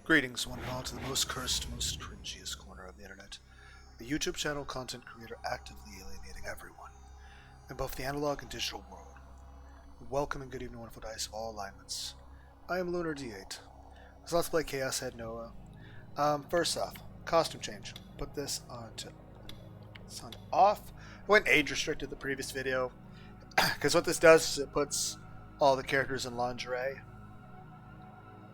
Greetings, one and all, to the most cursed, most cringiest corner of the internet. The YouTube channel content creator actively alienating everyone in both the analog and digital world. Welcome and good evening, wonderful dice of all alignments. I am Lunar D8. So let's play Chaos Head Noah. First off, costume change. Put this on off. I went age restricted the previous video because what this does is it puts all the characters in lingerie.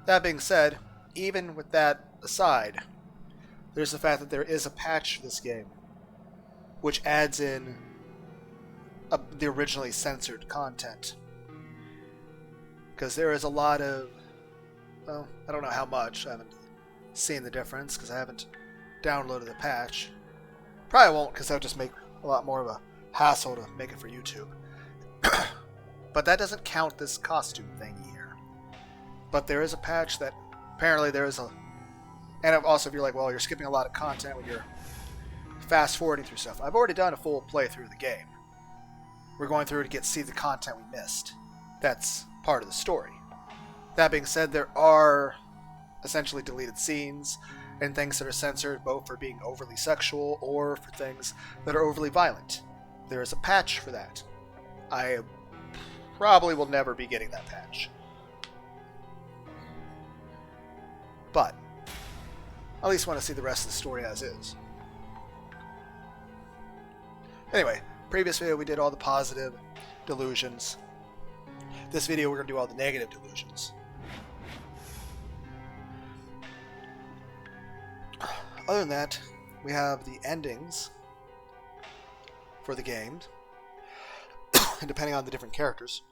That being said, even with that aside, there's the fact that there is a patch for this game, which adds in the originally censored content. Because there is a lot of, well, I don't know how much, I haven't seen the difference because I haven't downloaded the patch. Probably won't because that would just make a lot more of a hassle to make it for YouTube. But that doesn't count this costume thing here. But there is a patch that apparently there is a... And also, if you're like, well, you're skipping a lot of content when you're fast-forwarding through stuff. I've already done a full playthrough of the game. We're going through to see the content we missed. That's part of the story. That being said, there are essentially deleted scenes and things that are censored, both for being overly sexual or for things that are overly violent. There is a patch for that. I probably will never be getting that patch. But I at least want to see the rest of the story as is. Anyway, previous video we did all the positive delusions. This video we're going to do all the negative delusions. Other than that, we have the endings for the game, and depending on the different characters.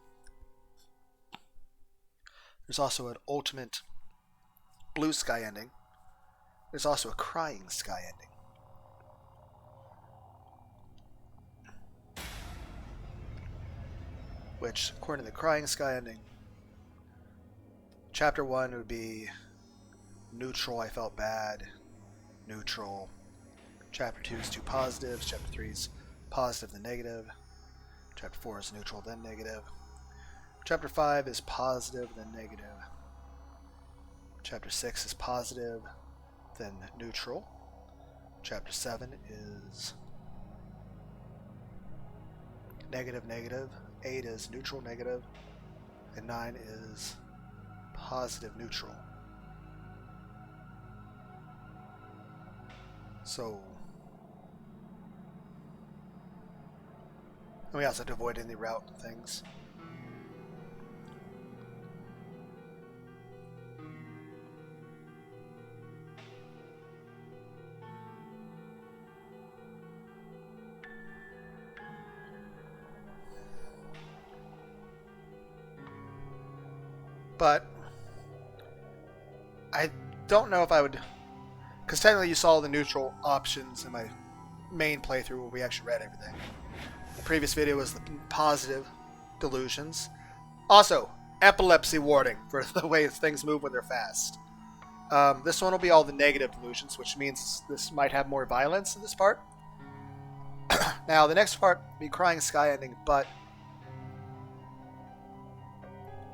There's also an ultimate blue sky ending. There's also a crying sky ending. Which, according to the crying sky ending, Chapter 1 would be neutral, I felt bad, neutral. Chapter 2 is 2 positives. Chapter 3 is positive then negative. Chapter 4 is neutral then negative. Chapter 5 is positive then negative. Chapter 6 is positive then neutral. Chapter 7 is negative negative. 8 is neutral negative. And 9 is positive neutral. So, and we also have to avoid any route things. But I don't know if I would, because technically you saw the neutral options in my main playthrough where we actually read everything. The previous video was the positive delusions. Also, epilepsy warning for the way things move when they're fast. This one will be all the negative delusions, which means this might have more violence in this part. Now, the next part will be crying sky ending, but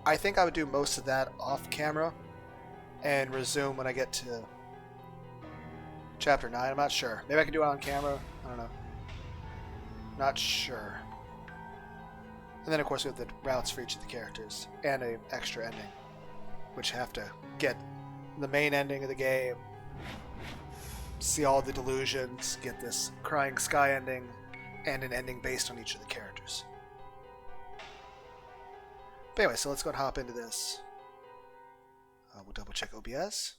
I think I would do most of that off camera and resume when I get to Chapter 9. I'm not sure. Maybe I can do it on camera. I don't know. Not sure. And then, of course, we have the routes for each of the characters and an extra ending, which have to get the main ending of the game, see all the delusions, get this crying sky ending, and an ending based on each of the characters. But anyway, so let's go and hop into this. We'll double check OBS.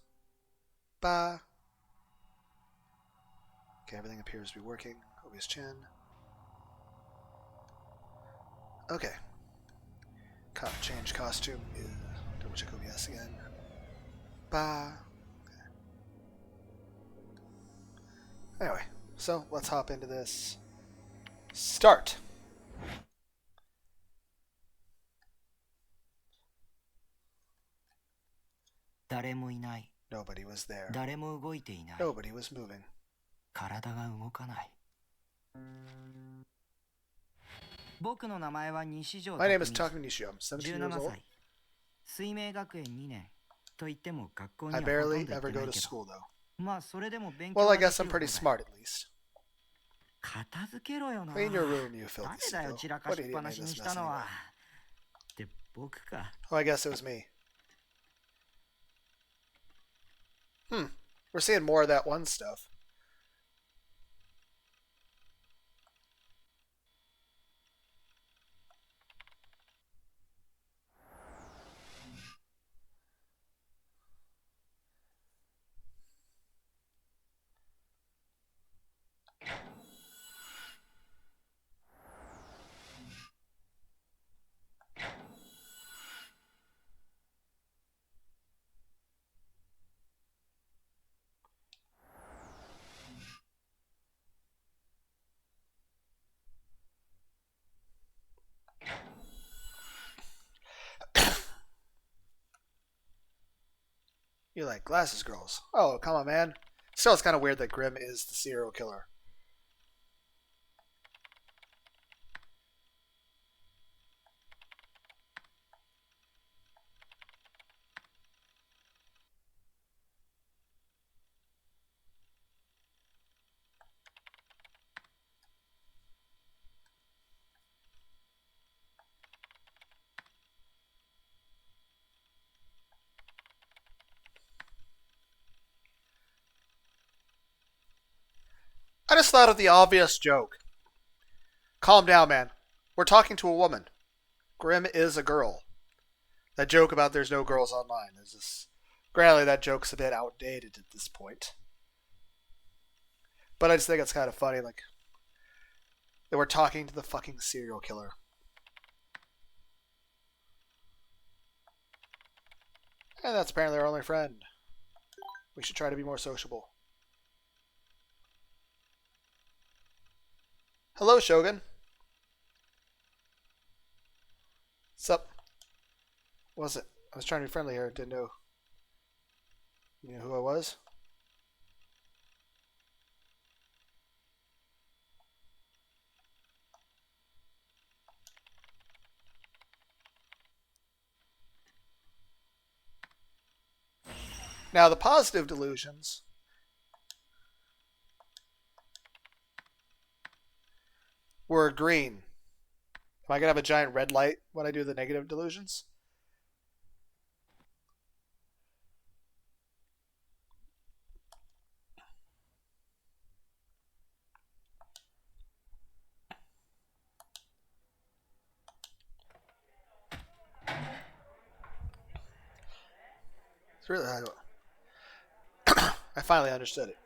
Bah. Okay, everything appears to be working. OBS chin. Okay. Change costume. Double check OBS again. Bah. Okay. Anyway, so let's hop into this. Start. Nobody was there. Nobody was moving. My name is Takumi Nishio. I'm 17 years old. I barely ever go to school, though. まあそれでも勉 Well, 強は I で guess き I'm る方 pretty だよ。 smart, at least. 片付けろよな。 Clean your room, you filthy 誰だよ sicko. 散らか What しっ idiot ぱな made しに this し mess たの anyway? は。って僕か。 Oh, I guess it was me. We're seeing more of that one stuff. You like glasses girls. Oh, come on, man. Still, it's kind of weird that Grimm is the serial killer. I just thought of the obvious joke. Calm down, man. We're talking to a woman. Grimm is a girl. That joke about there's no girls online is just... Granted, that joke's a bit outdated at this point. But I just think it's kind of funny, like, that we're talking to the fucking serial killer. And that's apparently our only friend. We should try to be more sociable. Hello, Shogun. Sup? What was it? I was trying to be friendly here. Didn't know. You know who I was? Now, the positive delusions were green. Am I going to have a giant red light when I do the negative delusions? It's really... I finally understood it.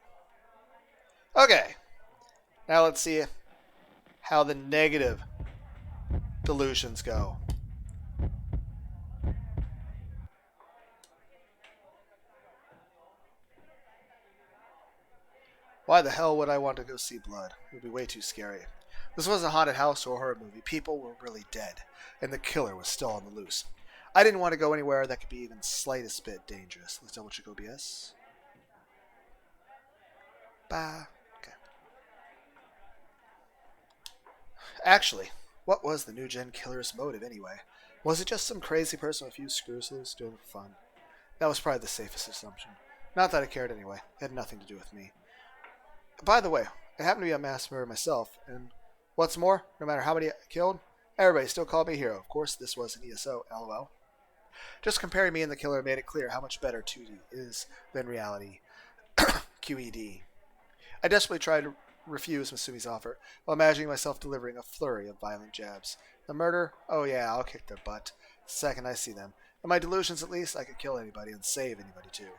Okay. Now let's see how the negative delusions go. Why the hell would I want to go see blood? It would be way too scary. This wasn't a haunted house or a horror movie. People were really dead, and the killer was still on the loose. I didn't want to go anywhere that could be even slightest bit dangerous. Let's double check OBS. Bah. Okay. Actually, what was the new gen killer's motive anyway? Was it just some crazy person with a few screws loose doing it for fun? That was probably the safest assumption. Not that I cared anyway. It had nothing to do with me. By the way, I happen to be a mass murderer myself, and what's more, no matter how many I killed, everybody still called me hero. Of course, this was an ESO, lol. Just comparing me and the killer made it clear how much better 2D is than reality. QED. I desperately tried to refuse Masumi's offer, while imagining myself delivering a flurry of violent jabs. The murder? Oh yeah, I'll kick their butt. The second I see them. In my delusions, at least, I could kill anybody and save anybody too.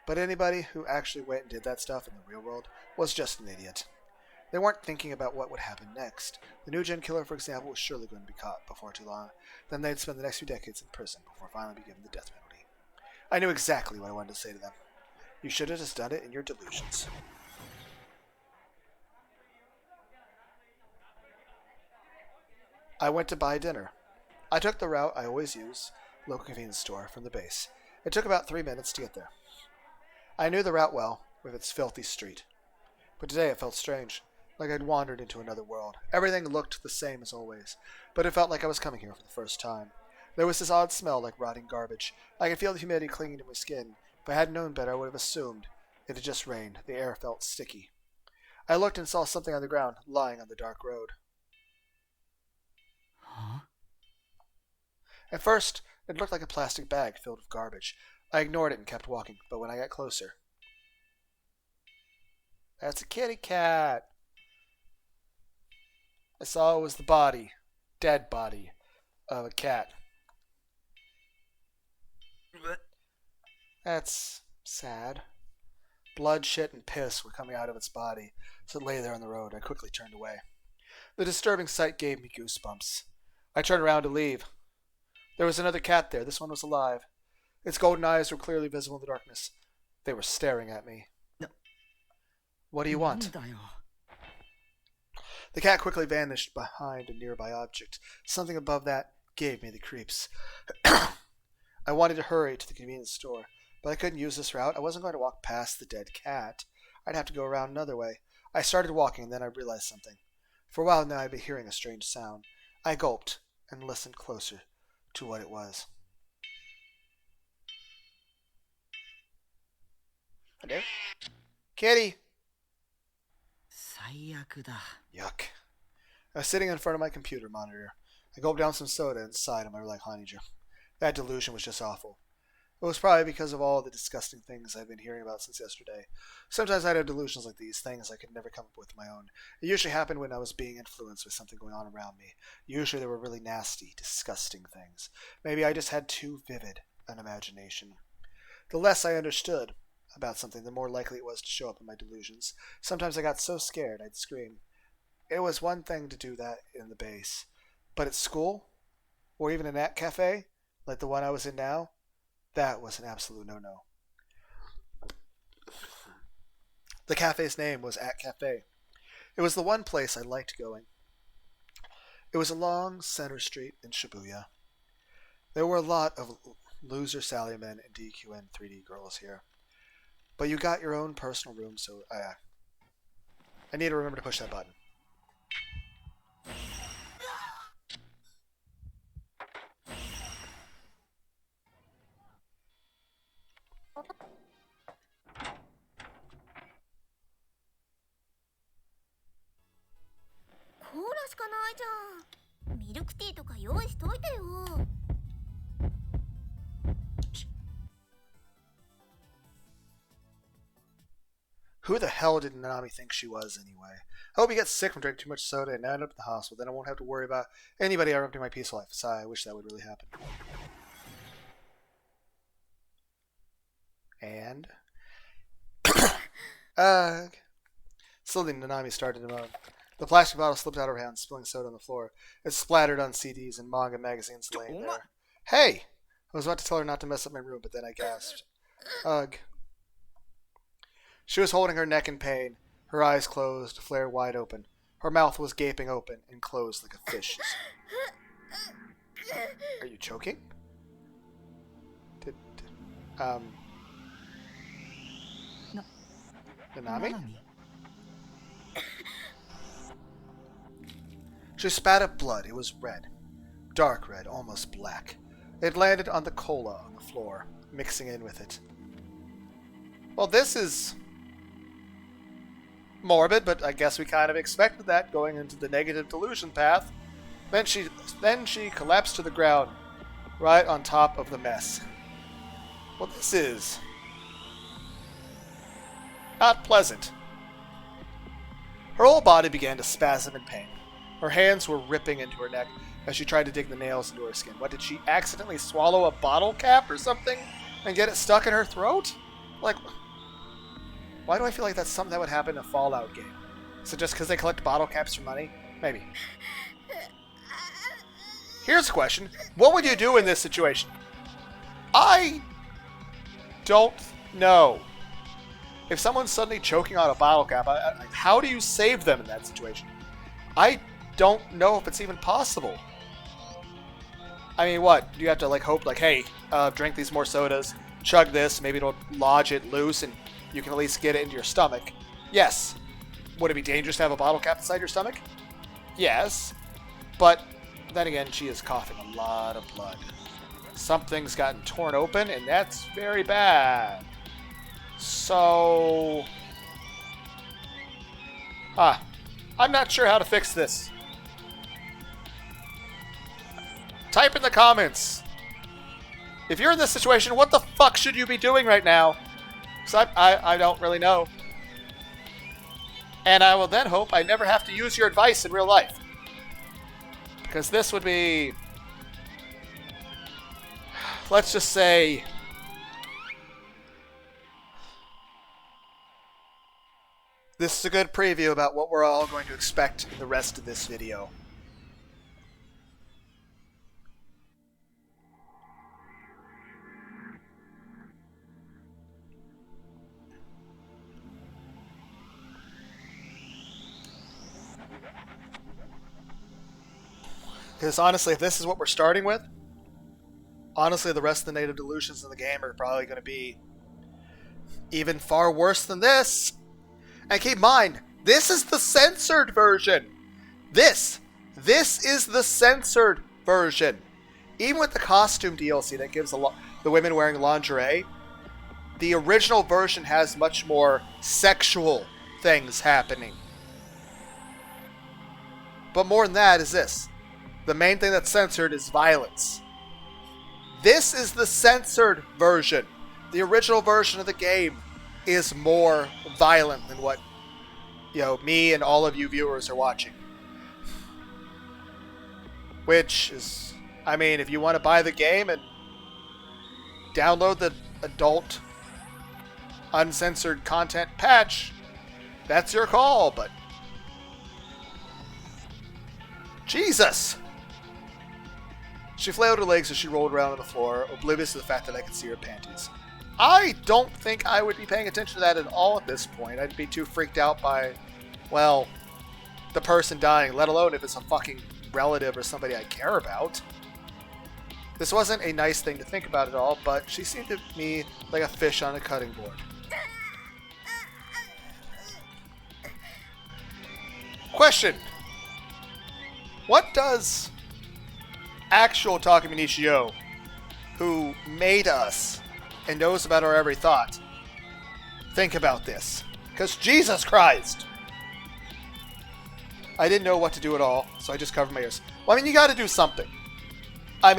But anybody who actually went and did that stuff in the real world was just an idiot. They weren't thinking about what would happen next. The new gen killer, for example, was surely going to be caught before too long. Then they'd spend the next few decades in prison before finally be given the death penalty. I knew exactly what I wanted to say to them. You should have just done it in your delusions. I went to buy dinner. I took the route I always use, local convenience store, from the base. It took about 3 minutes to get there. I knew the route well, with its filthy street. But today it felt strange, like I'd wandered into another world. Everything looked the same as always, but it felt like I was coming here for the first time. There was this odd smell like rotting garbage. I could feel the humidity clinging to my skin. If I hadn't known better, I would have assumed it had just rained. The air felt sticky. I looked and saw something on the ground, lying on the dark road. Huh? At first, it looked like a plastic bag filled with garbage. I ignored it and kept walking, but when I got closer... That's a kitty cat! I saw it was the body, dead body, of a cat. That's sad. Blood, shit, and piss were coming out of its body, so it lay there on the road. I quickly turned away. The disturbing sight gave me goosebumps. I turned around to leave. There was another cat there. This one was alive. Its golden eyes were clearly visible in the darkness. They were staring at me. What do you want? The cat quickly vanished behind a nearby object. Something above that gave me the creeps. I wanted to hurry to the convenience store, but I couldn't use this route. I wasn't going to walk past the dead cat. I'd have to go around another way. I started walking, and then I realized something. For a while now I'd been hearing a strange sound. I gulped and listened closer to what it was. Hello? Kitty! 最悪だ。 Yuck. I was sitting in front of my computer monitor. I gulped down some soda and sighed on my like honeydew. That delusion was just awful. It was probably because of all the disgusting things I've been hearing about since yesterday. Sometimes I'd have delusions like these, things I could never come up with my own. It usually happened when I was being influenced with something going on around me. Usually they were really nasty, disgusting things. Maybe I just had too vivid an imagination. The less I understood about something, the more likely it was to show up in my delusions. Sometimes I got so scared I'd scream. It was one thing to do that in the base, but at school, or even in that cafe, like the one I was in now, that was an absolute no-no. The cafe's name was At Cafe. It was the one place I liked going. It was along Center Street in Shibuya. There were a lot of loser Sallymen and DQN 3D girls here. But you got your own personal room, so I need to remember to push that button. Who the hell did Nanami think she was, anyway? I hope he gets sick from drinking too much soda and end up in the hospital. Then I won't have to worry about anybody interrupting my peaceful life. Sigh, I wish that would really happen. And... Slowly, Nanami started to moan. The plastic bottle slipped out of her hand, spilling soda on the floor. It splattered on CDs and manga magazines laying there. Hey! I was about to tell her not to mess up my room, but then I gasped. Ugh. She was holding her neck in pain, her eyes closed, flared wide open. Her mouth was gaping open and closed like a fish's. Are you choking? Nanami? She spat up blood. It was red. Dark red, almost black. It landed on the cola on the floor, mixing in with it. Well, this is morbid, but I guess we kind of expected that going into the negative delusion path. Then she collapsed to the ground, right on top of the mess. Well, this is not pleasant. Her whole body began to spasm in pain. Her hands were ripping into her neck as she tried to dig the nails into her skin. What, did she accidentally swallow a bottle cap or something and get it stuck in her throat? Like, why do I feel like that's something that would happen in a Fallout game? Is it just because they collect bottle caps for money? Maybe. Here's a question. What would you do in this situation? I don't know. If someone's suddenly choking on a bottle cap, how do you save them in that situation? I don't know if it's even possible. I mean, what? Do you have to, like, hope, like, hey, drink these more sodas, chug this, maybe it'll lodge it loose, and you can at least get it into your stomach? Yes. Would it be dangerous to have a bottle cap inside your stomach? Yes. But then again, she is coughing a lot of blood. Something's gotten torn open, and that's very bad. So... I'm not sure how to fix this. Type in the comments. If you're in this situation, what the fuck should you be doing right now? Because I don't really know. And I will then hope I never have to use your advice in real life. Because this would be... Let's just say... This is a good preview about what we're all going to expect in the rest of this video. Because honestly, if this is what we're starting with, honestly, the rest of the native delusions in the game are probably going to be even far worse than this. And keep in mind, this is the censored version. This is the censored version. Even with the costume DLC that gives the women wearing lingerie, the original version has much more sexual things happening. But more than that is this. The main thing that's censored is violence. This is the censored version. The original version of the game is more violent than what, me and all of you viewers are watching. Which is, if you want to buy the game and download the adult uncensored content patch, that's your call, but Jesus! She flailed her legs as she rolled around on the floor, oblivious to the fact that I could see her panties. I don't think I would be paying attention to that at all at this point. I'd be too freaked out by, well, the person dying, let alone if it's a fucking relative or somebody I care about. This wasn't a nice thing to think about at all, but she seemed to me like a fish on a cutting board. Question. What does actual Takumi Nishio, who made us and knows about our every thought, think about this? Because Jesus Christ! I didn't know what to do at all, so I just covered my ears. Well, you gotta do something. I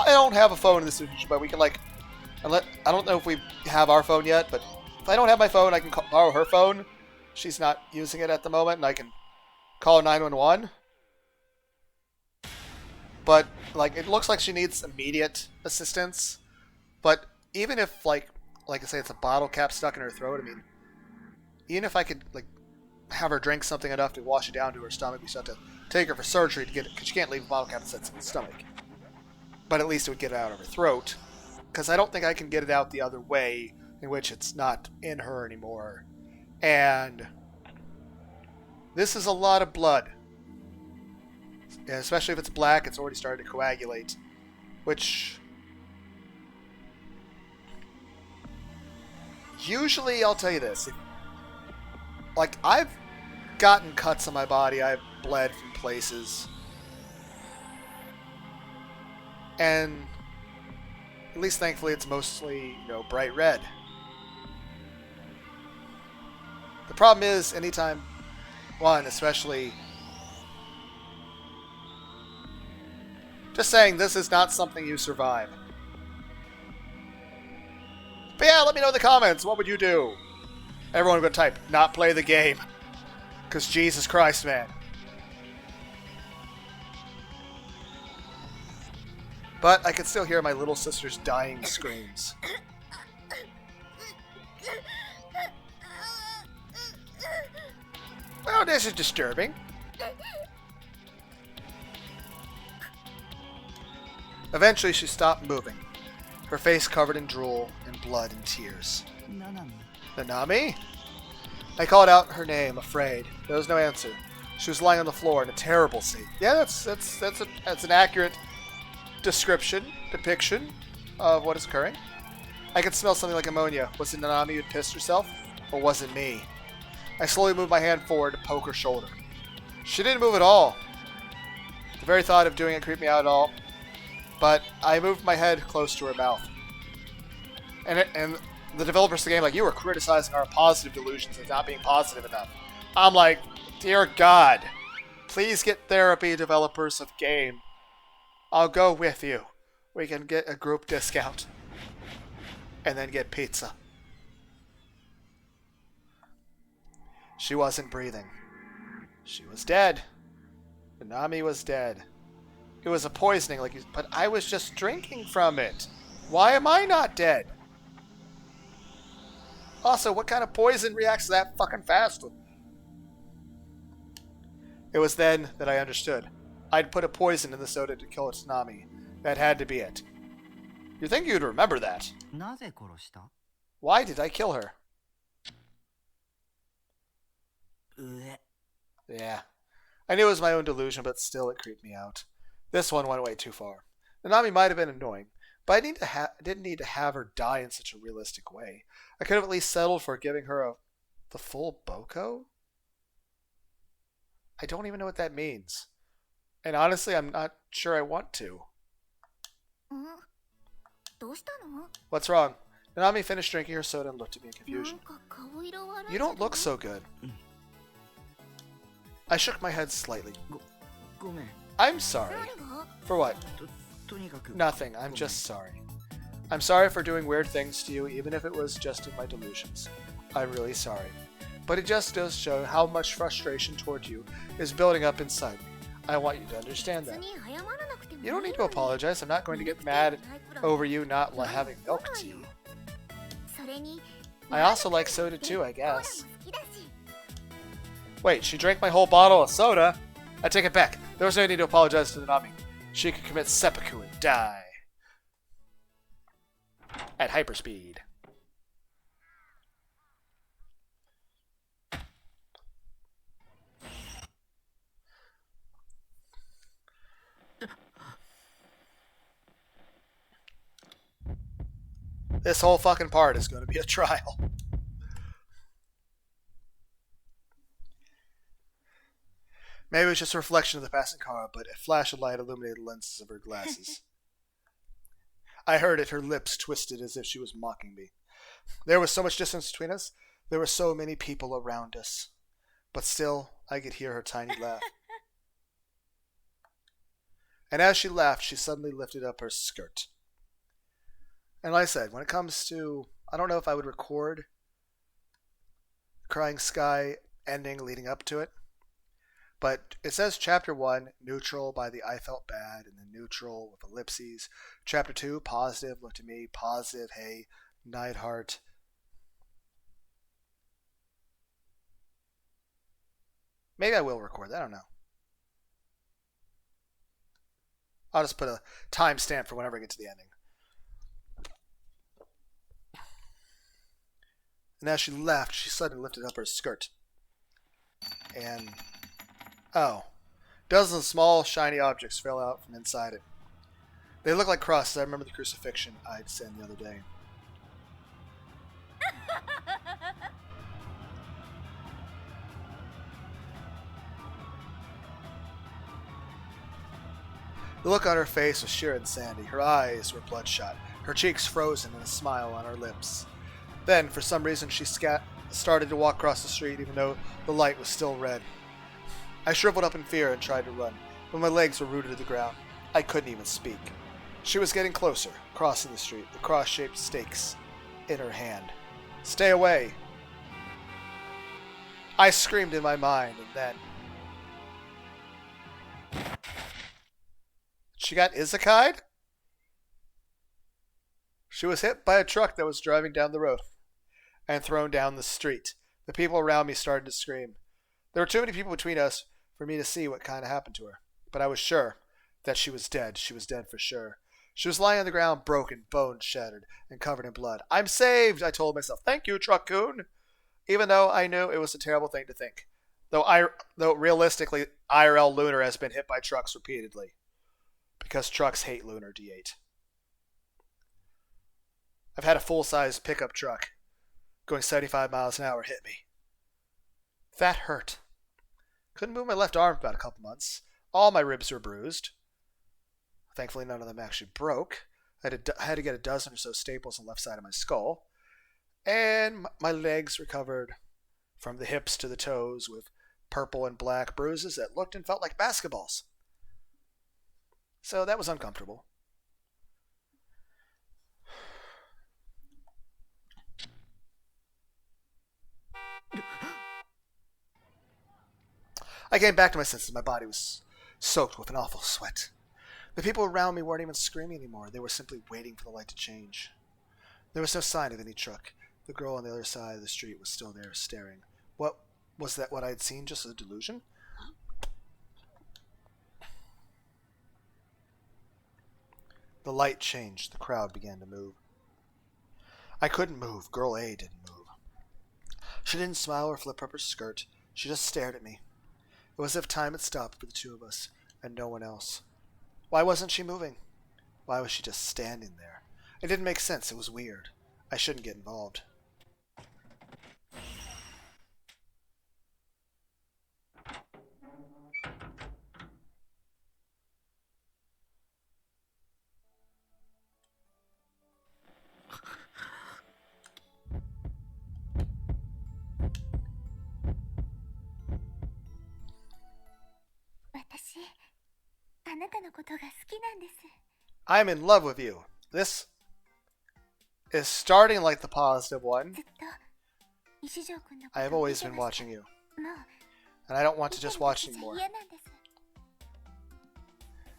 don't have a phone in this situation, but we can, I don't know if we have our phone yet, but if I don't have my phone, I can borrow her phone. She's not using it at the moment, and I can call 911. But, it looks like she needs immediate assistance. But even if, like I say, it's a bottle cap stuck in her throat, even if I could, have her drink something enough to wash it down to her stomach, we still have to take her for surgery to get it, because she can't leave a bottle cap that sits in the stomach. But at least it would get it out of her throat. Because I don't think I can get it out the other way, in which it's not in her anymore. And this is a lot of blood. And especially if it's black, it's already started to coagulate. Which... usually, I'll tell you this. I've gotten cuts on my body. I've bled from places. And... at least thankfully it's mostly, bright red. The problem is, anytime... especially... just saying, this is not something you survive. But yeah, let me know in the comments. What would you do? Everyone would type, not play the game. Because Jesus Christ, man. But I can still hear my little sister's dying screams. Well, this is disturbing. Eventually, she stopped moving, her face covered in drool and blood and tears. Nanami? I called out her name, afraid. There was no answer. She was lying on the floor in a terrible state. Yeah, that's an accurate depiction of what is occurring. I could smell something like ammonia. Was it Nanami who had pissed herself? Or was it me? I slowly moved my hand forward to poke her shoulder. She didn't move at all. The very thought of doing it creeped me out at all. but I moved my head close to her mouth. And the developers of the game, like, you were criticizing our positive delusions as not being positive enough. I'm like, dear God, please get therapy, developers of game. I'll go with you. We can get a group discount. And then get pizza. She wasn't breathing. She was dead. Nanami was dead. It was a poisoning, but I was just drinking from it. Why am I not dead? Also, what kind of poison reacts that fucking fast? It was then that I understood. I'd put a poison in the soda to kill Nanami. That had to be it. You'd think you'd remember that. なぜ殺した？ Why did I kill her? うえ。 Yeah. I knew it was my own delusion, but still it creeped me out. This one went way too far. Nanami might have been annoying, but I didn't need to have her die in such a realistic way. I could have at least settled for giving her the full boko? I don't even know what that means. And honestly, I'm not sure I want to. どうしたの？ What's wrong? Nanami finished drinking her soda and looked at me in confusion. なんか顔色悪い。 You don't look so good. I shook my head slightly. ごめん。 I'm sorry. 何が？ For what? とにかく。 Nothing. I'm just sorry. I'm sorry for doing weird things to you, even if it was just in my delusions. I'm really sorry. But it just does show how much frustration toward you is building up inside me. I want you to understand 別 that. に謝らなくてもいい You の don't に need to apologize. I'm not going to get mad over you not having milk そうな tea. のよ。それに I also like soda too, I コーラも guess. 好きだし。 Wait, she drank my whole bottle of soda? I take it back. There was no need to apologize to Nanami. She could commit seppuku and die. At hyperspeed. This whole fucking part is going to be a trial. Maybe it was just a reflection of the passing car, but a flash of light illuminated the lenses of her glasses. I heard it, her lips twisted as if she was mocking me. There was so much distance between us. There were so many people around us. But still, I could hear her tiny laugh. And as she laughed, she suddenly lifted up her skirt. And like I said, when it comes to, I don't know if I would record Crying Sky ending leading up to it. But it says Chapter 1, neutral by the I Felt Bad, and then neutral with ellipses. Chapter 2, positive, look to me, positive, hey, Neidhart. Maybe I will record that, I don't know. I'll just put a timestamp for whenever I get to the ending. And as she left, she suddenly lifted up her skirt. And... oh. Dozens of small, shiny objects fell out from inside it. They look like crosses. I remember the crucifixion I'd seen the other day. The look on her face was sheer insanity. Her eyes were bloodshot, her cheeks frozen, and a smile on her lips. Then, for some reason, she started to walk across the street even though the light was still red. I shriveled up in fear and tried to run, but my legs were rooted to the ground. I couldn't even speak. She was getting closer, crossing the street, the cross-shaped stakes in her hand. Stay away! I screamed in my mind, and then... she got izakai'd? She was hit by a truck that was driving down the road and thrown down the street. The people around me started to scream. There were too many people between us for me to see what kind of happened to her, but I was sure that she was dead. She was dead for sure. She was lying on the ground, broken, bones shattered, and covered in blood. I'm saved, I told myself. Thank you, Truck-kun. Even though I knew it was a terrible thing to think. Though realistically, IRL Lunar has been hit by trucks repeatedly. Because trucks hate Lunar D8. I've had a full-size pickup truck going 75 miles an hour hit me. That hurt. Couldn't move my left arm for about a couple months. All my ribs were bruised. Thankfully, none of them actually broke. I had to get a dozen or so staples on the left side of my skull. And my legs recovered from the hips to the toes with purple and black bruises that looked and felt like basketballs. So that was uncomfortable. I came back to my senses. My body was soaked with an awful sweat. The people around me weren't even screaming anymore. They were simply waiting for the light to change. There was no sign of any truck. The girl on the other side of the street was still there, staring. What was that? What I had seen just a delusion? The light changed. The crowd began to move. I couldn't move. Girl A didn't move. She didn't smile or flip up her skirt. She just stared at me. It was as if time had stopped for the two of us and no one else. Why wasn't she moving? Why was she just standing there? It didn't make sense. It was weird. I shouldn't get involved. I'm in love with you. This is starting like the positive one. I have always been watching you. And I don't want to just watch anymore.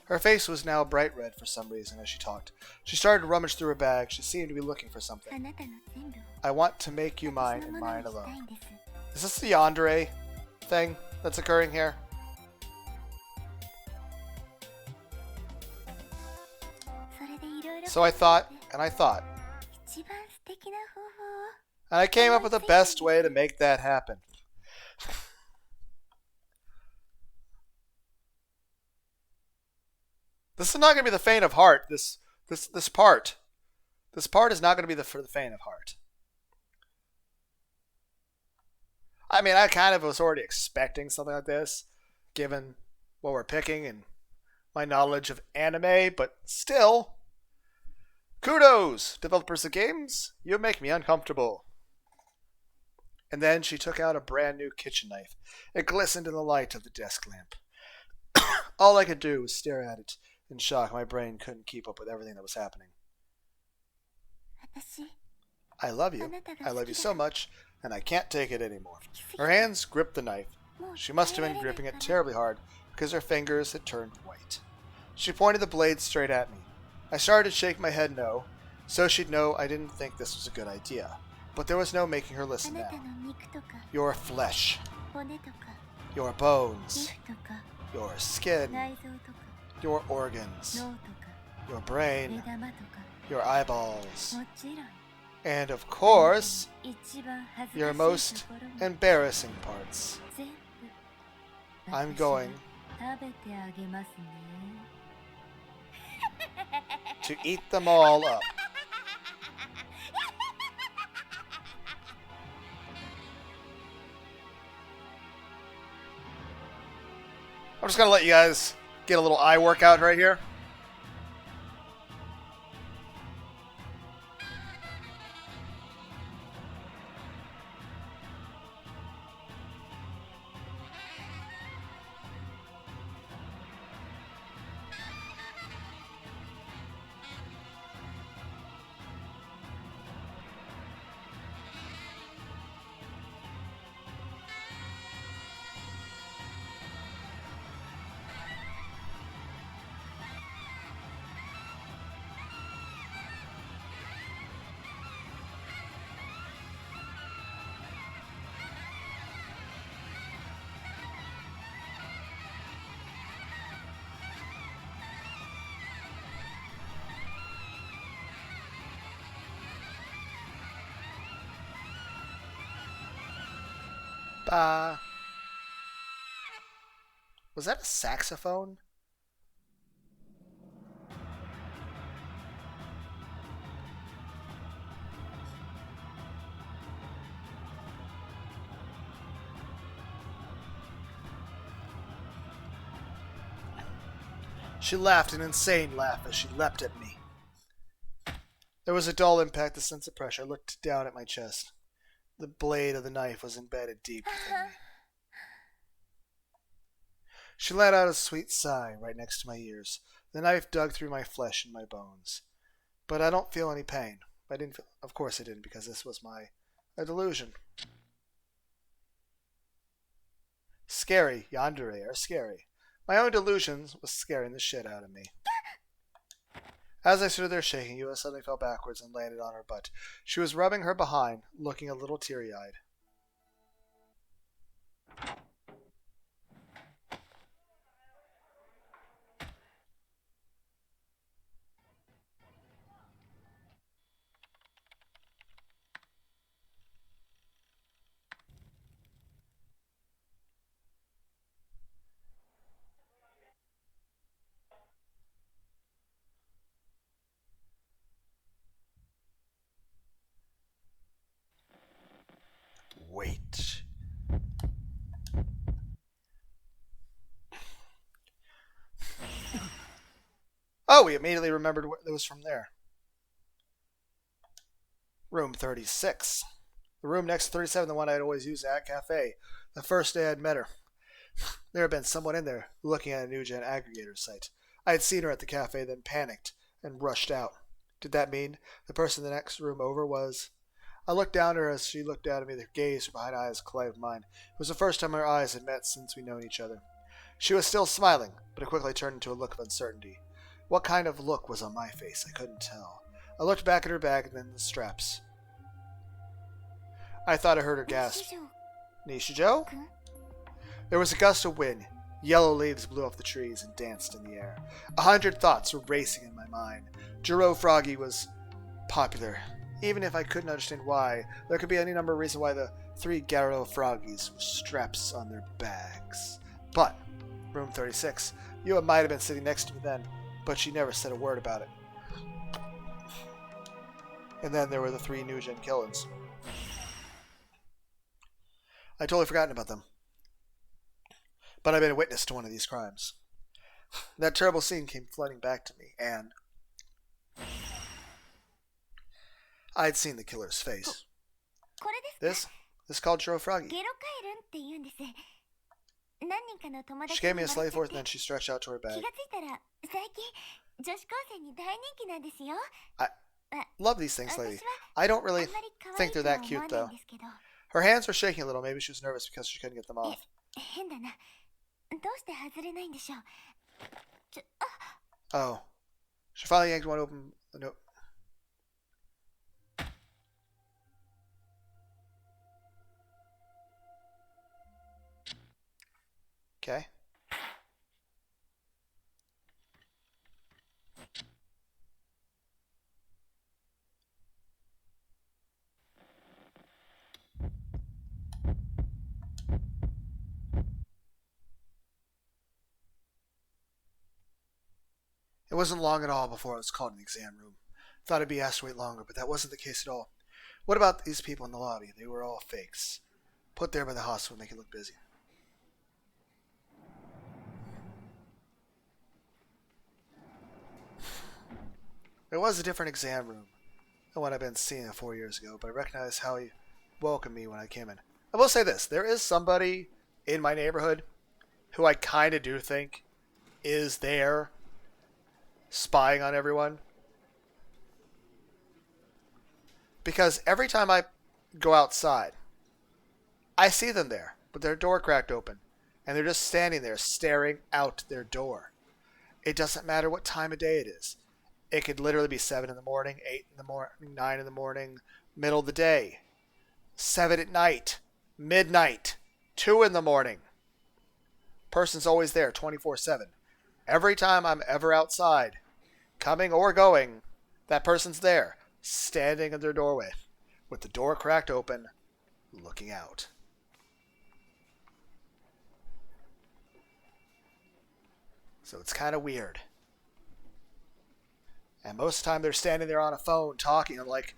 Her face was now bright red for some reason as she talked. She started to rummage through her bag. She seemed to be looking for something. I want to make you mine and mine alone. Is this the yandere thing that's occurring here? So I thought, and I thought. And I came up with the best way to make that happen. This is not going to be the faint of heart. This part. This part is not going to be for the faint of heart. I mean, I kind of was already expecting something like this, given what we're picking and my knowledge of anime, but still. Kudos, developers of games. You make me uncomfortable. And then she took out a brand new kitchen knife. It glistened in the light of the desk lamp. All I could do was stare at it in shock. My brain couldn't keep up with everything that was happening. I love you. I love you so much, and I can't take it anymore. Her hands gripped the knife. She must have been gripping it terribly hard because her fingers had turned white. She pointed the blade straight at me. I started to shake my head no, so she'd know I didn't think this was a good idea. But there was no making her listen now. Your flesh, your bones, your skin, your organs, your brain, your eyeballs, and of course, your most embarrassing parts. I'm going to eat them all up. I'm just going to let you guys get a little eye workout right here. Was that a saxophone? She laughed an insane laugh as she leapt at me. There was a dull impact, a sense of pressure. I looked down at my chest. The blade of the knife was embedded deep within me. She let out a sweet sigh right next to my ears. The knife dug through my flesh and my bones. But I don't feel any pain. Of course I didn't, because this was a delusion. Scary, yandere are scary. My own delusions was scaring the shit out of me. As I stood there shaking, Yua suddenly fell backwards and landed on her butt. She was rubbing her behind, looking a little teary-eyed. Wait. Oh, we immediately remembered what it was from there. Room 36. The room next to 37, the one I'd always used at cafe. The first day I'd met her. There had been someone in there looking at a new gen aggregator site. I had seen her at the cafe, then panicked and rushed out. Did that mean the person in the next room over was... I looked down at her as she looked down at me, her gaze from behind eyes collided with mine. It was the first time our eyes had met since we'd known each other. She was still smiling, but it quickly turned into a look of uncertainty. What kind of look was on my face? I couldn't tell. I looked back at her bag and then the straps. I thought I heard her gasp. Nishijo? There was a gust of wind. Yellow leaves blew off the trees and danced in the air. 100 thoughts were racing in my mind. Jiro Froggy was popular. Even if I couldn't understand why, there could be any number of reasons why the 3 Garo Froggies were straps on their bags. But, room 36, Yua might have been sitting next to me then, but she never said a word about it. And then there were the 3 new gen killings. I'd totally forgotten about them. But I've been a witness to one of these crimes. That terrible scene came flooding back to me, and I'd seen the killer's face. This called Jiro Froggy. She gave me a slave horse and then she stretched out to her bag. I love these things lately. I don't really think they're that cute though. Her hands were shaking a little. Maybe she was nervous because she couldn't get them off. Oh. She finally yanked one open. No. Okay. It wasn't long at all before I was called in the exam room. Thought I'd be asked to wait longer, but that wasn't the case at all. What about these people in the lobby? They were all fakes. Put there by the hospital to make it look busy. It was a different exam room than what I'd been seeing 4 years ago, but I recognized how he welcomed me when I came in. I will say this, there is somebody in my neighborhood who I kind of do think is there spying on everyone. Because every time I go outside, I see them there with their door cracked open, and they're just standing there staring out their door. It doesn't matter what time of day it is. It could literally be 7 in the morning, 8 in the morning, 9 in the morning, middle of the day, 7 at night, midnight, 2 in the morning. Person's always there 24/7. Every time I'm ever outside, coming or going, that person's there, standing in their doorway, with the door cracked open, looking out. So it's kind of weird. And most of the time they're standing there on a phone talking. I'm like,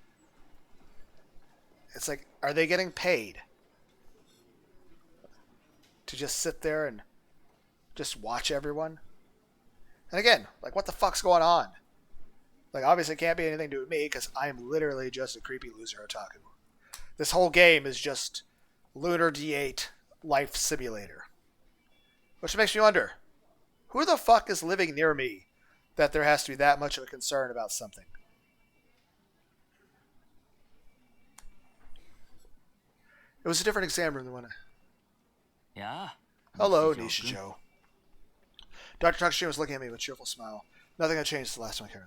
it's like, are they getting paid to just sit there and just watch everyone? And again, like, what the fuck's going on? Like, obviously it can't be anything to do with me, because I'm literally just a creepy loser otaku. This whole game is just Lunar D8 Life Simulator. Which makes me wonder, who the fuck is living near me that there has to be that much of a concern about something? It was a different exam room than when I... Yeah. Hello, Nishijo. Dr. Takashima was looking at me with a cheerful smile. Nothing had changed since the last time I came.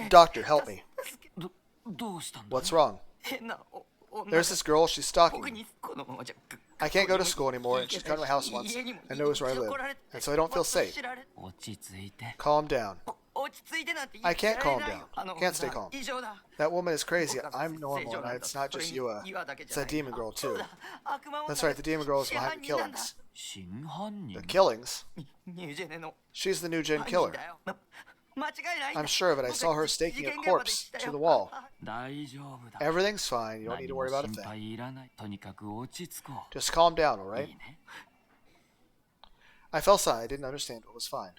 Doctor, help me. What's wrong? There's this girl, she's stalking me. I can't go to school anymore, and she's come to my house once and knows where I live, and so I don't feel safe. Calm down. I can't calm down. Can't stay calm. That woman is crazy. I'm normal, and it's not just Yua. It's that demon girl, too. That's right, the demon girl is behind the killings. The killings? She's the new gen killer. I'm sure of it. I saw her staking a corpse to the wall. Everything's fine. You don't need to worry about a thing. Just calm down, alright? I felt silent. I didn't understand what was fine.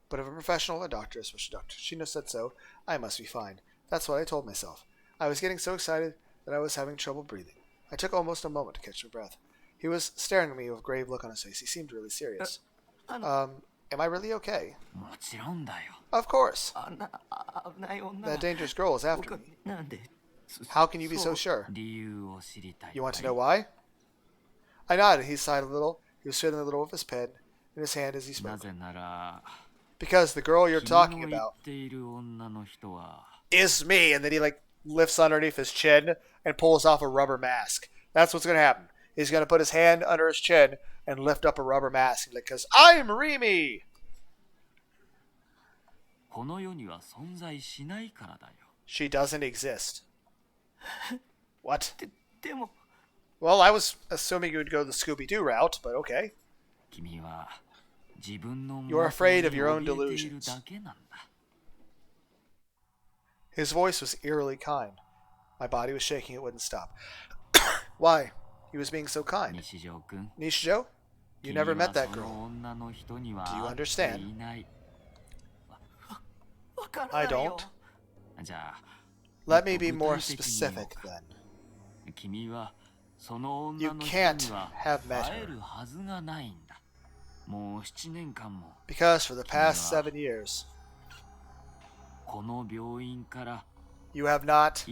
But if a professional, a doctor, especially Dr. Shino said so, I must be fine. That's what I told myself. I was getting so excited that I was having trouble breathing. I took almost a moment to catch my breath. He was staring at me with a grave look on his face. He seemed really serious. Am I really okay? Of course. That dangerous girl is after me. How can you be so sure? You want to know why? I nodded. He sighed a little. He was fiddling a little with his pen in his hand as he spoke. Because the girl you're talking about is me. And then he like lifts underneath his chin and pulls off a rubber mask. That's what's going to happen. He's going to put his hand under his chin and lift up a rubber mask. Because I'm Rimi! She doesn't exist. What? Well, I was assuming you would go the Scooby-Doo route, but okay. You're afraid of your own delusions. His voice was eerily kind. My body was shaking, it wouldn't stop. Why? He was being so kind. Nishijo? You never met that girl. Do you understand? I don't. Let me be more specific then. You can't have met her. Because for the past 7 years, you have not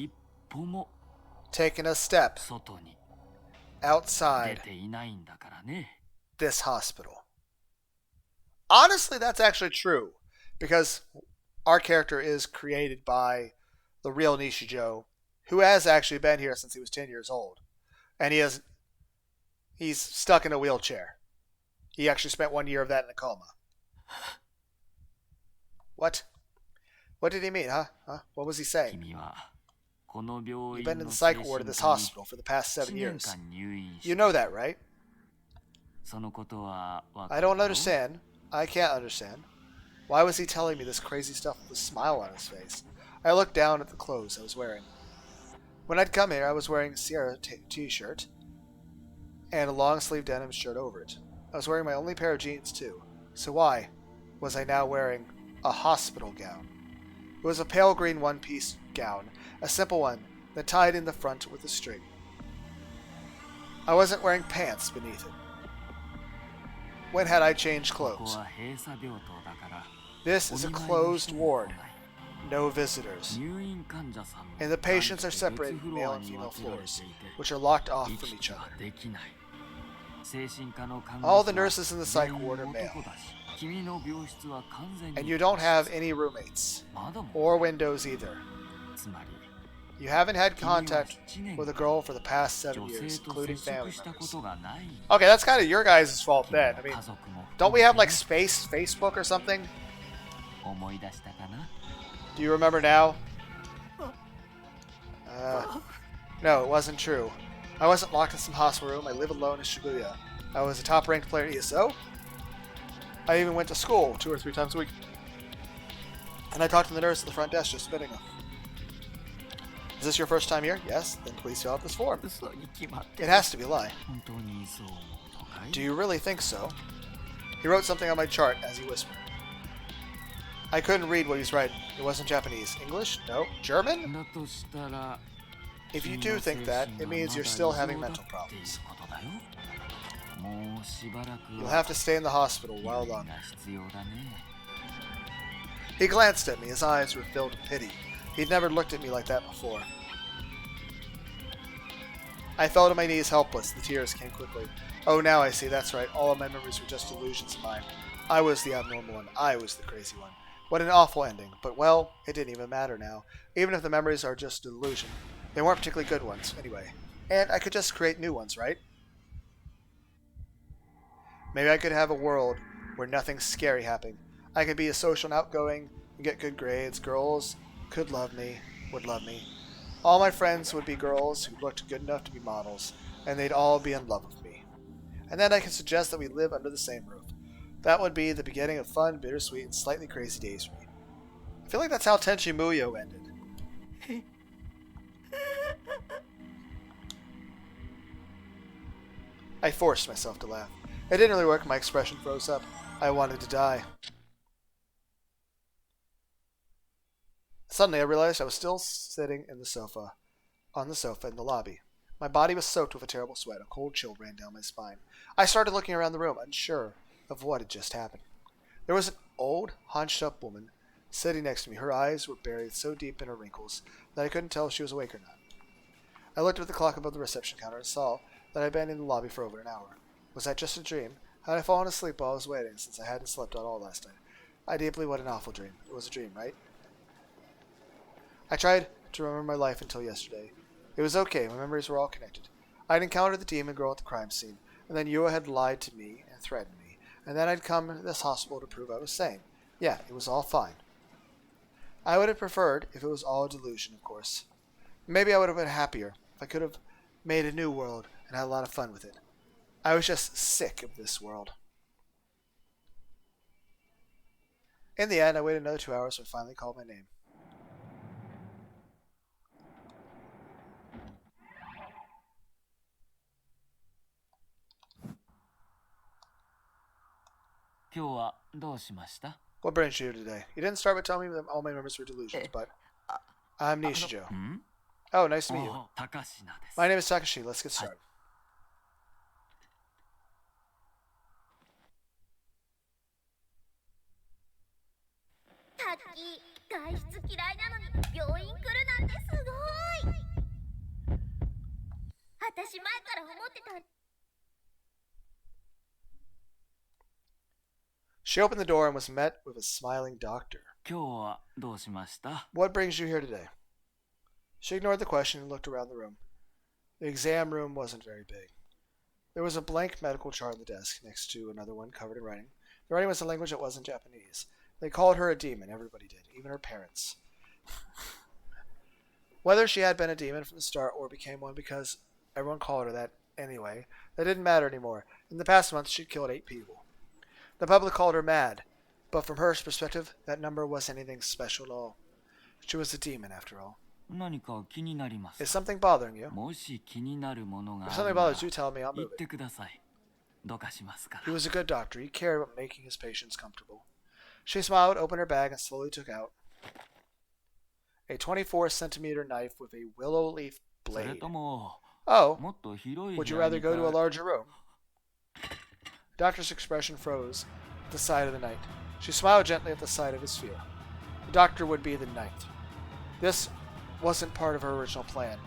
taken a step outside this hospital. Honestly, that's actually true. Because our character is created by the real Nishijo, who has actually been here since he was 10 years old. And he's stuck in a wheelchair. He actually spent 1 year of that in a coma. What? What did he mean, huh? What was he saying? You've been in the psych ward of this hospital for the past 7 years. You know that, right? I don't understand. I can't understand. Why was he telling me this crazy stuff with a smile on his face? I looked down at the clothes I was wearing. When I'd come here, I was wearing a Sierra t-shirt and a long-sleeve denim shirt over it. I was wearing my only pair of jeans, too. So why was I now wearing a hospital gown? It was a pale green one-piece gown, a simple one that tied in the front with a string. I wasn't wearing pants beneath it. When had I changed clothes? This is a closed ward. No visitors. And the patients are separated in male and female floors, which are locked off from each other. All the nurses in the psych ward are male. And you don't have any roommates. Or windows either. You haven't had contact with a girl for the past 7 years, including family members. Okay, that's kind of your guys' fault then. I mean, don't we have like space Facebook or something? Do you remember now? No, it wasn't true. I wasn't locked in some hospital room. I live alone in Shibuya. I was a top-ranked player in ESO. I even went to school 2 or 3 times a week. And I talked to the nurse at the front desk just spitting them. Is this your first time here? Yes? Then please fill out this form. It has to be a lie. Do you really think so? He wrote something on my chart as he whispered. I couldn't read what he was writing. It wasn't Japanese. English? No. German? だとしたら If you do think that, it means you're still having mental problems. ことだよ。もうしばらく You'll have to stay in the hospital while が longer. 必要だね。 He glanced at me. His eyes were filled with pity. He'd never looked at me like that before. I fell to my knees helpless. The tears came quickly. Oh, now I see. That's right. All of my memories were just delusions of mine. I was the abnormal one. I was the crazy one. What an awful ending. But, well, it didn't even matter now. Even if the memories are just a delusion, they weren't particularly good ones, anyway. And I could just create new ones, right? Maybe I could have a world where nothing scary happened. I could be a social and outgoing and get good grades. Girls could love me, would love me. All my friends would be girls who looked good enough to be models, and they'd all be in love with me. And then I could suggest that we live under the same roof. That would be the beginning of fun, bittersweet, and slightly crazy days for me. I feel like that's how Tenchi Muyo ended. I forced myself to laugh. It didn't really work. My expression froze up. I wanted to die. Suddenly, I realized I was still sitting on the sofa in the lobby. My body was soaked with a terrible sweat. A cold chill ran down my spine. I started looking around the room, unsure of what had just happened. There was an old, hunched-up woman sitting next to me. Her eyes were buried so deep in her wrinkles that I couldn't tell if she was awake or not. I looked at the clock above the reception counter and saw that I had been in the lobby for over an hour. Was that just a dream? Had I fallen asleep while I was waiting, since I hadn't slept at all last night? I deeply what an awful dream. It was a dream, right? I tried to remember my life until yesterday. It was okay. My memories were all connected. I had encountered the demon girl at the crime scene, and then Yua had lied to me and threatened me, and then I'd come to this hospital to prove I was sane. Yeah, it was all fine. I would have preferred if it was all a delusion, of course. Maybe I would have been happier if I could have made a new world and had a lot of fun with it. I was just sick of this world. In the end, I waited another 2 hours and finally called my name. What brings you here today? You didn't start by telling me that all my memories were delusions, but I'm Nishijo. Oh, nice to meet you. My name is Takashi. Let's get started. Taki, 外出嫌いなのに病院来るなんてすごい。私前から思ってた。She opened the door and was met with a smiling doctor. 今日はどうしました? What brings you here today? She ignored the question and looked around the room. The exam room wasn't very big. There was a blank medical chart on the desk next to another one covered in writing. The writing was a language that wasn't Japanese. They called her a demon. Everybody did, even her parents. Whether she had been a demon from the start or became one because everyone called her that anyway, that didn't matter anymore. In the past month, she'd killed 8 people. The public called her mad, but from her perspective, that number wasn't anything special at all. She was a demon, after all. 何か気になります Is something bothering you? もし気になるものが If あ something るなら bothers you, tell me. I'll 言 move って it. くださいどうかしますか He was a good doctor. He cared about making his patients comfortable. She smiled, opened her bag, and slowly took out a 24-centimeter knife with a willow leaf それ blade. とも Oh, もっと広い would you 部屋 rather に go to a か larger room? The doctor's expression froze at the sight of the knight. She smiled gently at the sight of his fear. The doctor would be the knight. This wasn't part of her original plan,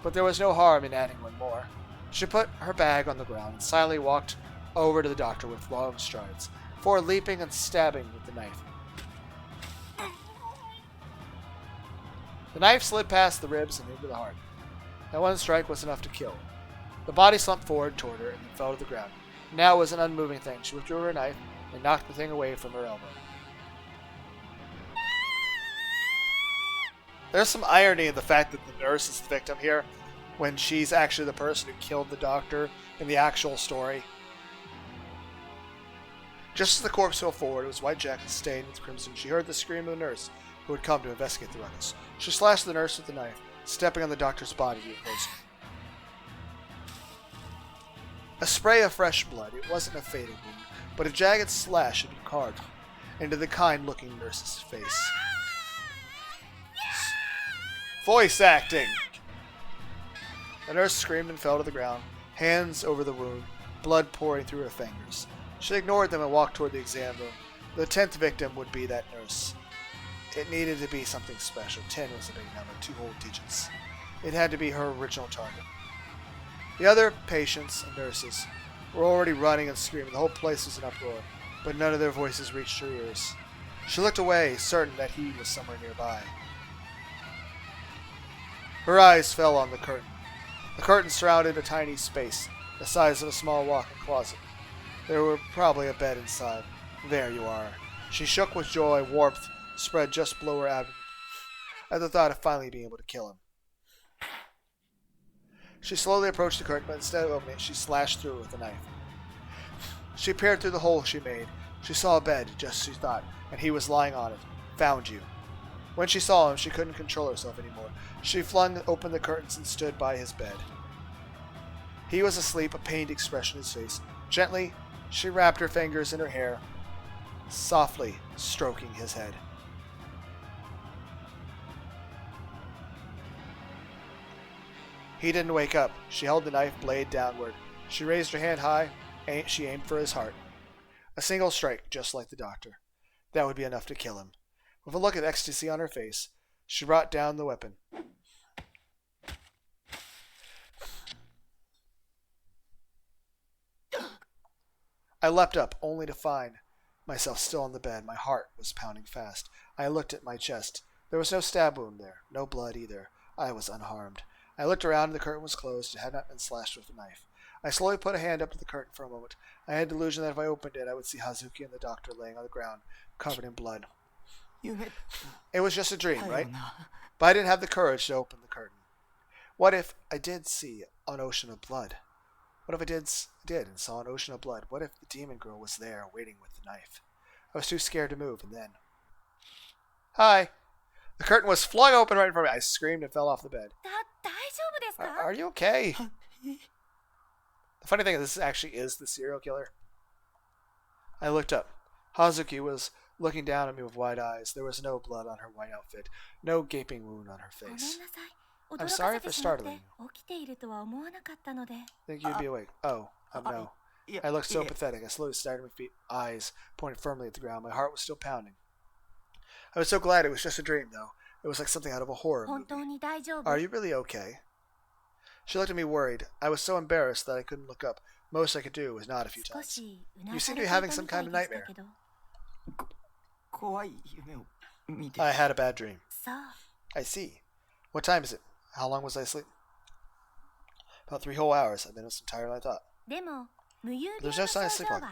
but there was no harm in adding one more. She put her bag on the ground and silently walked over to the doctor with long strides, before leaping and stabbing with the knife. The knife slid past the ribs and into the heart. That one strike was enough to kill. The body slumped forward toward her and then fell to the ground. Now it was an unmoving thing. She withdrew her knife and knocked the thing away from her elbow. There's some irony in the fact that the nurse is the victim here, when she's actually the person who killed the doctor in the actual story. Just as the corpse fell forward, it was white jacket stained with crimson. She heard the scream of the nurse, who had come to investigate the ruckus. She slashed the nurse with the knife, stepping on the doctor's body to get closer. A spray of fresh blood. It wasn't a fatal wound, but a jagged slash had been carved into the kind-looking nurse's face. Voice acting! The nurse screamed and fell to the ground, hands over the wound, blood pouring through her fingers. She ignored them and walked toward the exam room. The 10th victim would be that nurse. It needed to be something special. 10 was a big number, 2 whole digits. It had to be her original target. The other patients and nurses were already running and screaming. The whole place was in uproar, but none of their voices reached her ears. She looked away, certain that he was somewhere nearby. Her eyes fell on the curtain. The curtain surrounded a tiny space, the size of a small walk-in closet. There were probably a bed inside. There you are. She shook with joy. Warmth spread just below her abdomen at the thought of finally being able to kill him. She slowly approached the curtain, but instead of opening it, she slashed through it with a knife. She peered through the hole she made. She saw a bed, just as she thought, and he was lying on it. Found you. When she saw him, she couldn't control herself anymore. She flung open the curtains and stood by his bed. He was asleep, a pained expression in his face. Gently, she wrapped her fingers in her hair, softly stroking his head. He didn't wake up. She held the knife blade downward. She raised her hand high. She aimed for his heart. A single strike, just like the doctor. That would be enough to kill him. With a look of ecstasy on her face, she brought down the weapon. I leapt up, only to find myself still on the bed. My heart was pounding fast. I looked at my chest. There was no stab wound there, no blood either. I was unharmed. I looked around and the curtain was closed. It had not been slashed with a knife. I slowly put a hand up to the curtain for a moment. I had the delusion that if I opened it, I would see Hazuki and the doctor laying on the ground, covered in blood. It was just a dream, right? But I didn't have the courage to open the curtain. What if I did see an ocean of blood? What if I did and saw an ocean of blood? What if the demon girl was there waiting with the knife? I was too scared to move, and then... Hi! The curtain was flung open right in front of me. I screamed and fell off the bed. Are you okay? The funny thing is, this actually is the serial killer. I looked up. Hazuki was looking down at me with wide eyes. There was no blood on her white outfit, no gaping wound on her face. I'm sorry for startling you. Think you'd be awake. Oh, no. I looked so pathetic. I slowly started my feet, eyes pointed firmly at the ground. My heart was still pounding. I was so glad it was just a dream, though. It was like something out of a horror movie. Are you really okay? She looked at me worried. I was so embarrassed that I couldn't look up. Most I could do was nod a few times. You seem to be having some kind of nightmare. I had a bad dream. I see. What time is it? How long was I asleep? About 3 whole hours. I've been as tired than I thought. But there's no sign of sleepwalking.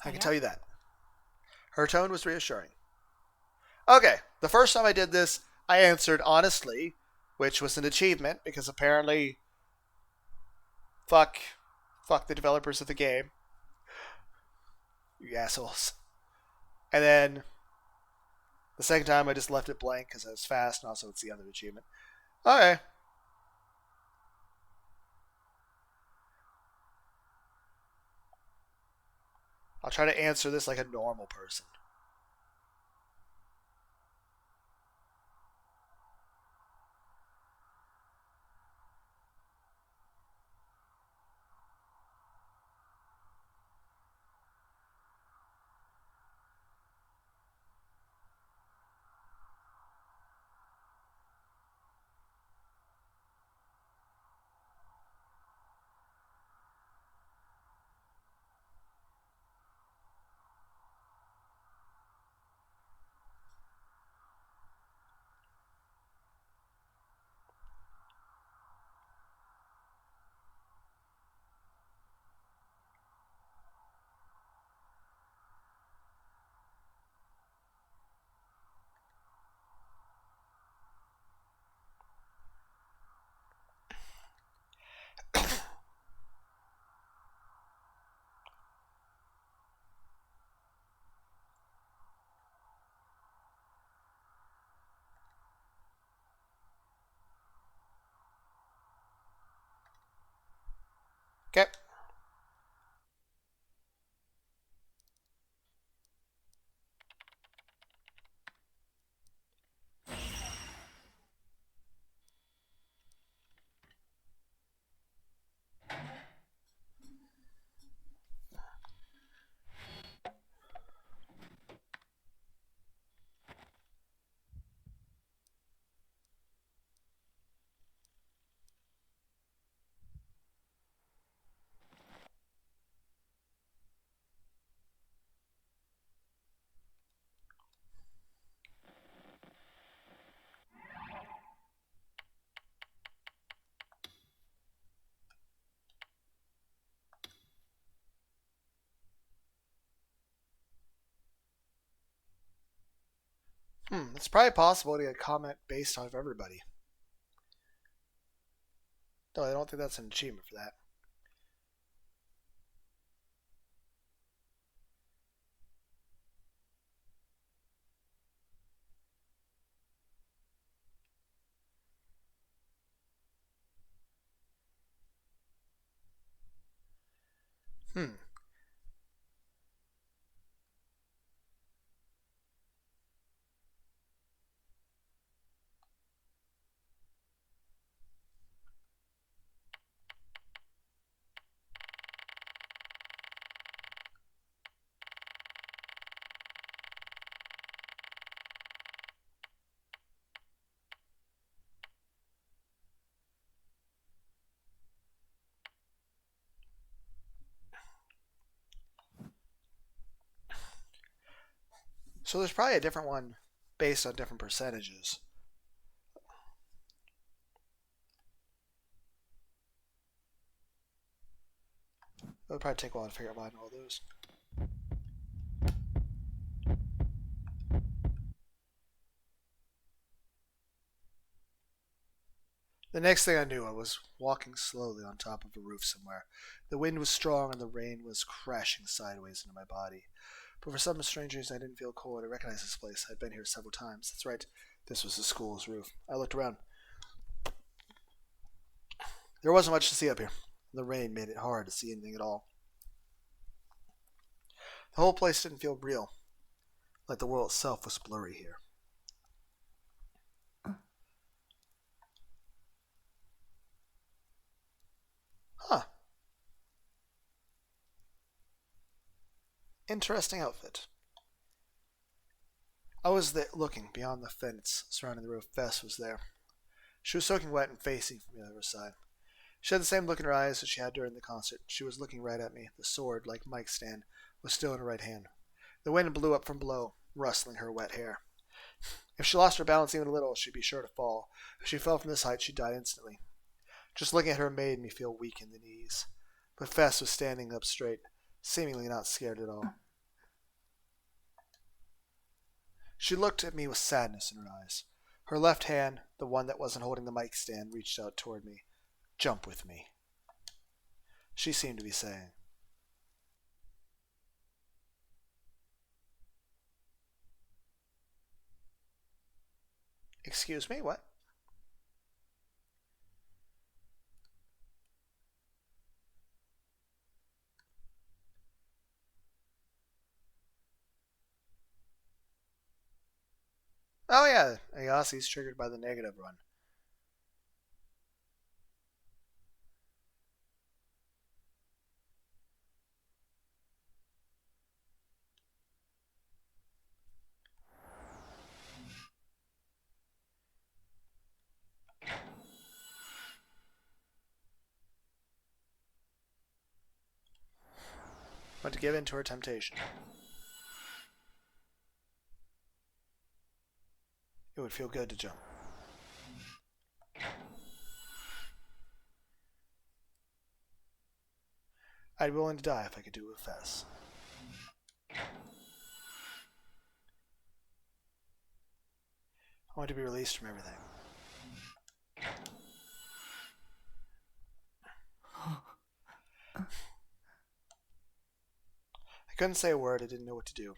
I can tell you that. Her tone was reassuring. Okay, the first time I did this, I answered honestly, which was an achievement, because apparently, fuck the developers of the game. You assholes. And then, the second time I just left it blank because I was fast, and also it's the other achievement. Okay. I'll try to answer this like a normal person. Okay. It's probably possible to get a comment based off everybody. No, I don't think that's an achievement for that. So there's probably a different one based on different percentages. It would probably take a while to figure out why I know all those. The next thing I knew, I was walking slowly on top of a roof somewhere. The wind was strong and the rain was crashing sideways into my body. But for some strange reason, I didn't feel cold. I recognized this place. I'd been here several times. That's right. This was the school's roof. I looked around. There wasn't much to see up here. The rain made it hard to see anything at all. The whole place didn't feel real, like the world itself was blurry here. Huh. Interesting outfit. I was looking beyond the fence surrounding the roof. Fess was there. She was soaking wet and facing from the other side. She had the same look in her eyes as she had during the concert. She was looking right at me. The sword, like Mike's stand, was still in her right hand. The wind blew up from below, rustling her wet hair. If she lost her balance even a little, she'd be sure to fall. If she fell from this height, she'd die instantly. Just looking at her made me feel weak in the knees. But Fess was standing up straight, seemingly not scared at all. She looked at me with sadness in her eyes. Her left hand, the one that wasn't holding the mic stand, reached out toward me. Jump with me, she seemed to be saying. Excuse me, what? Oh yeah, Ayasi's triggered by the negative one. But to give in to her temptation. It would feel good to jump. I'd be willing to die if I could do it with Fess. I want to be released from everything. I couldn't say a word. I didn't know what to do.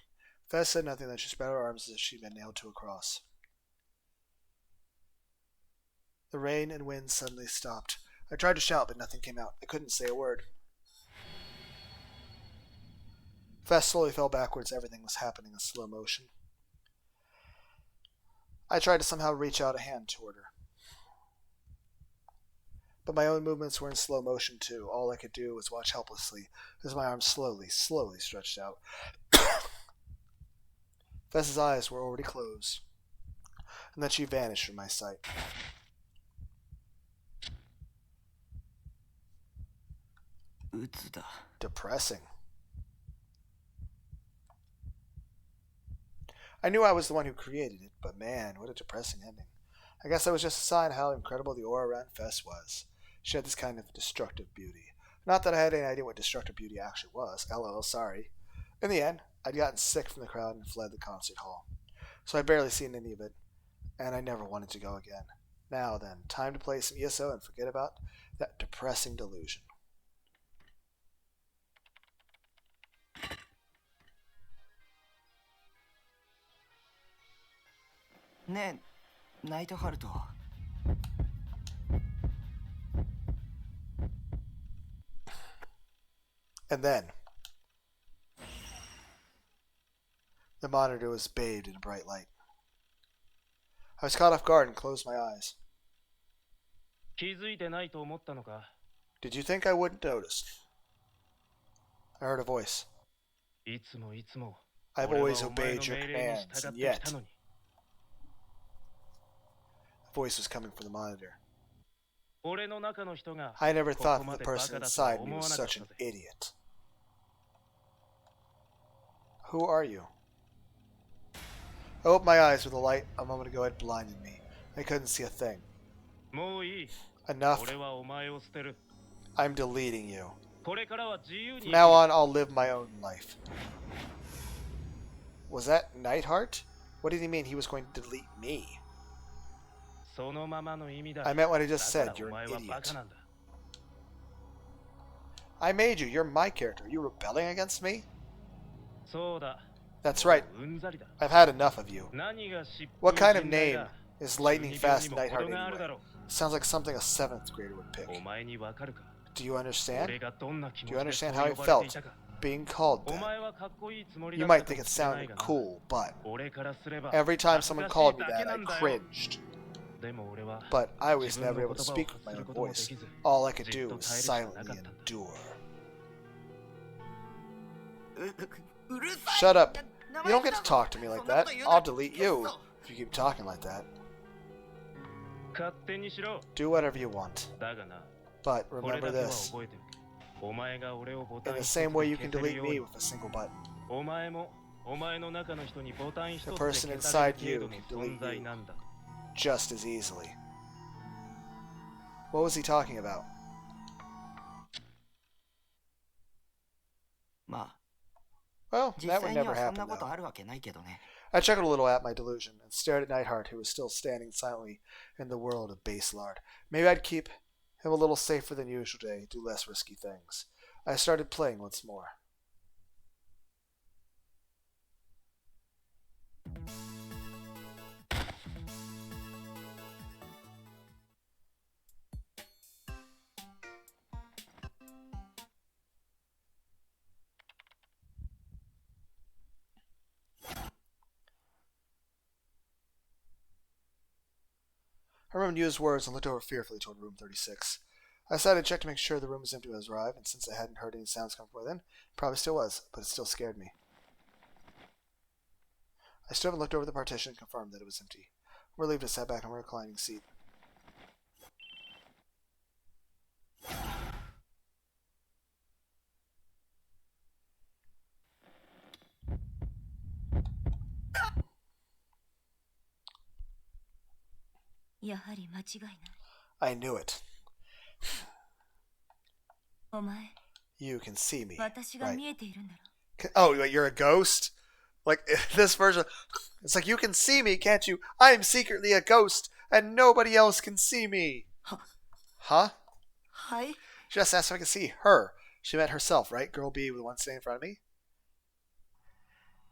Fess said nothing, then she spread her arms as if she'd been nailed to a cross. The rain and wind suddenly stopped. I tried to shout, but nothing came out. I couldn't say a word. Fess slowly fell backwards. Everything was happening in slow motion. I tried to somehow reach out a hand toward her. But my own movements were in slow motion too. All I could do was watch helplessly as my arms slowly stretched out. Fess's eyes were already closed, and then she vanished from my sight. Depressing. I knew I was the one who created it, but man, what a depressing ending. I guess that was just a sign of how incredible the aura around Fess was. She had this kind of destructive beauty. Not that I had any idea what destructive beauty actually was. LOL, sorry. In the end, I'd gotten sick from the crowd and fled the concert hall. so I'd barely seen any of it, and I never wanted to go again. Now then, time to play some ESO and forget about that depressing delusion. Ne, ナイトハルト。And then, the monitor was bathed in a bright light. I was caught off guard and closed my eyes. 気づいてないと思ったのか。 Did you think I wouldn't notice? I heard a voice. いつもいつも。 I've always obeyed your commands, and yet, a voice was coming from the monitor. 俺の中の人が I never こ thought こま that the でバ person カだと inside は me 思 was わなかっ such た an ぜ。 idiot. Who are you? I opened my eyes with the light a moment ago had blinded me. I couldn't see a thing. もういい。 Enough. 俺はお前を捨てる。 I'm deleting you. これからは自由に From now on, I'll live my own life. Was that Nightheart? What did he mean he was going to delete me? そのままの意味だ。 I meant what I just だ said. から You're お前 an はバ idiot. カなんだ。 I made you. You're my character. Are you rebelling against me? そうだ。 That's right. うんざりだ。 I've had enough of you. 何が疾 What 風 kind of 陣雷 name だ。 is Lightning 12 秒 Fast にも Nightheart 程があるだ anyway? ろう。 Sounds like something a 7th grader would pick. お前にわかるか。 Do you understand? 俺がどんな気 Do 持 you ちでそう understand how I 呼ばれてい felt たか。 being called お that? 前はかっこいいつもり You だっ might たか think も it しれない sounded がな。 cool, but 俺からすれば every time 恥ず someone かし called い me だけ that, な I んだよ。 cringed. でも俺は But I was 自分 never の able to 言葉を speak 発 with my す own ることもで voice. きず、 All I could じっ do と was 耐えるしかなか silently ったんだ。 endure. うるさい。 Shut up. 名 You 前 don't get to だ talk to me そ like んなこ that. と言うな。 I'll delete you くそ if you keep talking like that. 勝手にしろ。 Do whatever you want. だがな、 But これ remember だけは this. 覚えておけ。お前が俺をボタ In ン the 一つで same way you can 消せる delete よう me に、 with a single button. お前もお前の中の人にボタン一つ The で person 消され inside る you 程度 can の delete 存在 you なんだ。 just as easily. What was he talking about? まあ、 Well, 実 that would 際に never はそん happen なこと though. あるわけないけどね。 I chuckled a little at my delusion and stared at Nightheart, who was still standing silently in the world of base lard. Maybe I'd keep him a little safer than usual today, do less risky things. I started playing once more. I remembered Yu's words and looked over fearfully toward room 36. I decided to check to make sure the room was empty when I arrived, and since I hadn't heard any sounds come from within, it probably still was, but it still scared me. I stood up and looked over the partition and confirmed that it was empty. Relieved, I sat back on my reclining seat. I knew it. お前、 You can see me. 私が Right. 見えているんだろ。 Oh, wait, you're a ghost? Like, this version, it's like, you can see me, can't you? I'm secretly a ghost, and nobody else can see me. Huh? はい。 She just asked if I could see her. She meant herself, right? Girl B, the one standing in front of me?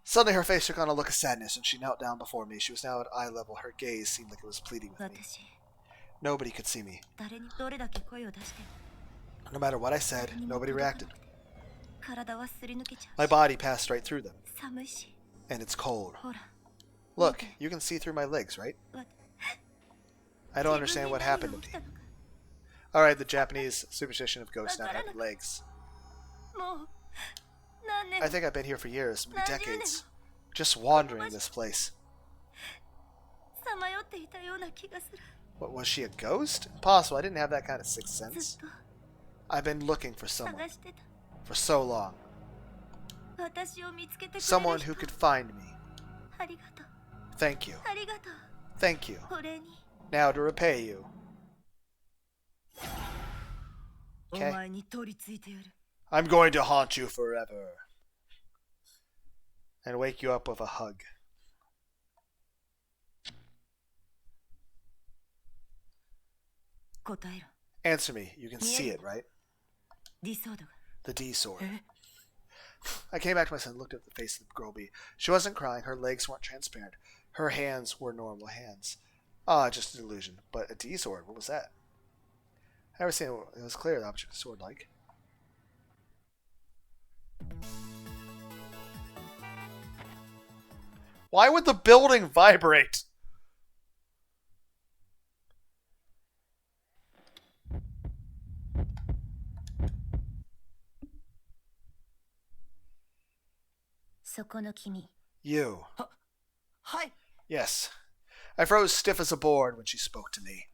Suddenly her face took on a look of sadness, and she knelt down before me. She was now at eye level. Her gaze seemed like it was pleading with me. 私、 Nobody could see me. 誰にどれだけ声を出しても、 No matter what I said, 何も nobody 届かな reacted. くて体はすり抜けちゃ My うし、 body passed right through them, 寒いし、 and it's cold. ほら、 Look, you can see through my legs, right? わ I don't 自 understand 分に what 何 happened が to 起 me. きたのか。 Alright, the Japanese superstition of ghosts not having legs. もう、何年 I think I've been here for years, maybe 何十年 decades. Just wandering this place. さまよっていたような気がする。 What, was she a ghost? Impossible, I didn't have that kind of sixth ず sense. っと I've been looking for someone 探してた。 for so long. 私を見つけてくれる Someone 人 who could find me. ありがとう。 Thank you. ありがとう。 Thank you. お礼に。 Now to repay you. お Okay. 前に取り付いてやる。 I'm going to haunt you forever. And wake you up with a hug. 答えろ。 Answer me. You can see it, right? ディソードが。 The D sword. え I came back to my son and looked at the face of the girl bee. She wasn't crying. Her legs weren't transparent. Her hands were normal hands. Ah, just a delusion. But a D sword, what was that? I never seen it. It was clear the object was sword-like. Why would the building vibrate? You. はい。 Yes. I froze stiff as a board when she spoke to me.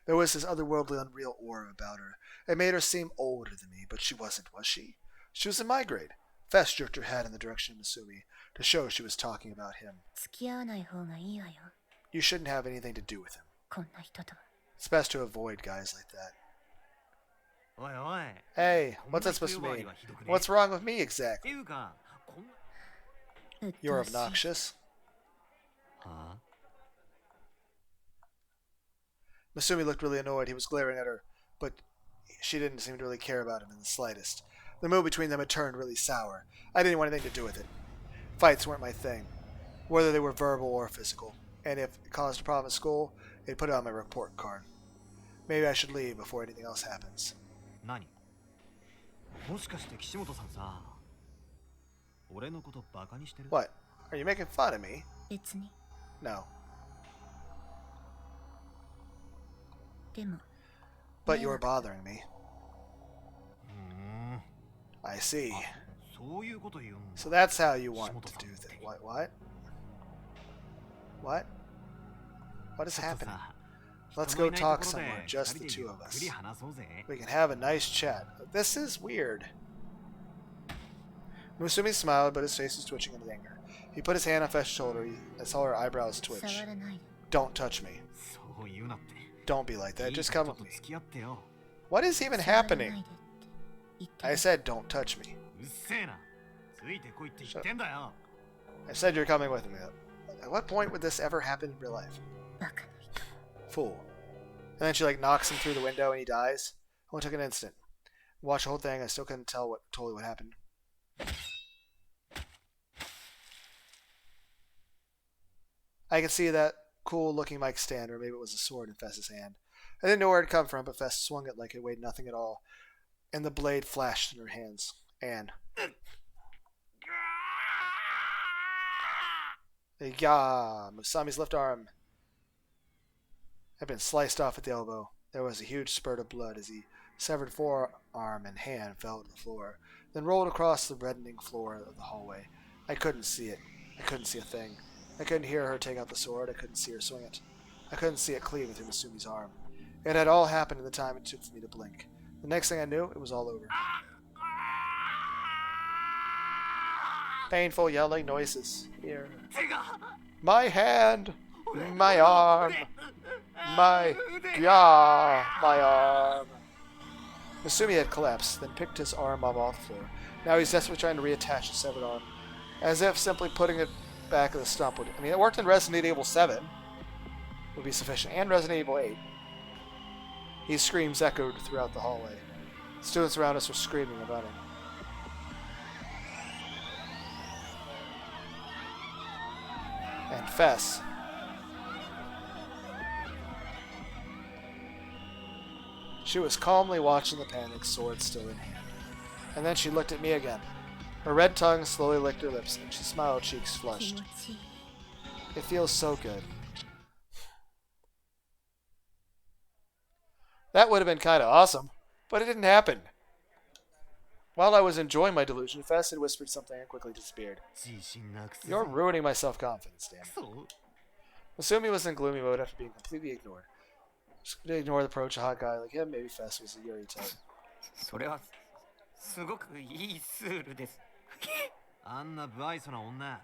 There was this otherworldly, unreal aura about her. It made her seem older than me, but she wasn't, was she? She was in my grade. Fess jerked her head in the direction of Masumi to show she was talking about him. 付き合わない方がいいわよ You shouldn't have anything to do with him. こんな人とは It's best to avoid guys like that. おいおい Hey, what's that supposed to mean? What's wrong with me って exactly? いうかこんな You're うっとうしい obnoxious. は Masumi looked really annoyed. He was glaring at her, but she didn't seem to really care about him in the slightest. The mood between them had turned really sour. I didn't want anything to do with it. Fights weren't my thing, whether they were verbal or physical. And if it caused a problem at school, they'd put it on my report card. Maybe I should leave before anything else happens. 何もしかして岸本さんさ俺のことバカにしてる What? Are you making fun of me? 別に No. でも But you're bothering me. うーん I see. そういうこと言うんだ So that's how you want to do that. What? What? What? What is ちょっと happening? さ Let's 人の go いない talk ところで somewhere, just 二 the 人で two ゆ of っく us. り話そうぜ We can have a nice chat. This is weird. Musumi smiled, but his face was twitching in anger. He put his hand on Fesh's shoulder. I saw her eyebrows 触 twitch. らないで Don't touch me. そう言うなって Don't be like that. いい Just か come ちょっ with と me. 付き合ってよ What is even 触らない happening? でって言って I said don't touch me. うっせえなついてこいって言ってんだよ I said you're coming with me. At what point would this ever happen in real life? バカな人 Fool. And then she like knocks him through the window and he dies. Only took an instant. Watch the whole thing. I still couldn't tell what happened. I could see that cool looking mic stand, or maybe it was a sword in Fess's hand. I didn't know where it come from, but Fess swung it like it weighed nothing at all, and the blade flashed in her hands. Anne. Yeah, Musami's left arm had been sliced off at the elbow. There was a huge spurt of blood as he severed forearm and hand fell to the floor, then rolled across the reddening floor of the hallway. I couldn't see it. I couldn't see a thing. I couldn't hear her take out the sword. I couldn't see her swing it. I couldn't see it cleaving through Masumi's arm. It had all happened in the time it took for me to blink. The next thing I knew, it was all over. Painful yelling noises. Here. My hand! My arm! My arm! Masumi had collapsed, then picked his arm up off the floor. Now he's desperately trying to reattach the severed arm, as if simply putting it back in the stump would. I mean, it worked in Resident Evil 7. Would be sufficient, and Resident Evil 8. His screams echoed throughout the hallway. Students around us were screaming about him. And Fess. She was calmly watching the panic, sword still in hand. And then she looked at me again. Her red tongue slowly licked her lips, and she smiled, cheeks 気 flushed. 持ちいい It feels so good. That would have been kind of awesome, but it didn't happen. While I was enjoying my delusion, Fess had whispered something and quickly disappeared. 自信なくせ You're ruining my self-confidence, damn it. そう Masumi was in gloomy mode after being completely ignored. Just gonna ignore the approach a hot guy like him. Maybe Fess was a Yuri type. それはすごくいいスールです。あんな不愛想な女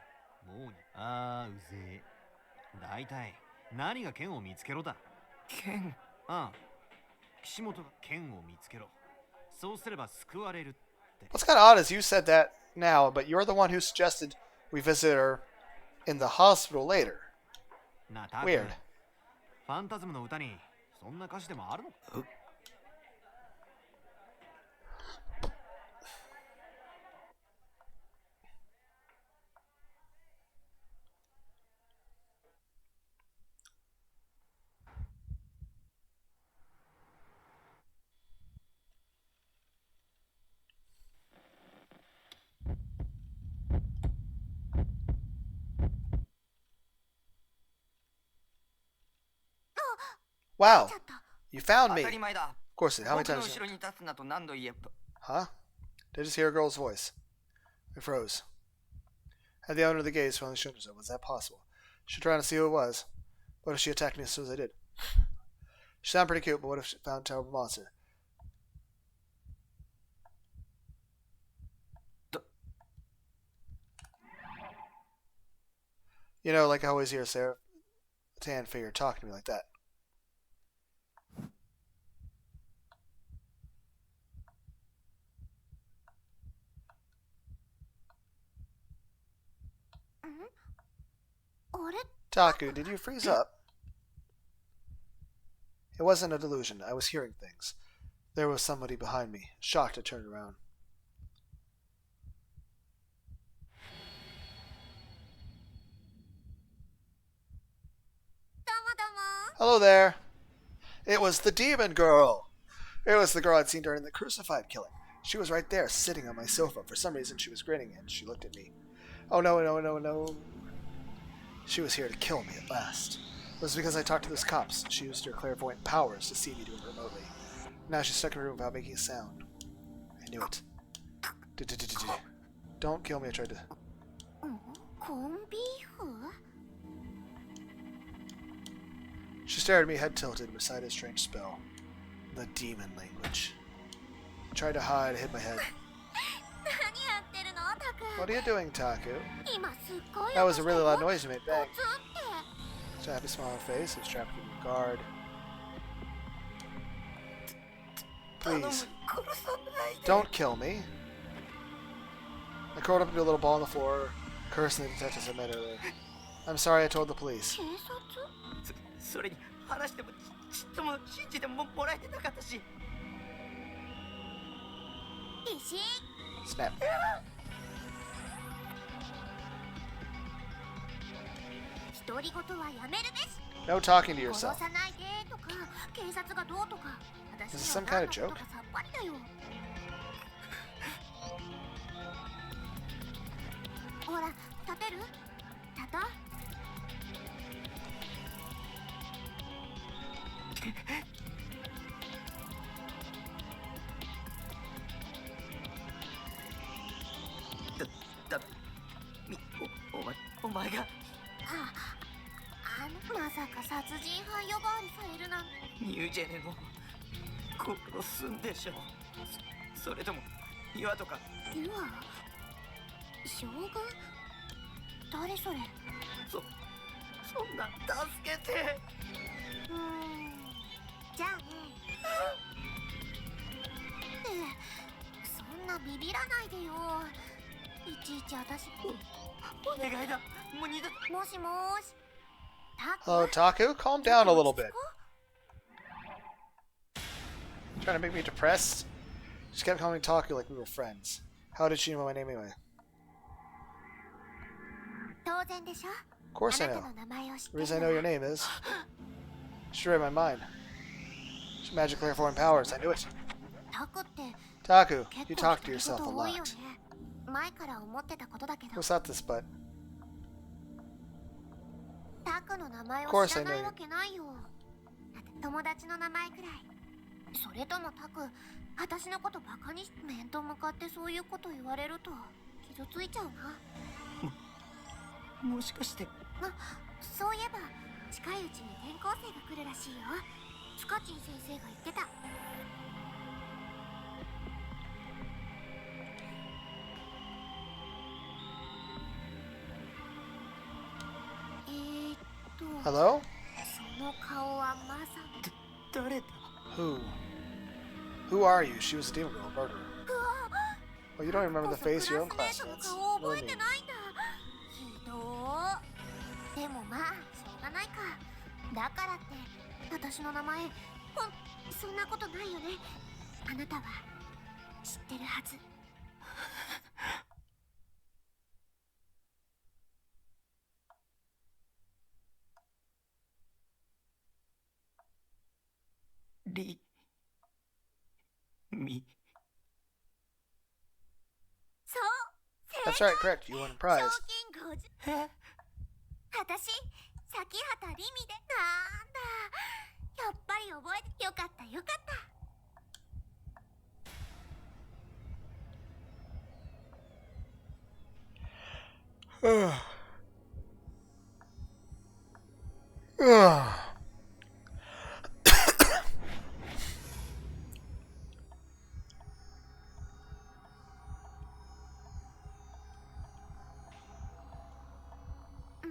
もうにああうぜえ大体何が剣を見つけろだ剣。ああ岸本が剣を見つけろそうすれば救われるって What's kind of odd is you said that now, but you're the one who suggested we visit her in the hospital later. なあタク Weird. ファンタズムの歌にそんな歌詞でもあるのか。Wow, you found 当 me. たり前だ。 Of course, how many 僕の times? 後ろに立つなと何度言えば。 Huh? Did I just hear a girl's voice? I froze. Had the owner of the gaze finally shown herself? Was that possible? Should try to see who it was. What if she attacked me as soon as I did? She sounded pretty cute, but what if she found a terrible monster? You know, like I always hear Sarah tan figure talking to me like that. Taku, did you freeze up? It wasn't a delusion. I was hearing things. There was somebody behind me. Shocked, I turned around. Hello there. It was the demon girl. It was the girl I'd seen during the crucified killing. She was right there, sitting on my sofa. For some reason, she was grinning, and she looked at me. Oh, no, no, no, no. She was here to kill me at last. It was because I talked to those cops. She used her clairvoyant powers to see me do it remotely. Now she's stuck in a room without making a sound. I knew it. Don't kill me, I tried to... She stared at me, head tilted, beside a strange spell. The demon language. I tried to hide, hid my head. What are you doing, Taku? That was a really loud noise you made, bang. It's a happy smile on her face, it's trapped in the guard. Please, don't kill me. I curled up into a little ball on the floor, cursing the detectives I met earlier. I'm sorry I told the police. それに話してもちっとも信じてもらえてなかったし。 Snap. No talking to yourself. Is this some kind of joke? Hello, Taku. Calm down a little bit. Trying to make me depressed? She kept calling me Taku like we were friends. How did she know my name anyway? Of course I know. The reason I know your name is... She read my mind. She magic clairvoyant powers. I knew it. Taku, you talk to yourself a lot. What's not this butt? Of course I know you. 友達の名前くらい。それともタク、私のことバカにして面と向かってそういうこと言われると傷ついちゃうな。もしかして。そういえば近いうちに転校生が来るらしいよ。スカチン先生が言ってた。Hello? その顔はまさに。誰だ? Who are you? She was a demon girl, a murderer. Well, you don't even remember the face of your own classmates. What do you mean? ひどー。でもまあしょうがないか。だからって私の名前そんなことないよね。あなたは知ってるはず。リミ。そう、 That's right, correct. You won a 賞 prize. 金50。え私、崎畑リミで。なんだ、やっぱり覚えてよかったよかった。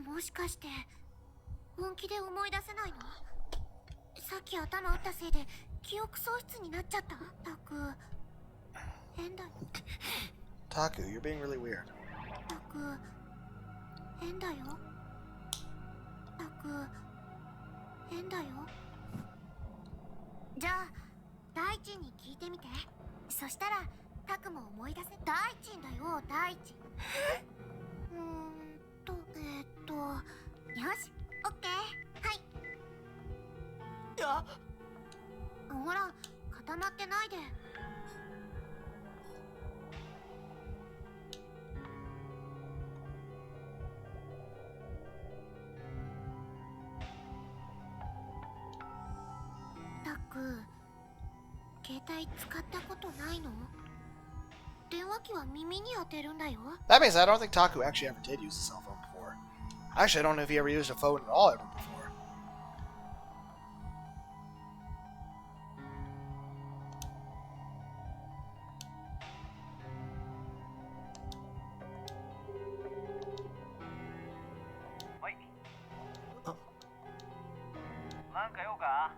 もしかして本気で思い出せないの？さっき頭打ったせいで記憶喪失になっちゃった？たく変だよ。 Taku, you're being really weird. たく変だよ。たく変だよ。じゃあ大地に聞いてみて。そしたらたくも思い出せ。大地だよ、大地。よし、オッケー。はい。あ、ほら、固まってないで。たく、携帯使ったことないの？電話機は耳に当てるんだよ。 That means I don't think Taku actually ever did use a cell phone before. Actually, I don't know if he ever used a phone at all ever before. Wait. あ、なんか用か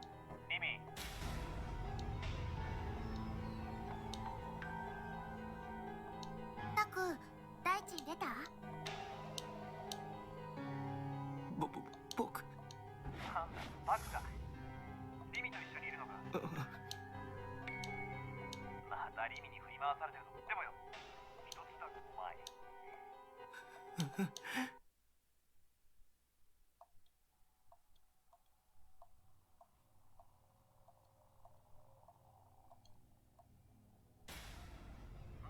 リミ。たく、大地に出た？僕。なんだバクか。リミと一緒にいるのか。またリミに振り回されてるぞ。でもよ、一つだお前。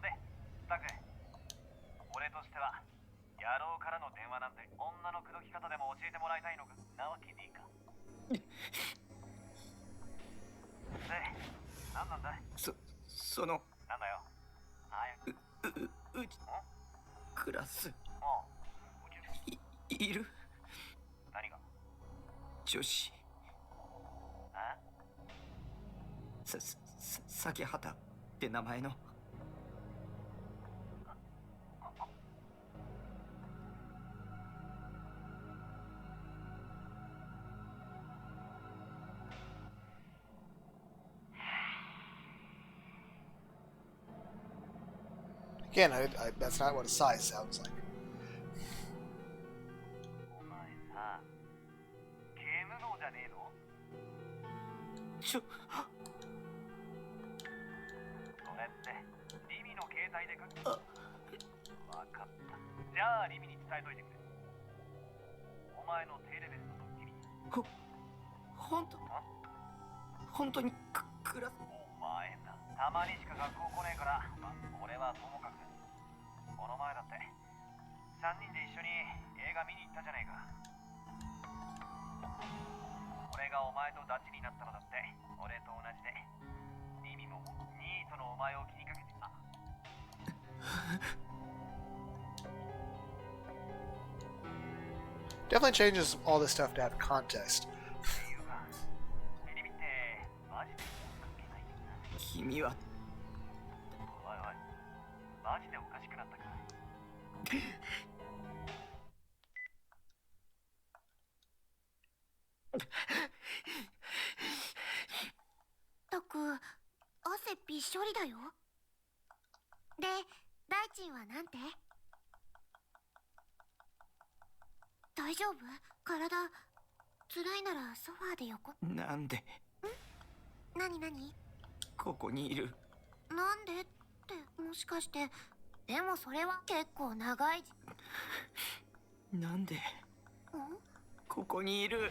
で、タク、俺としては野郎からの電話なんて女の口説き方でも教えてもらいたいのかなわけねえか。で、何なんだい。そのなんだよ。早く。うちクラスもう宇宙いる何が。女子。あ崎畑って名前の。Again, that's not what a sigh sounds like. お前さ、ゲーム脳じゃねえの。ちょ、それってリミの携帯でわかった。じゃあリミに伝えといてくれ。お前の低レベルのドッキリ。本当にクラス。お前な、たまにしか学校来ねえから、俺はともかく。この前だって3人で一緒に映画見に行ったじゃねえか。俺がお前とダチになったのだって俺と同じで、リミもニートのお前を気にかけてた。Definitely changes all this stuff to have context. っていうか、リミってマジで関係ないよな。君はおいおい、マジでおかしくなったか。たく、汗びっしょりだよ。で、大地はなんて？大丈夫？体、辛いならソファーで横。なんで何何？ここにいる。なんでってもしかして。でもそれは結構長い。なんでん？ここにいる。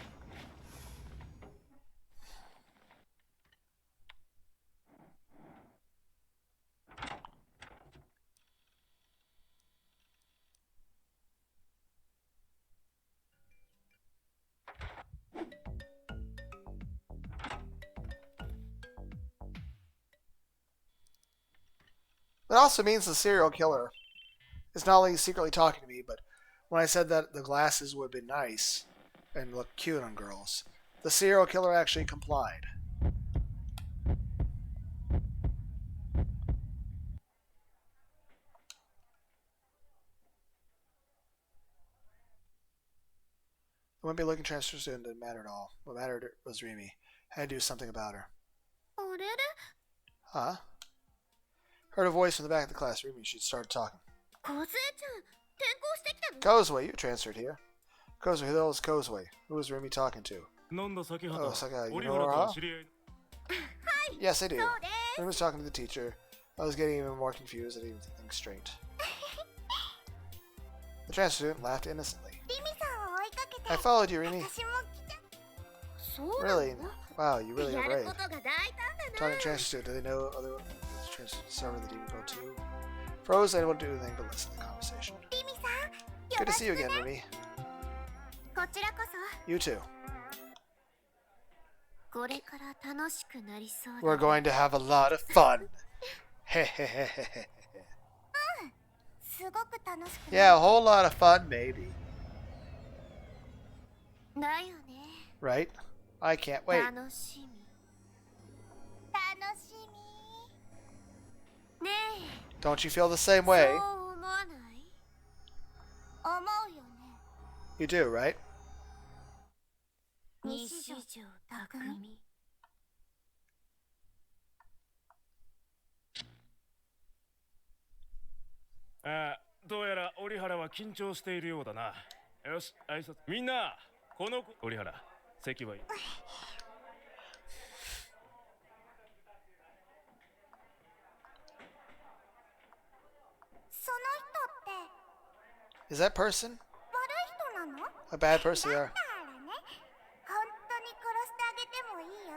It also means the serial killer is not only secretly talking to me, but when I said that the glasses would be nice and look cute on girls, the serial killer actually complied. The wimpy looking transfer student didn't matter at all. What mattered was Remy. I had to do something about her. あれれ？ Huh? Heard a voice from the back of the class. Remy, she started talking. 梢ちゃん、転校してきたの？ Kozue, you transferred here. Kozue, who the hell is Kozue? Who was Remy talking to? Oh, Sakai, you know her, huh? Yes, I do. そうです。 Remy was talking to the teacher. I was getting even more confused. I didn't even think straight. The transfer student laughed innocently. リミさんを追いかけて。 I followed you, Remy. 私も来ちゃ。そうなの？ Really? Wow, you really や are る brave. ことが大胆だ Talking な。 to transfer student, do they know other transfer server that he would go to? Froze, I didn't do anything but listen to the conversation. リミさん、 Good to see you よろ again, しくね。 Remy. こちらこそ。 You too. これから楽しくなりそうだ。 We're going to have a lot of fun. Hehehehe. すごく楽しく。 Yeah, a whole lot of fun, maybe. だよね。 Right? I can't wait. 楽しみ。楽しみ。ねえ。 Don't you feel the same way? そう思わない？思うよね。 You do, right? 西条匠。ああ、どうやら折原は緊張しているようだな。よし、挨拶。みんな、この子折原、席はいい。その人って Is that person 悪い人なの？ a bad person? They だ are. ったらね、本当に殺してあげてもいいよ。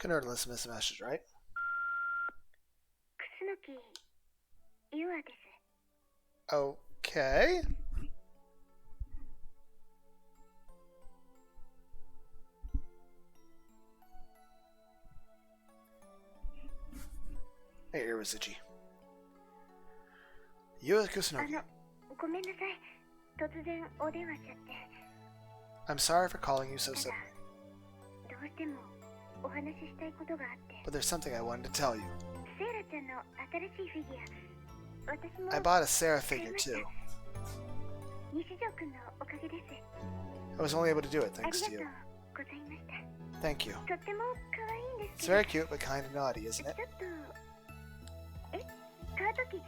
Couldn't hurt to listen to this message, right? 楠木優愛です。 Okay. Hey, here was Ichi. Yua Kusunoki. ごめんなさい。突然お電話しちゃって。 I'm sorry for calling you so ただ suddenly, どうしてもお話ししたいことがあって。 but there's something I wanted to tell you. セイラちゃんの新しいフィギュア。私も I bought a Sarah figure too. 西条くんのおかげです。 I was only able to do it あり thanks が to とう you. ございました。 Thank you. とっても可愛いんで It's すけど。 very cute but kind of naughty, isn't ちょ it? っと買うとき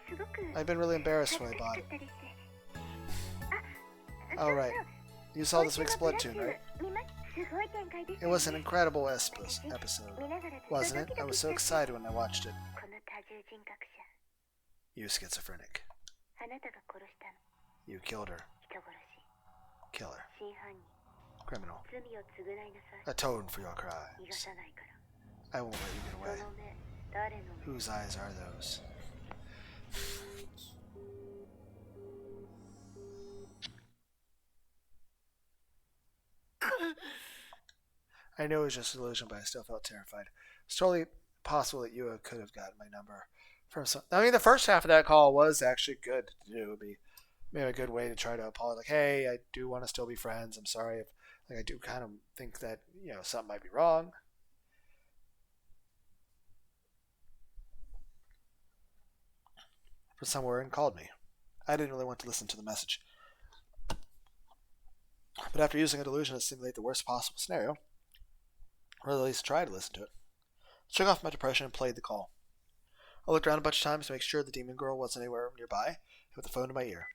すごく I've been really 恥 embarrassed ず when I か bought し it. かったです。 Oh, right. You saw this week's Blood Tune, right? 見ま、すごい展開です It was an incredible episode, 見ながら wasn't it? I was so excited when I watched it. この多重人格者、 You schizophrenic. あなたが殺したの。 You killed her. 人殺し、 Killer. 真犯人、 Criminal. 罪を償いなさい。 Atone for your 逃が crimes. さないから。 I won't let you get そ away. の目、誰の目？ Whose eyes are those? I know it was just an illusion, but I still felt terrified. It's totally possible that Yua could have gotten my number from some. I mean, the first half of that call was actually good to do. It would be maybe a good way to try to apologize. Like, hey, I do want to still be friends. I'm sorry if, like, I do kind of think that something might be wrong. from somewhere and called me. I didn't really want to listen to the message. But after using a delusion to simulate the worst possible scenario, or at least try to listen to it, I shook off my depression and played the call. I looked around a bunch of times to make sure the demon girl wasn't anywhere nearby, and with the phone to my ear.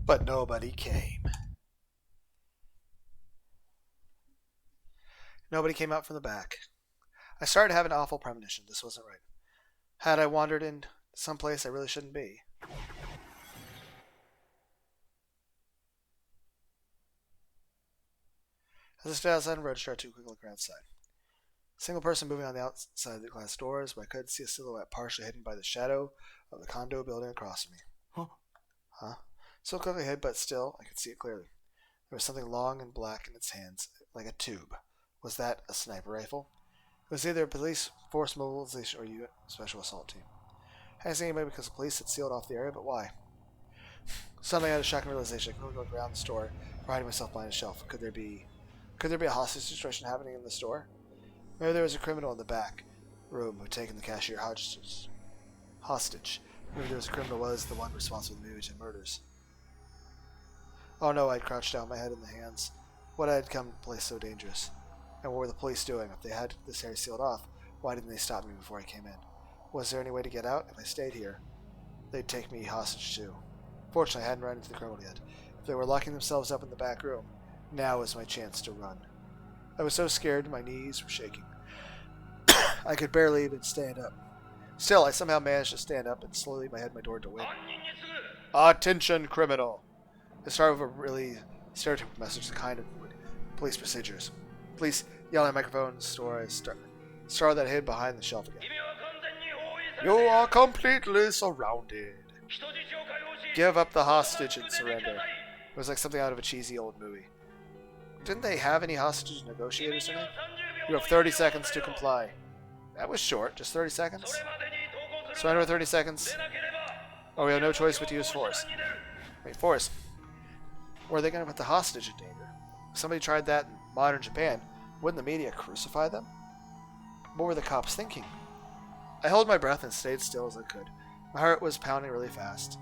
But nobody came. Nobody came out from the back. I started to have an awful premonition. This wasn't right. Had I wandered in someplace I really shouldn't be? As I stood outside and registered, I took a quick look around outside. A single person moving on the outside of the glass doors, but I could see a silhouette partially hidden by the shadow of the condo building across from me. Huh? So quickly hid, but still, I could see it clearly. There was something long and black in its hands, like a tube. Was that a sniper rifle? It was either a police force mobilization or unit special assault team. I hadn't seen anybody because the police had sealed off the area, but why? Suddenly I had a shocking realization. I couldn't look around the store, hiding myself behind a shelf. Could there be a hostage situation happening in the store? Maybe there was a criminal in the back room who had taken the cashier hostage. Maybe there was a criminal was the one responsible for the maybe 2 murders. Oh no, I'd crouched down, my head in the hands. What had come to place so dangerous? And what were the police doing? If they had this area sealed off, why didn't they stop me before I came in? Was there any way to get out? If I stayed here, they'd take me hostage too. Fortunately, I hadn't run into the criminal yet. If they were locking themselves up in the back room, now was my chance to run. I was so scared, my knees were shaking. I could barely even stand up. Still, I somehow managed to stand up and slowly my head my door to win. Attention, criminal! It started with a really stereotypical message, the kind of police procedures. Police yelling at microphones, star that hid behind the shelf again. You are completely surrounded. Give up the hostage and surrender. It was like something out of a cheesy old movie. Didn't they have any hostage negotiators in it? You have 30 seconds to comply. That was short, just 30 seconds. Surrender in 30 seconds. Oh, we have no choice but to use force. Wait, force? Or are they going to put the hostage in danger? If somebody tried that in modern Japan, wouldn't the media crucify them? What were the cops thinking? I held my breath and stayed still as I could. My heart was pounding really fast.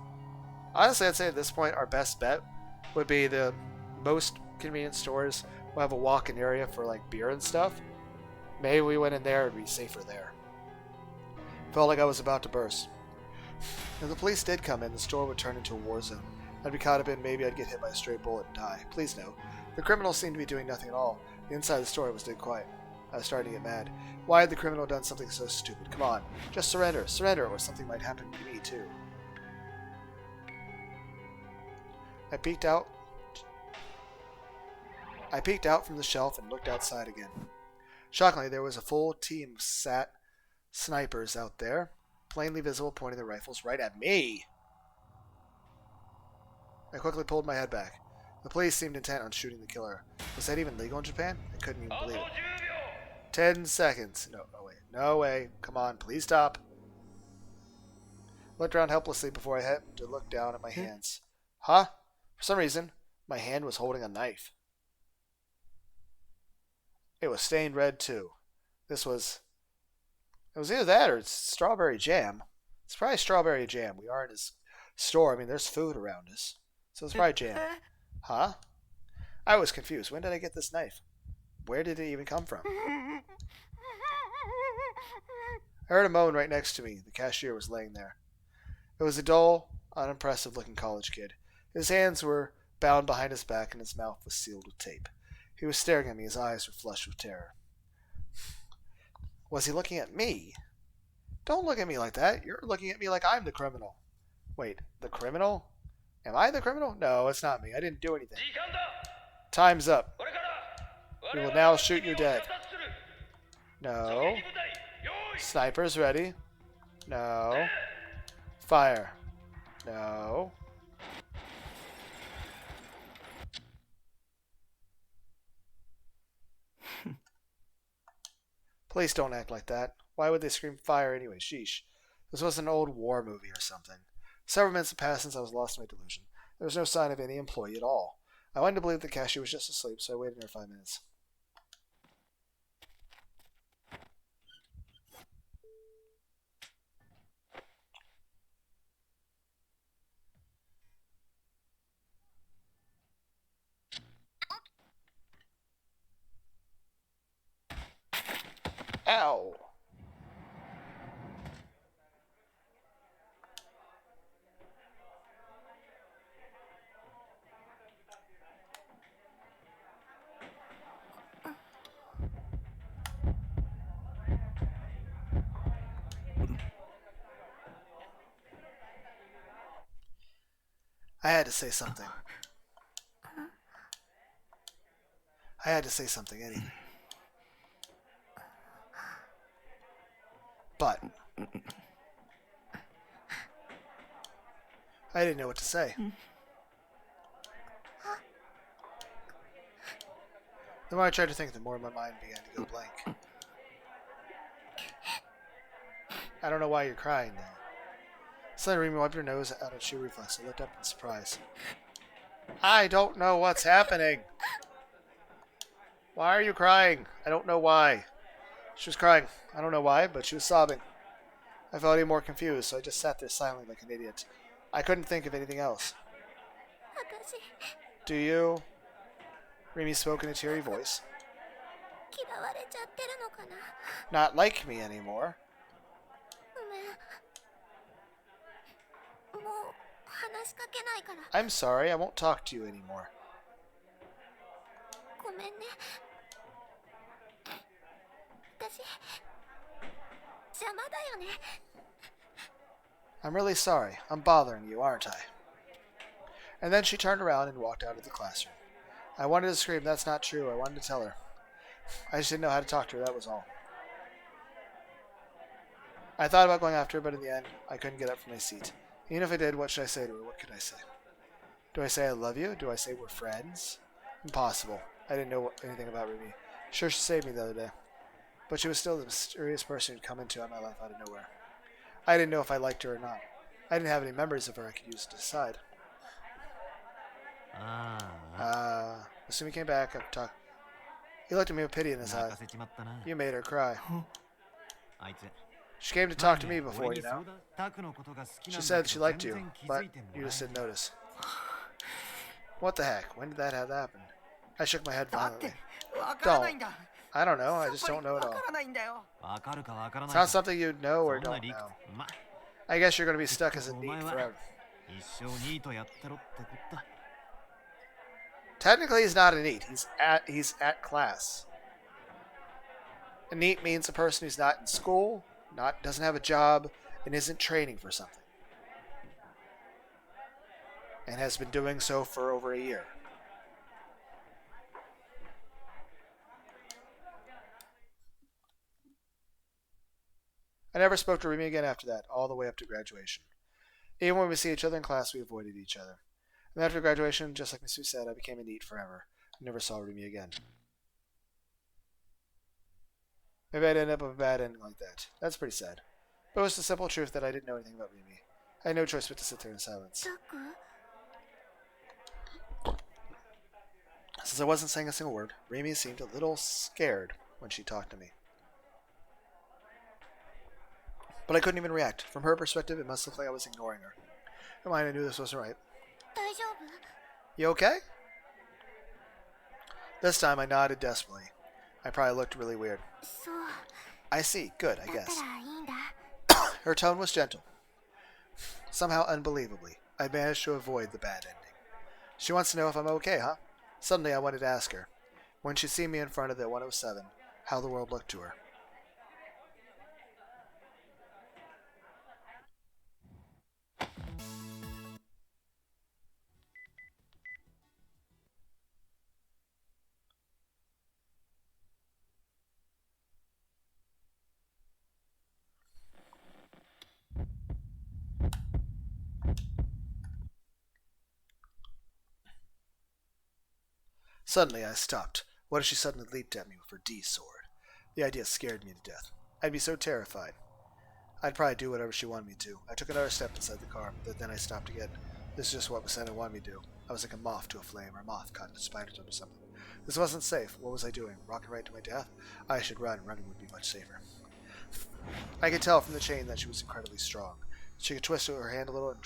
Honestly, I'd say at this point our best bet would be the most convenience stores will have a walk-in area for like beer and stuff. Maybe we went in there and be safer there. Felt like I was about to burst. If the police did come in, the store would turn into a war zone. I'd be caught up in, maybe I'd get hit by a stray bullet and die. Please no. The criminals seemed to be doing nothing at all. The inside of the store was dead quiet. I was starting to get mad. Why had the criminal done something so stupid? Come on, just surrender, or something might happen to me too. I peeked out from the shelf and looked outside again. Shockingly, there was a full team of snipers out there, plainly visible, pointing their rifles right at me. I quickly pulled my head back. The police seemed intent on shooting the killer. Was that even legal in Japan? I couldn't even believe it. 10 seconds. No way. Come on, please stop. Looked around helplessly before I had to look down at my hands. Huh? For some reason, my hand was holding a knife. It was stained red too. It was either that or it's strawberry jam. It's probably strawberry jam. We are in his store. I mean, there's food around us. So it's probably jam. Huh? I was confused. When did I get this knife? Where did it even come from? I heard a moan right next to me. The cashier was laying there. It was a dull, unimpressive-looking college kid. His hands were bound behind his back and his mouth was sealed with tape. He was staring at me. His eyes were flushed with terror. Was he looking at me? Don't look at me like that. You're looking at me like I'm the criminal. Wait, the criminal? Am I the criminal? No, it's not me. I didn't do anything. Time's up. We will now shoot you dead. No. Snipers ready. No. Fire. No. Please don't act like that. Why would they scream fire anyway? Sheesh. This was an old war movie or something. Several minutes had passed since I was lost in my delusion. There was no sign of any employee at all. I wanted to believe the cashier was just asleep, so I waited near 5 minutes. Ow! I had to say something. I had to say something, anything. But I didn't know what to say. The more I tried to think, the more my mind began to go blank. I don't know why you're crying now. Suddenly, Remy wiped her nose out of sheer reflex and looked up in surprise. I don't know what's happening. Why are you crying? I don't know why. She was crying. I don't know why, but she was sobbing. I felt even more confused, so I just sat there silently like an idiot. I couldn't think of anything else. Do you? Remy spoke in a teary voice. Not like me anymore. I'm sorry, I won't talk to you anymore. I'm really sorry. I'm bothering you, aren't I? And then she turned around and walked out of the classroom. I wanted to scream, that's not true. I wanted to tell her. I just didn't know how to talk to her, that was all. I thought about going after her, but in the end, I couldn't get up from my seat. Even if I did, what should I say to her? What could I say? Do I say I love you? Do I say we're friends? Impossible. I didn't know anything about Ruby. Sure, she saved me the other day. But she was still the mysterious person who'd come into my life out of nowhere. I didn't know if I liked her or not. I didn't have any memories of her I could use to decide. Assuming he came back, I've talked. He looked at me with pity in his eye. You made her cry. She came to talk to me before, you know. She said she liked you, but you just didn't notice. What the heck? When did that have happened? I shook my head violently. Don't. I don't know. I just don't know at all. It's not something you know or don't know. I guess you're going to be stuck as a NEET forever. Technically, he's not a NEET. He's at class. A NEET means a person who's not in school, doesn't have a job, and isn't training for something. And has been doing so for over a year. I never spoke to Remy again after that, all the way up to graduation. Even when we see each other in class, we avoided each other. And after graduation, just like Miss Sue said, I became a NEET forever. I never saw Remy again. Maybe I'd end up with a bad ending like that. That's pretty sad. But it was the simple truth that I didn't know anything about Remy. I had no choice but to sit there in silence. Since I wasn't saying a single word, Remy seemed a little scared when she talked to me. But I couldn't even react. From her perspective, it must look like I was ignoring her. In mind, I knew this wasn't right. You okay? This time I nodded desperately. I probably looked really weird. I see. Good, I guess. Her tone was gentle. Somehow, unbelievably, I managed to avoid the bad ending. She wants to know if I'm okay, huh? Suddenly, I wanted to ask her, when she'd seen me in front of the 107, how the world looked to her. Suddenly, I stopped. What if she suddenly leaped at me with her D sword? The idea scared me to death. I'd be so terrified. I'd probably do whatever she wanted me to. I took another step inside the car, but then I stopped again. This is just what Senna wanted me to do. I was like a moth to a flame, or a moth caught in a spider's web or something. This wasn't safe. What was I doing? Walking right to my death? I should run. Running would be much safer. I could tell from the chain that she was incredibly strong. She could twist her hand a little and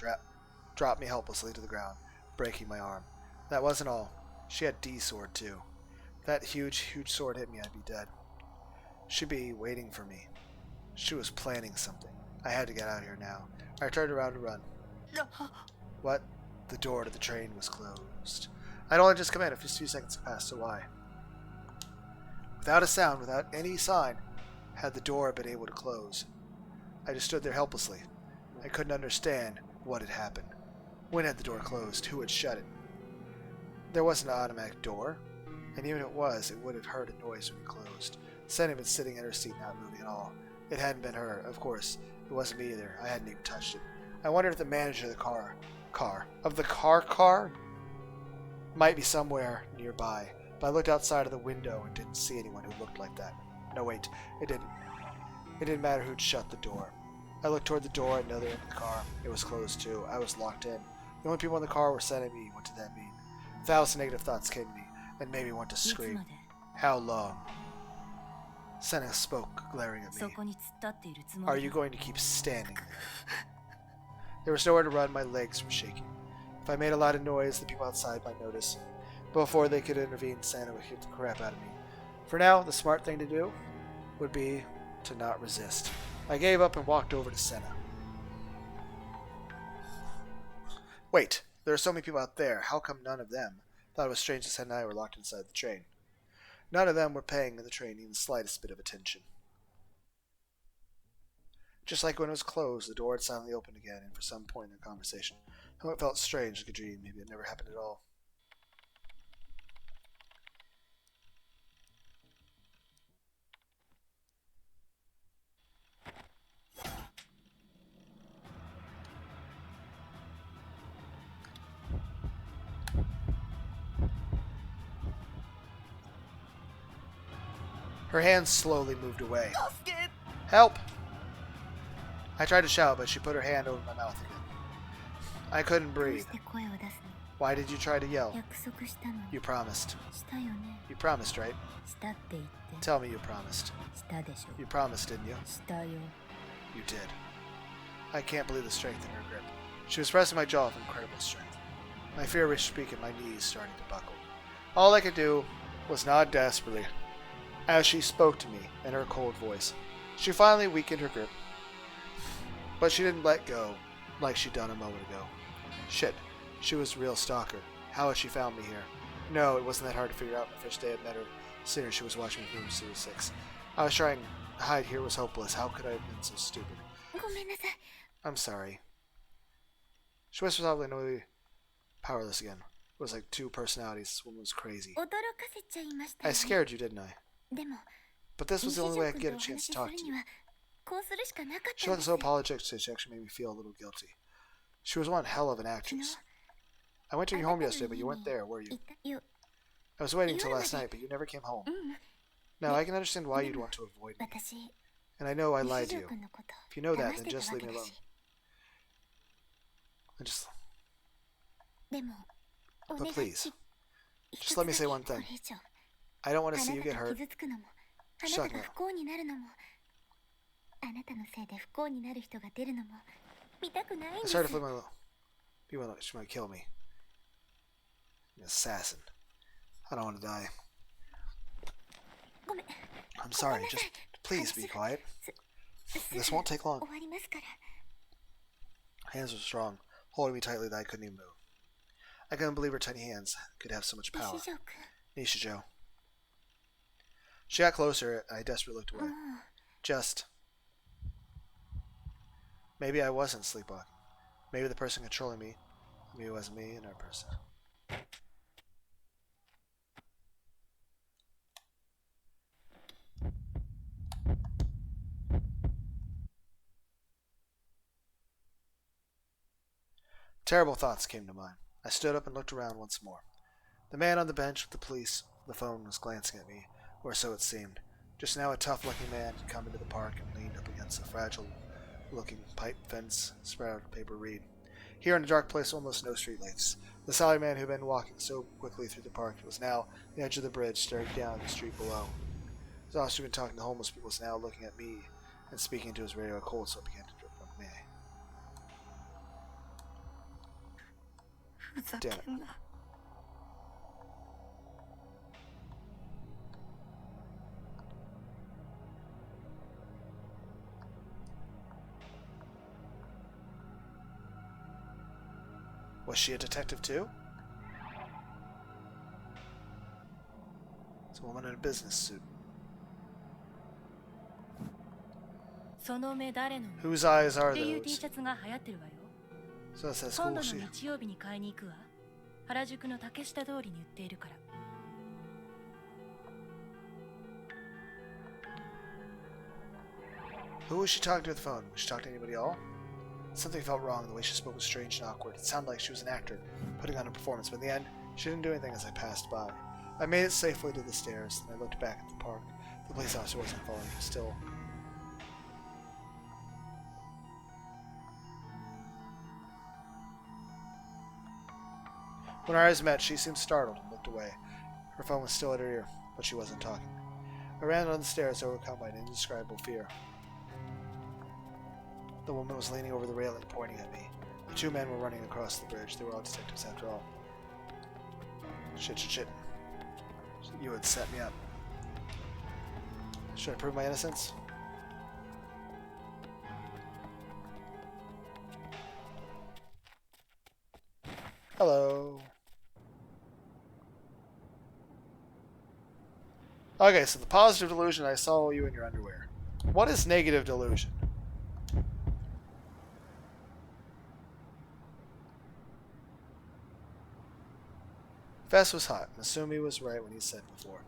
drop me helplessly to the ground, breaking my arm. That wasn't all. She had D sword too. If that huge sword hit me, I'd be dead. She'd be waiting for me. She was planning something. I had to get out of here now. I turned around to run. What? The door to the train was closed. I'd only just come in. A few seconds had passed, so why? Without a sound, without any sign, had the door been able to close? I just stood there helplessly. I couldn't understand what had happened. When had the door closed? Who had shut it? There wasn't an automatic door, and even if it was, it would have heard a noise when it closed. Senna had been sitting in her seat, not moving at all. It hadn't been her. Of course, it wasn't me either. I hadn't even touched it. I wondered if the manager of the car might be somewhere nearby, but I looked outside of the window and didn't see anyone who looked like that. No, wait, it didn't. It didn't matter who'd shut the door. I looked toward the door at another end of the car. It was closed too. I was locked in. The only people in the car were Senna and me. What did that mean? 1,000 negative thoughts came to me and made me want to scream. How long? Senna spoke, glaring at me. Are you going to keep standing there? There was nowhere to run. My legs were shaking. If I made a lot of noise, the people outside might notice. But before they could intervene, Senna would hit the crap out of me. For now, the smart thing to do would be to not resist. I gave up and walked over to Senna. Wait, there are so many people out there. How come none of them thought it was strange that Senna and I were locked inside the train? None of them were paying the train even the slightest bit of attention. Just like when it was closed, the door had silently opened again, and for some point in the conversation, how it felt strange, like a dream. Maybe it never happened at all. Her hands slowly moved away. Help! I tried to shout, but she put her hand over my mouth again. I couldn't breathe. Why did you try to yell? You promised. You promised, right? Tell me you promised. You promised, didn't you? You did. I can't believe the strength in her grip. She was pressing my jaw with incredible strength. My fear was speaking, my knees starting to buckle. All I could do was nod desperately as she spoke to me in her cold voice. She finally weakened her grip, but she didn't let go like she'd done a moment ago. Shit, she was a real stalker. How had she found me here? No, it wasn't that hard to figure out. The first day I met her, sooner she was watching me from room 6. I was trying to hide here was hopeless. How could I have been so stupid? I'm sorry. She was softly, powerless again. It was like two personalities. This woman was crazy. I scared you, didn't I? But this was the only way I could get a chance to talk to you. She wasn't so apologetic, so she actually made me feel a little guilty. She was one hell of an actress. I went to your home yesterday, but you weren't there, were you? I was waiting till last night, but you never came home. Now, I can understand why you'd want to avoid me. And I know I lied to you. If you know that, then just leave me alone. But please, just let me say one thing. I don't want to see you get hurt. She's talking about. I started to flip my little. People know she might kill me. An assassin. I don't want to die. I'm sorry, just please be quiet. This won't take long. Hands were strong, holding me tightly that I couldn't even move. I couldn't believe her tiny hands could have so much power. Nishijo. She got closer, and I desperately looked away. Just. Maybe I wasn't sleepwalking. Maybe the person controlling me. Maybe it wasn't me, another person. Terrible thoughts came to mind. I stood up and looked around once more. The man on the bench with the police, the phone, was glancing at me, or so it seemed. Just now a tough-looking man had come into the park and leaned up against a fragile looking pipe fence, spread out paper read. Here in a dark place, almost no streetlights. The salaryman who had been walking so quickly through the park was now on the edge of the bridge, staring down the street below. His officer had been talking to homeless people, was now looking at me and speaking into his radio cold, so it began to drip on me. ふざけんな。 Was she a detective too? It's a woman in a business suit. その目誰の Whose eyes are っていう T those? シャツが流行ってるわよ。 So it says 今度 school の she. 日曜日に買いに行くわ。原宿の竹下通りに売っているから。 Who was she talking to on the phone? Was she talking to anybody at all? Something felt wrong. The way she spoke was strange and awkward. It sounded like she was an actor, putting on a performance, but in the end, she didn't do anything as I passed by. I made it safely to the stairs, and I looked back at the park. The police officer wasn't following me still. When our eyes met, she seemed startled and looked away. Her phone was still at her ear, but she wasn't talking. I ran down the stairs, overcome by an indescribable fear. The woman was leaning over the railing, pointing at me. The two men were running across the bridge. They were all detectives after all. Shit. You had set me up. Should I prove my innocence? Hello. Okay, so the positive delusion, I saw you in your underwear. What is negative delusion? Fess was hot, and Asumi was right when he said before.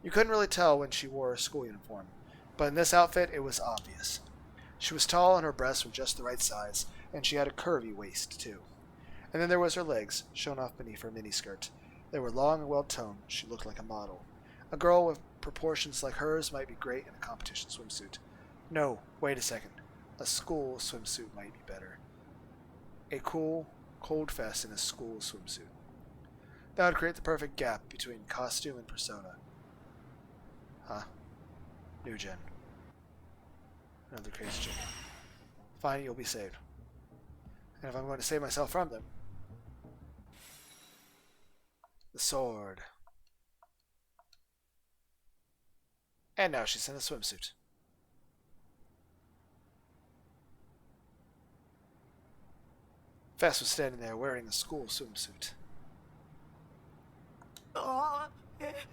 You couldn't really tell when she wore a school uniform, but in this outfit it was obvious. She was tall and her breasts were just the right size, and she had a curvy waist, too. And then there was her legs, shown off beneath her miniskirt. They were long and well-toned. She looked like a model. A girl with proportions like hers might be great in a competition swimsuit. No, wait a second. A school swimsuit might be better. A cool, cold Fess in a school swimsuit. That would create the perfect gap between costume and persona. Huh. New gen. Another crazy chick. Fine, you'll be saved. And if I'm going to save myself from them... The sword. And now she's in a swimsuit. Fess was standing there wearing a school swimsuit. ああ、え、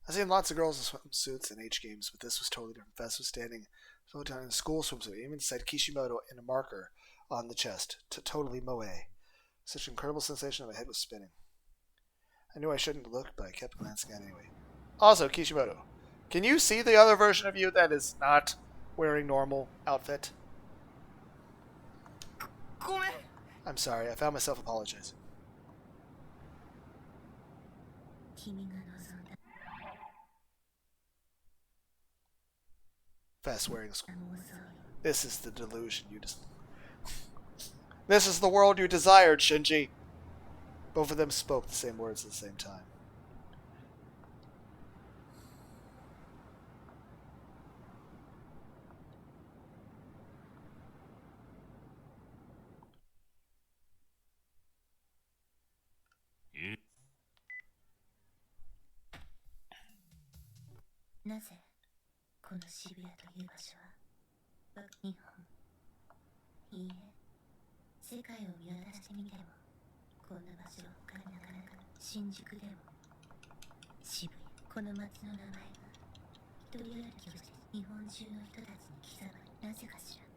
I've seen lots of girls in swimsuits in H games, but this was totally different. Fess was standing in a school swimsuit. It even said Kishimoto in a marker on the chest. Totally moe. Such an incredible sensation that my head was spinning. I knew I shouldn't look, but I kept glancing at it anyway. Also, Kishimoto, can you see the other version of you that is not wearing normal outfit? ごめん。 I'm sorry, I found myself apologizing. 君が望んだ Fess wearing a school. 妄想よ This is the delusion you This is the world you desired, Shinji. Both of them spoke the same words at the same time. Eh? なぜこの渋谷という場所は日本いいえ世界を見渡してみてもこんな場所他になかなか新宿でも渋谷この街の名前が一人歩きをして日本中の人たちに刻まれなぜかしら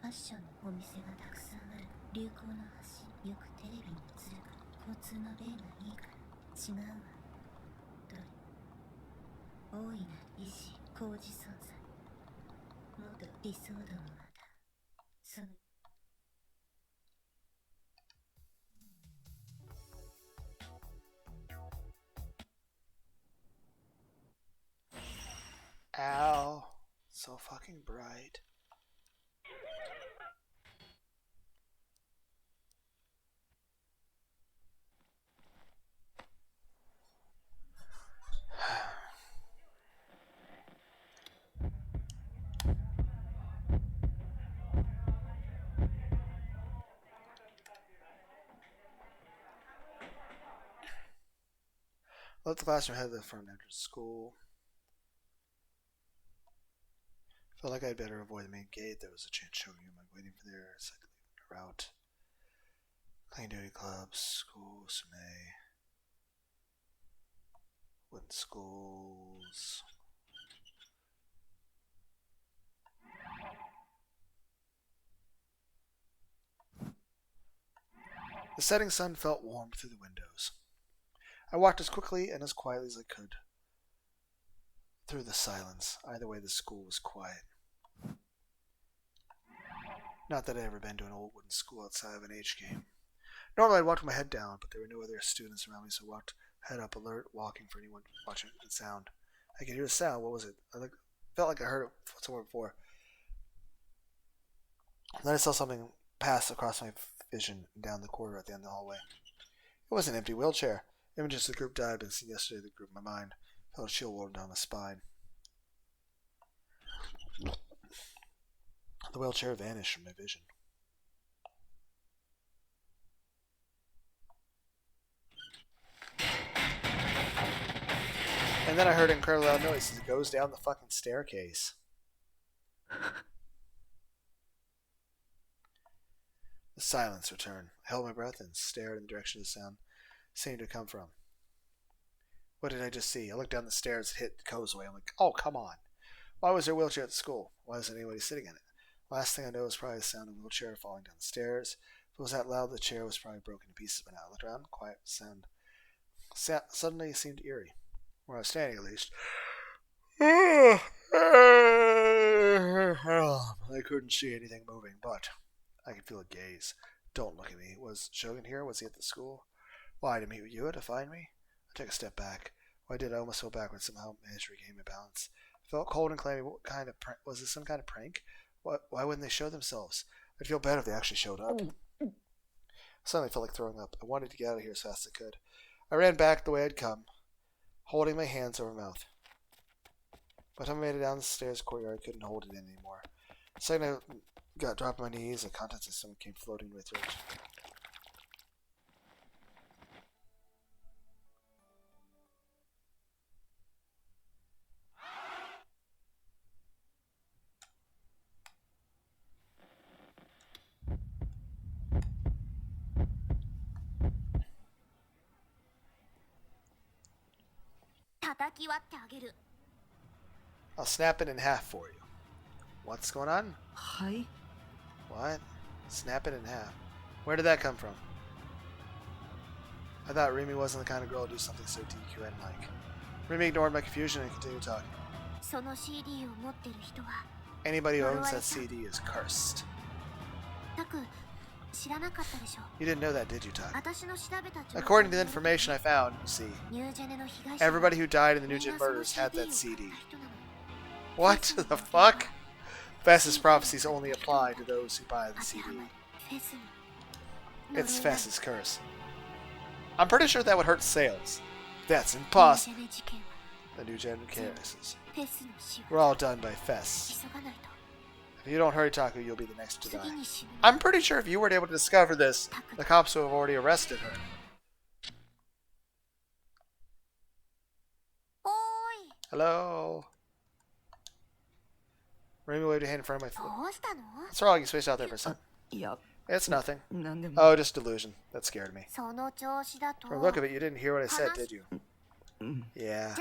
ファッションのお店がたくさんある流行の発信よくテレビに映るから交通の便がいいから違うわ大いな意志工事存在もっと理想度もまたその Ow. So fucking bright. Let the classroom head to the front entrance school. Felt like I'd better avoid the main gate. There was a chance showing you my waiting for their cycling route. Clean duty clubs, schools, May. Wooden schools. The setting sun felt warm through the windows. I walked as quickly and as quietly as I could through the silence. Either way, the school was quiet. Not that I'd ever been to an old wooden school outside of an H game. Normally I'd walk with my head down, but there were no other students around me, so I walked head up, alert, walking for anyone watching the sound. I could hear the sound. What was it? Felt like I heard it somewhere before. Then I saw something pass across my vision down the corridor at the end of the hallway. It was an empty wheelchair. Images of the group I had been seen yesterday that grew in my mind. I felt a chill roll down my spine. The wheelchair vanished from my vision. And then I heard an incredibly loud noise as it goes down the fucking staircase. The silence returned. I held my breath and stared in the direction the sound seemed to come from. What did I just see? I looked down the stairs and hit the causeway. I'm like, oh, come on. Why was there a wheelchair at the school? Why wasn't anybody sitting in it? Last thing I know was probably the sound of a wheelchair falling down the stairs. If it was that loud, the chair was probably broken to pieces by now. I looked around, quiet sound. Suddenly it seemed eerie. Where I was standing, at least. I couldn't see anything moving, but I could feel a gaze. Don't look at me. Was Shogun here? Was he at the school? Why, to meet with you? To find me? I took a step back. Why did I almost fell backwards? Somehow managed to regain my balance. I felt cold and clammy. What kind of was this? Some kind of prank? Why wouldn't they show themselves? I'd feel better if they actually showed up. I suddenly felt like throwing up. I wanted to get out of here as fast as I could. I ran back the way I'd come, holding my hands over my mouth. By the time I made it down the stairs courtyard, I couldn't hold it in anymore. The second I got dropped on my knees, the contents of something came floating to my throat. I'll snap it in half for you. What's going on? Hi? What? Snap it in half. Where did that come from? I thought Remy wasn't the kind of girl to do something so DQN-like. Remy ignored my confusion and continued talking. Anybody who owns that CD is cursed. You didn't know that, did you, Tak? According to the information I found, see, everybody who died in the New Gen murders had that CD. What the fuck? Fess's prophecies only apply to those who buy the CD. It's Fess's curse. I'm pretty sure that would hurt sales. That's impossible. The New Gen cases. We're all done by Fess. If you don't hurry, Taku, you'll be the next to die. I'm pretty sure if you weren't able to discover this, the cops would have already arrested her. Hello? Remy waved a hand in front of my foot. What's wrong? You spaced out there for a second. It's nothing. Oh, just delusion. That scared me. From the look of it, you didn't hear what I said, did you? Yeah.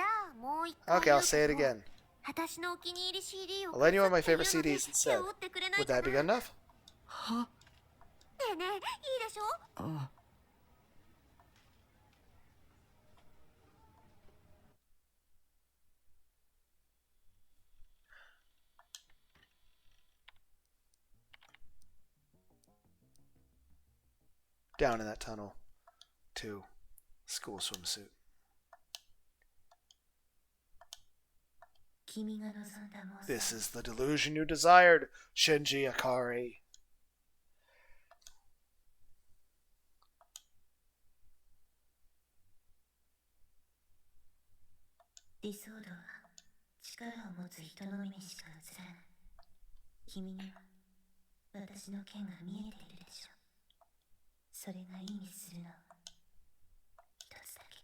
Okay, I'll say it again. I'll lend you one of my favorite CDs instead. Would that be good enough? down in that tunnel to school swimsuit. 君が望んだ妄想 This is the delusion you desired, Shinji Ikari. 理想度は力を持つ人の目にしか映らない。君には私の剣が見えているでしょう。それが意味するのは一つだけ。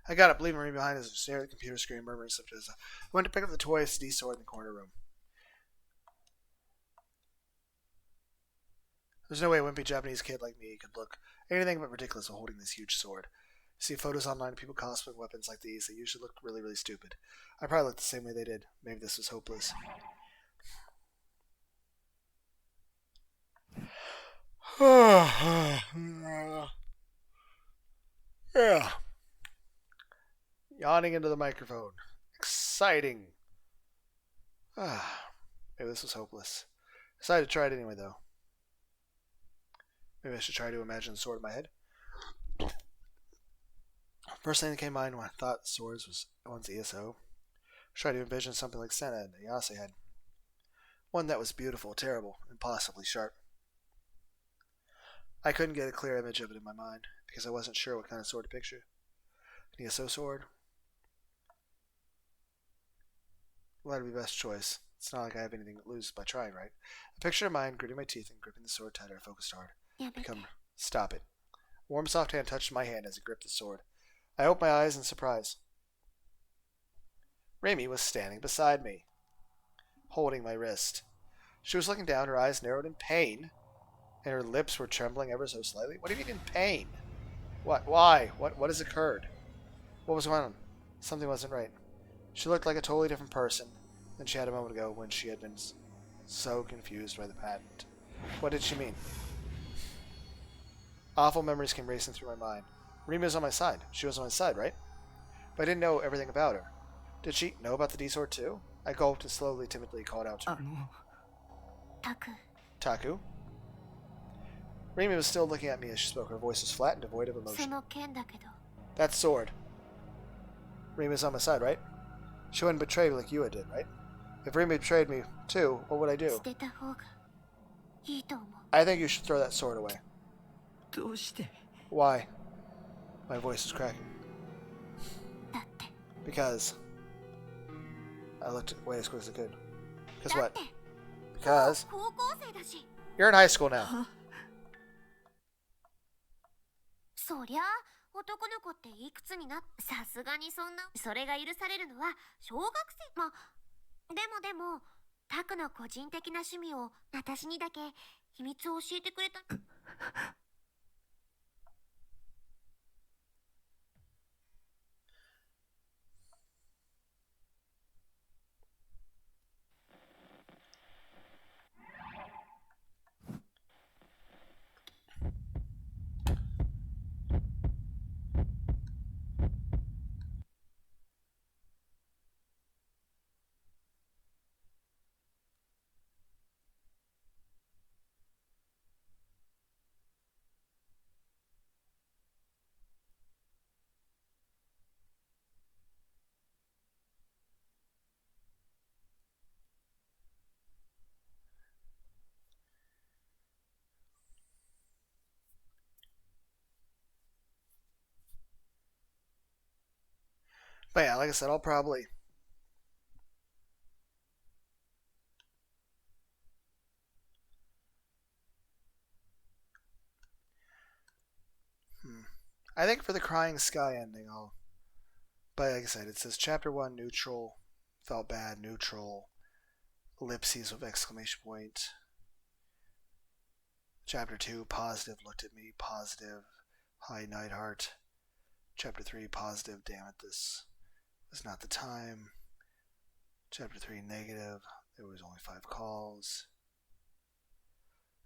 I got up, leaving Marie behind as I stared at the computer screen, murmuring something. I went to pick up the toy SD sword in the corner room. There's no way a wimpy Japanese kid like me could look anything but ridiculous while holding this huge sword. You see photos online of people cosplaying weapons like these. They usually look really, really stupid. I probably looked the same way they did. Maybe this was hopeless. Yeah. Yawning into the microphone. Exciting. Maybe this was hopeless. Decided to try it anyway, though. Maybe I should try to imagine the sword in my head. First thing that came to mind when I thought swords was one's ESO. Try to envision something like Senna and Ayase had. One that was beautiful, terrible, and possibly sharp. I couldn't get a clear image of it in my mind, because I wasn't sure what kind of sword to picture. An ESO sword? Well, that'd be the best choice. It's not like I have anything to lose by trying, right? I pictured in mind, gritting my teeth and gripping the sword tighter, I focused hard. Stop it. A warm, soft hand touched my hand as it gripped the sword. I opened my eyes in surprise. Remy was standing beside me, holding my wrist. She was looking down, her eyes narrowed in pain, and her lips were trembling ever so slightly. What do you mean in pain? What? Why? What has occurred? What was going on? Something wasn't right. She looked like a totally different person than she had a moment ago when she had been so confused by the patent. What did she mean? Awful memories came racing through my mind. Remy was on my side. She was on my side, right? But I didn't know everything about her. Did she know about the D-sword too? I gulped and slowly, timidly called out to her. Taku? Remy was still looking at me as she spoke. Her voice was flat and devoid of emotion. That sword. Remy was on my side, right? She wouldn't betray me like you did, right? If Remy betrayed me too, what would I do? I think you should throw that sword away. Why? My voice is cracking. Because I looked away as quick as I could. Because what? Because you're in high school now. そりゃ男の子っていくつになっさすがにそれが許されるのは小学生でもタクの個人的な趣味を私にだけ秘密を教えてくれたBut yeah, like I said, I'll probably... I think for the Crying Sky ending, I'll... But like I said, it says Chapter 1, neutral, felt bad, neutral, ellipses with exclamation point. Chapter 2, positive, looked at me, positive, hi, Nightheart. Chapter 3, positive, damn it, this was not the time. Chapter 3, negative, there was only 5 calls.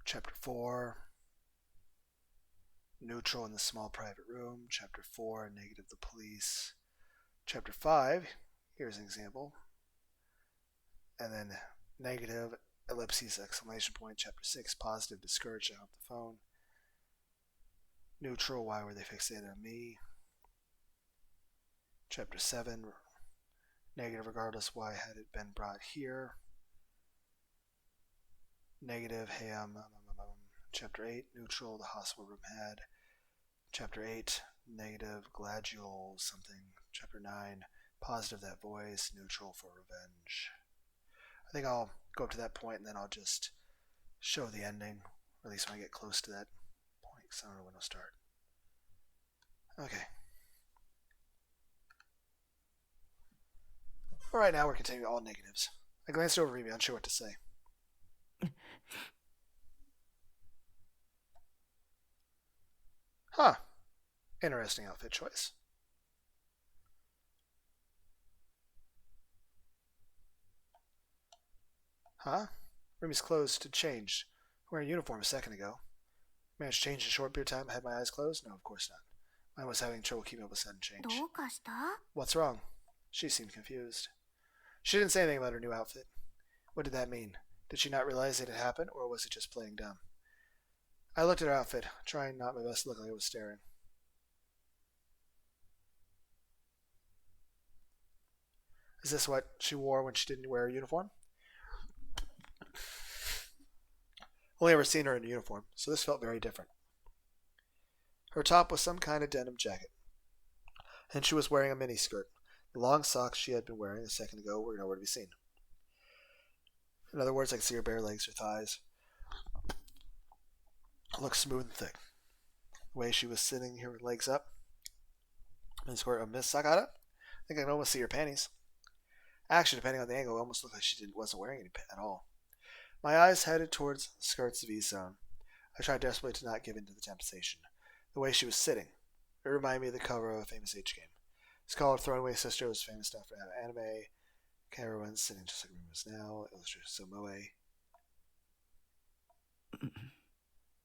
Chapter 4. Neutral in the small private room. Chapter 4. Negative the police. Chapter 5. Here's an example. And then negative ellipses exclamation point. Chapter 6. Positive discouraged. I off the phone. Neutral. Why were they fixated on me? Chapter 7. Negative regardless. Why had it been brought here? Negative. Hey, Chapter 8. Neutral. The hospital room had. Chapter 8. Negative. Glad you'll something. Chapter 9. Positive that voice. Neutral for revenge. I think I'll go up to that point and then I'll just show the ending. Or at least when I get close to that point, because I don't know when it'll start. Okay. Alright, now we're continuing all negatives. I glanced over Remy, unsure what to say. Huh. Interesting outfit choice. Huh? Remy's clothes had changed. Wearing a uniform a second ago. Managed to change in a short period of time. I had my eyes closed? No, of course not. Mine was having trouble keeping up with sudden change. どうかした？ What's wrong? She seemed confused. She didn't say anything about her new outfit. What did that mean? Did she not realize it had happened, or was it just playing dumb? I looked at her outfit, trying not my best to look like I was staring. Is this what she wore when she didn't wear a uniform? Only ever seen her in a uniform, so this felt very different. Her top was some kind of denim jacket, and she was wearing a miniskirt. The long socks she had been wearing a second ago were nowhere to be seen. In other words, I could see her bare legs or thighs. It looked smooth and thick. The way she was sitting, her legs up, miniskirt of Miss Sakata, I think I can almost see her panties. Actually, depending on the angle, it almost looked like she wasn't wearing any at all. My eyes headed towards the skirt's V-zone. I tried desperately to not give in to the temptation. The way she was sitting, it reminded me of the cover of a famous H game. It's called Throwaway Sister. It was famous enough for anime. Heroines sitting just like Rumi was now. Illustrated Somoe.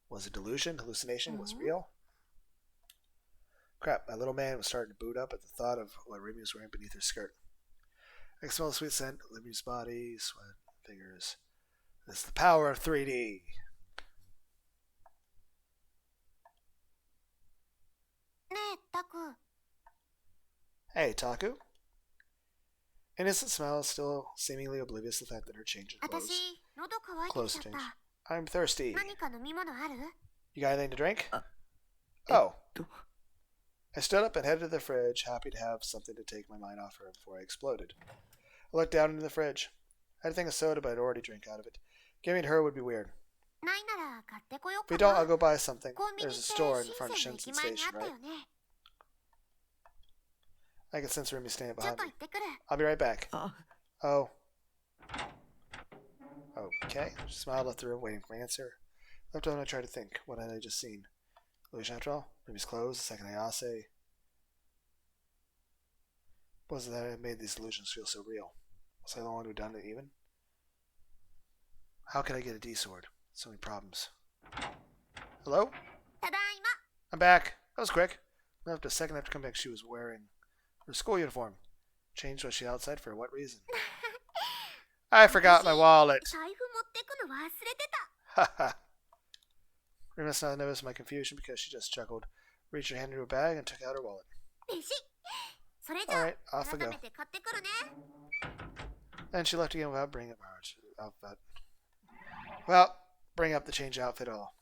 Was it delusion? Hallucination? Was it real? Crap, my little man was starting to boot up at the thought of what Rumi was wearing beneath her skirt. I could smell the sweet scent of Rumu's body, sweat, fingers. This is the power of 3D. Hey, Taku. Innocent smile, still seemingly oblivious to the fact that her change in clothes. Clothes change. I'm thirsty. You got anything to drink? Oh. I stood up and headed to the fridge, happy to have something to take my mind off her before I exploded. I looked down into the fridge. I had a thing of soda, but I'd already drank out of it. Giving it to her would be weird. If we don't, I'll go buy something. There's a store in front of Shinsen Station, right? I can sense Remy standing behind me. I'll be right back. Oh. Okay. She smiled, left the room, waiting for my answer. Left alone, I tried to think. What had I just seen? Illusion after all? Remy's clothes, the second Ayase. What was it that had made these illusions feel so real? Was I the one who done it even? How could I get a D-sword? So many problems. Hello? I'm back. That was quick. Left a second after coming back, she was wearing her school uniform. Changed was she outside for what reason? I forgot my wallet. Haha. Remy must not notice my confusion because she just chuckled, reached her hand into her bag, and took out her wallet. Alright, off I go. Then she left again without bringing up her outfit. Well, bring up the change outfit at all.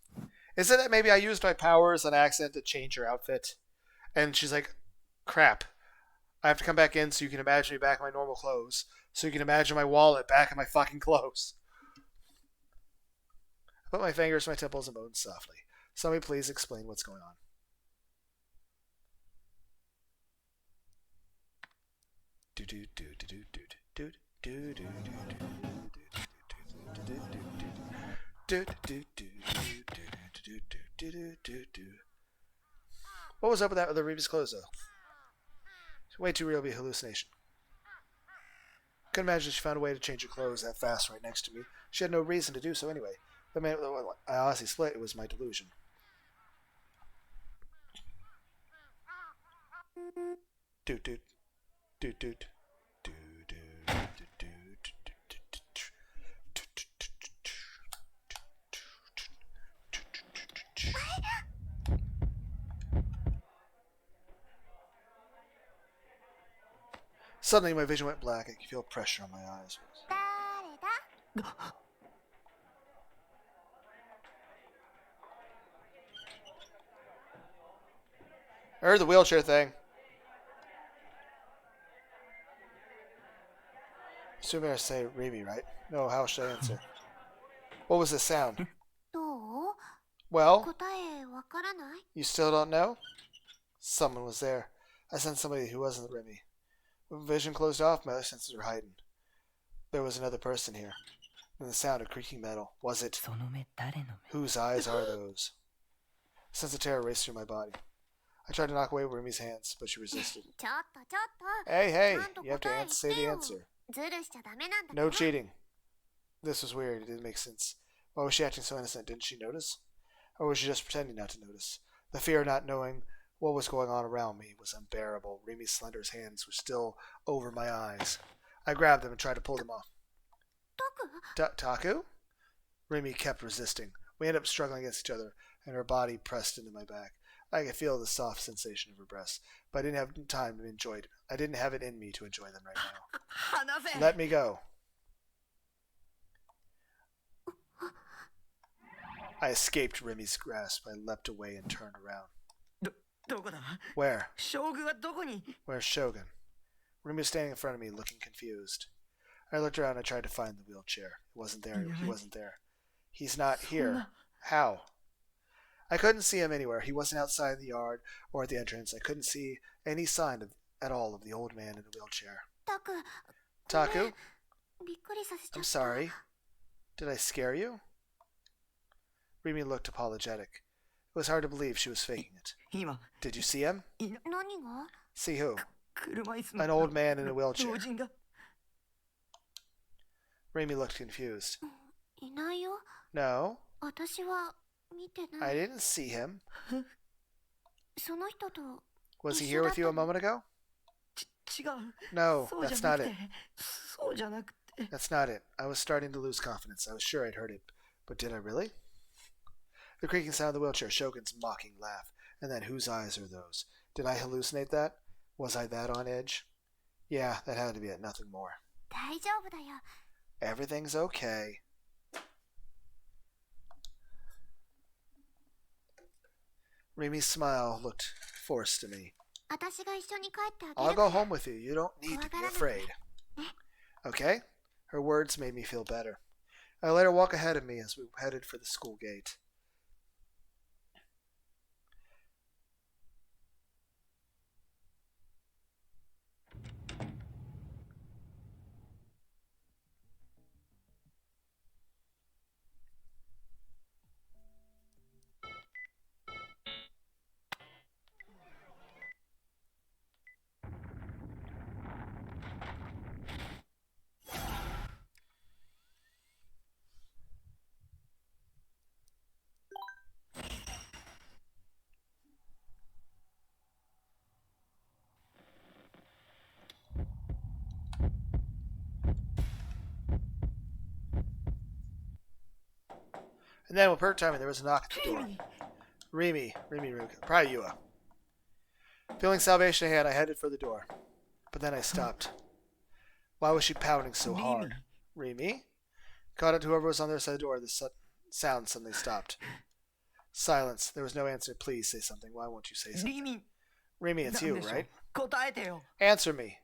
Is it that maybe I used my powers on accident to change her outfit? And she's like, crap. I have to come back in so you can imagine me back in my normal clothes. So you can imagine my wallet back in my fucking clothes. I put my fingers to my temples and moaned softly. Somebody please explain what's going on. What was up with that with the Reeves clothes, though? It's way too real to be a hallucination. Couldn't imagine she found a way to change her clothes that fast right next to me. She had no reason to do so anyway. The man, I honestly split. It was my delusion. Doot doot doot doot doot doot doot doot. Suddenly, my vision went black. I could feel pressure on my eyes. 誰だ？ I heard the wheelchair thing. Assuming I say Remy, right? No, how should I answer? What was the sound? どう？ Well, 答えわからない？ you still don't know? Someone was there. I sensed somebody who wasn't Remy. When vision closed off, my other senses were heightened. There was another person here. And the sound of creaking metal. Was it? その目誰の目？ Whose eyes are those? A sense of terror raced through my body. I tried to knock away Remy's hands, but she resisted. ちょっとちょっと。 Hey, hey! ちゃんと You have to 答え say 言って the よ。 answer. ずるしちゃダメなんだ No けど。 cheating. This was weird. It didn't make sense. Why was she acting so innocent? Didn't she notice? Or was she just pretending not to notice? The fear of not knowing what was going on around me was unbearable. Remy's slender hands were still over my eyes. I grabbed them and tried to pull them off. タク？ Taku? Remy kept resisting. We ended up struggling against each other, and her body pressed into my back. I could feel the soft sensation of her breasts, but I didn't have time to enjoy it. I didn't have it in me to enjoy them right now. 離せ。 Let me go. I escaped Remy's grasp. I leapt away and turned around. どこだ？ Where? 将軍はどこに？ Where's Shogun? Remy was standing in front of me, looking confused. I looked around and tried to find the wheelchair. It wasn't there. He wasn't there. He's not here. How? I couldn't see him anywhere. He wasn't outside the yard or at the entrance. I couldn't see any sign at all of the old man in the wheelchair. タク。 Taku? びっくりさせちゃった。 I'm sorry. Did I scare you? Remy looked apologetic. It was hard to believe she was faking it. 今 Did you see him? 何が？ See who? 車椅子の An old man in a wheelchair. 老人が Remy looked confused. いないよ。 No, 私は見てな I い。 didn't see him. その人と Was he here with you a moment ago? 違う。 No, そうじ that's ゃな not く it. て。そうじゃなくて。 That's not it. I was starting to lose confidence. I was sure I'd heard it. But did I really? The creaking sound of the wheelchair, Shogun's mocking laugh, and then whose eyes are those? Did I hallucinate that? Was I that on edge? Yeah, that had to be it, nothing more. 大丈夫だよ。 Everything's okay. Remy's smile looked forced to me. 私が一緒に帰ってあげ I'll る go から。 home with you. You don't need to be afraid. Okay? Her words made me feel better. I let her walk ahead of me as we headed for the school gate. And then, with perfect timing, there was a knock at the door. Remy, probably you. Feeling salvation ahead, I headed for the door. But then I stopped. Why was she pounding so hard? Remy? Caught up to whoever was on their side of the door, the sound suddenly stopped. Silence. There was no answer. Please say something. Why won't you say something? リミ Remy, it's you, なんでしょう right? 答えてよ。 Answer me.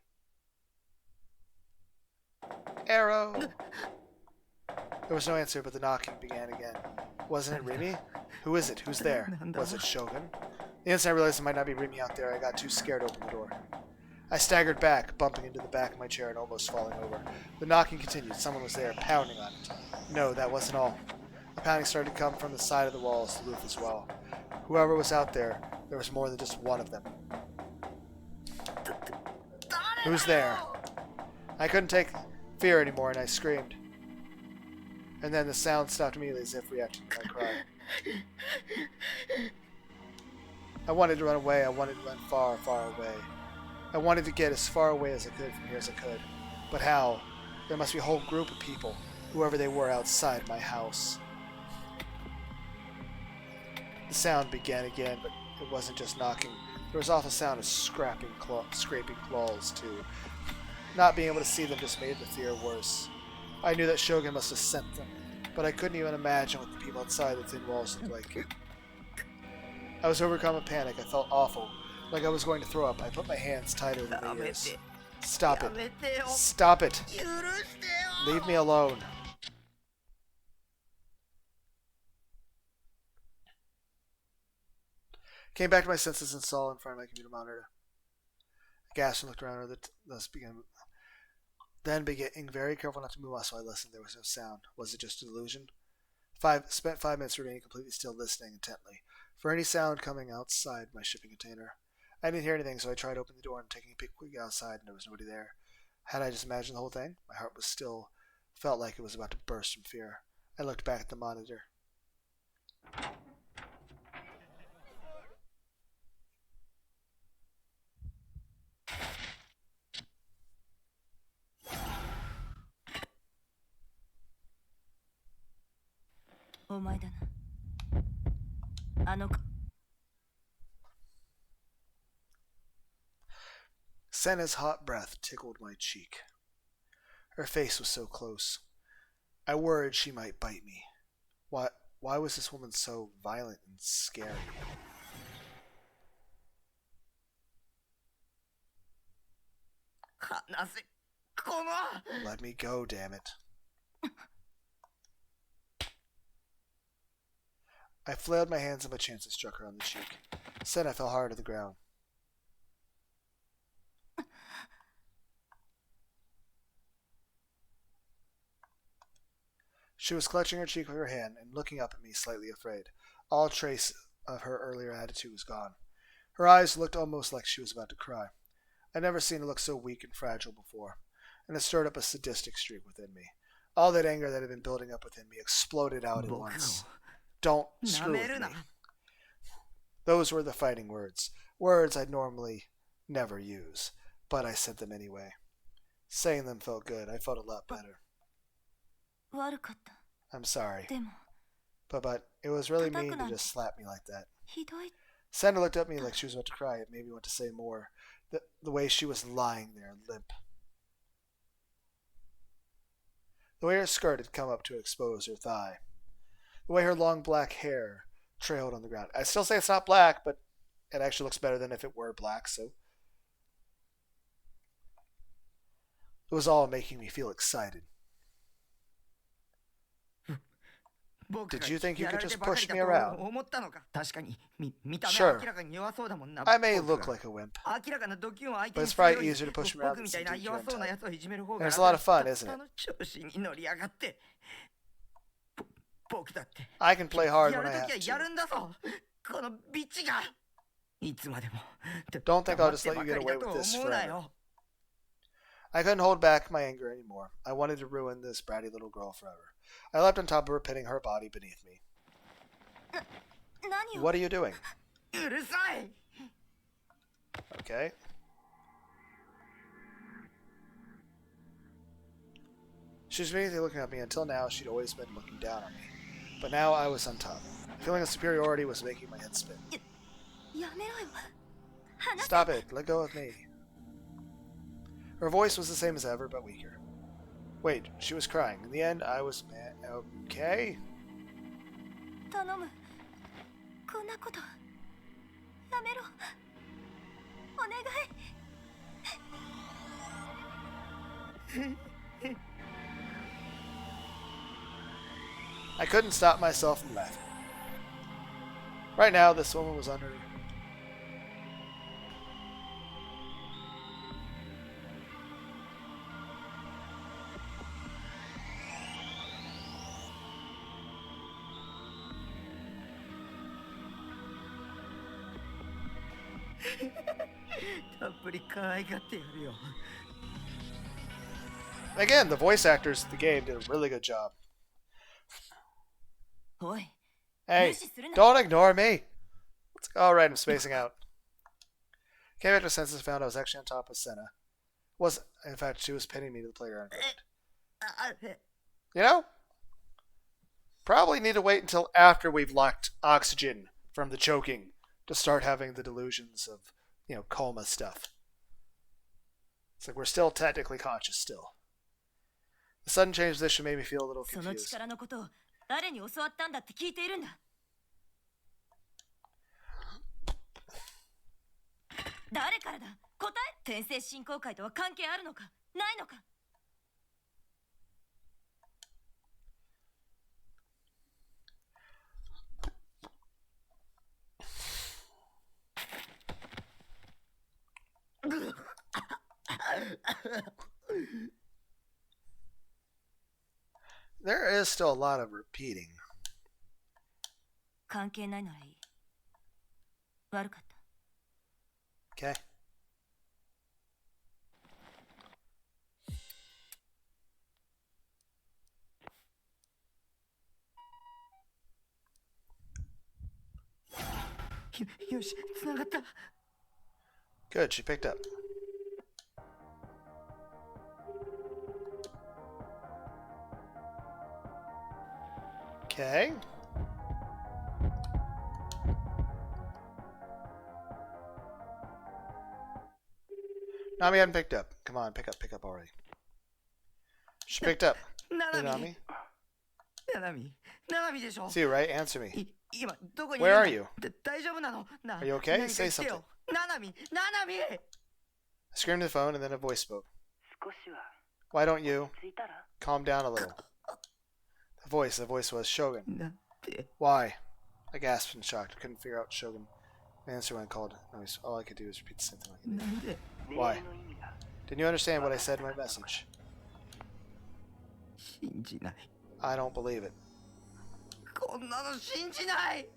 Arrow. There was no answer, but the knocking began again. Wasn't it Remy? Who is it? Who's there? Was it Shogun? The instant I realized it might not be Remy out there, I got too scared to open the door. I staggered back, bumping into the back of my chair and almost falling over. The knocking continued. Someone was there, pounding on it. No, that wasn't all. The pounding started to come from the side of the walls, the roof as well. Whoever was out there, there was more than just one of them. Who's there? I couldn't take fear anymore, and I screamed. And then the sound stopped immediately as if reacting to my cry. I wanted to run away. I wanted to run far, far away. I wanted to get as far away as I could from here as I could. But how? There must be a whole group of people, whoever they were, outside my house. The sound began again, but it wasn't just knocking. There was also a sound of scraping claws, too. Not being able to see them just made the fear worse. I knew that Shogun must have sent them, but I couldn't even imagine what the people outside the thin walls looked like. I was overcome with panic. I felt awful, like I was going to throw up. I put my hands tight over my ears. Stop it. Stop it. Leave me alone. Came back to my senses and saw in front of my computer monitor. I gasped and looked around. Then being very careful not to move so I listened. There was no sound. Was it just a delusion? Spent 5 minutes remaining completely still, listening intently for any sound coming outside my shipping container. I didn't hear anything, so I tried opening the door and taking a peek outside, and there was nobody there. Had I just imagined the whole thing? My heart was still felt like it was about to burst from fear. I looked back at the monitor. Senna's hot breath tickled my cheek. Her face was so close. I worried she might bite me. Why was this woman so violent and scary? Let me go, damn it. I flailed my hands and by chance I struck her on the cheek. Senna fell hard to the ground. She was clutching her cheek with her hand and looking up at me, slightly afraid. All trace of her earlier attitude was gone. Her eyes looked almost like she was about to cry. I'd never seen her look so weak and fragile before, and it stirred up a sadistic streak within me. All that anger that had been building up within me exploded out at once. Don't screw with me. Those were the fighting words. Words I'd normally never use, but I said them anyway. Saying them felt good. I felt a lot better. I'm sorry. But it was really mean to just slap me like that. Sandra looked at me like she was about to cry. It made me want to say more. The way she was lying there, limp. The way her skirt had come up to expose her thigh. The way her long black hair trailed on the ground. I still say it's not black, but it actually looks better than if it were black, so. It was all making me feel excited. Did you think you could just push me around? Sure. I may look like a wimp, but it's probably easier to push me around than some dude you can't type. And it's a lot of fun, isn't it? I can play hard when I have to. Don't think I'll just let you get away with this forever. I couldn't hold back my anger anymore. I wanted to ruin this bratty little girl forever. I leapt on top of her, pitting her body beneath me. What are you doing? Okay. She was immediately looking at me. Until now, she'd always been looking down on me. But now I was on top. The feeling of superiority was making my head spin. Stop it. Let go of me. Her voice was the same as ever, but weaker. Wait, she was crying. In the end, I was mad. Okay? I couldn't stop myself from laughing. Right now, this woman was under... Again, the voice actors of the game did a really good job. おい、 Hey, 無視するな。 don't ignore me. Alright, I'm spacing out. Came back to senses and found I was actually on top of Senna. In fact, she was pinning me to the playground. あ、 You know? Probably need to wait until after we've locked oxygen from the choking to start having the delusions of, coma stuff. It's like we're still technically conscious still. The sudden change of position made me feel a little その confused. 力のことを誰に教わったんだって聞いているんだ。誰からだ？答え。転生振興会とは関係あるのかないのか。 There is still a lot of repeating. 関係ないならいい。悪かった。 Okay. Yo, よし、繋がった。 Good, she picked up. Okay. Nami hadn't picked up. Come on, pick up already. She picked up. Hey, Nami. ナナミでしょ。 See you, right? Answer me. 今どこに Where are you? 大丈夫なの？ Are you okay? Say something. ナナミ。 I screamed at the phone and then a voice spoke. 少しは Why don't you ついたら calm down a little? The voice was Shogun. なんて。 Why? I gasped in shock. I couldn't figure out Shogun. My answer when I called. All I could do was repeat the same thing like an idiot. なんで。 Why? メールの意味が Didn't you understand what I said in my message? 信じない。 I don't believe it. こんなの信じない。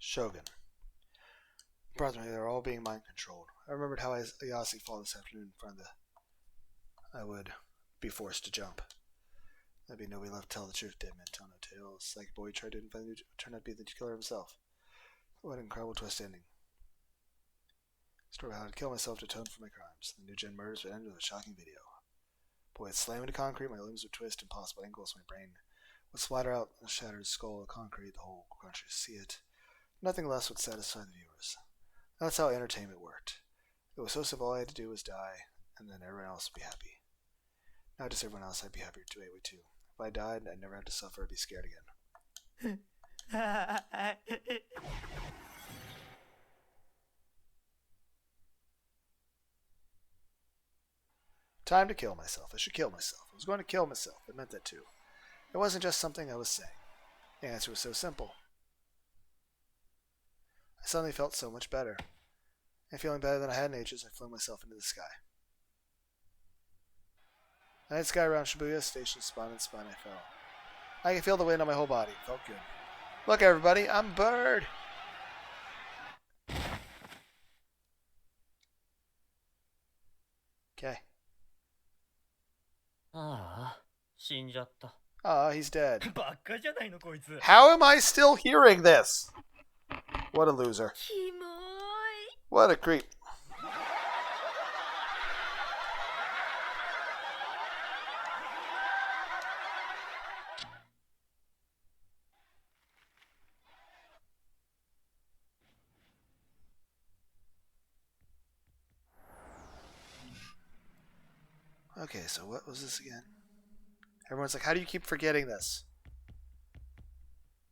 Shogun. Approximately, they were all being mind controlled. I remembered how Ayase fell this afternoon in front of I would be forced to jump. There'd be nobody left to tell the truth, dead man tell no tales. Like boy tried to invent turned out to be the killer himself. What an incredible twist ending. Story of how I'd kill myself to atone for my crimes. The new gen murders would end with a shocking video. Boy, I'd slam into concrete, my limbs would twist in possible angles, my brain would splatter out a shattered skull of concrete, the whole country would see it. Nothing less would satisfy the viewers. That's how entertainment worked. It was so simple, all I had to do was die, and then everyone else would be happy. Not just everyone else, I'd be happier too, too. If I died, I'd never have to suffer or be scared again. Time to kill myself. I should kill myself. I was going to kill myself. I meant that too. It wasn't just something I was saying. The answer was so simple. I suddenly felt so much better. And feeling better than I had in ages, I flung myself into the sky. The night sky around Shibuya Station spun and spun. I fell. I could feel the wind on my whole body. It felt good. Look, everybody, I'm a bird! Okay. ああ、死んじゃった。 Ah, he's dead. ばっかじゃないのこいつ。 How am I still hearing this? What a loser. キモい。 What a creep. Okay, so what was this again? Everyone's like, how do you keep forgetting this?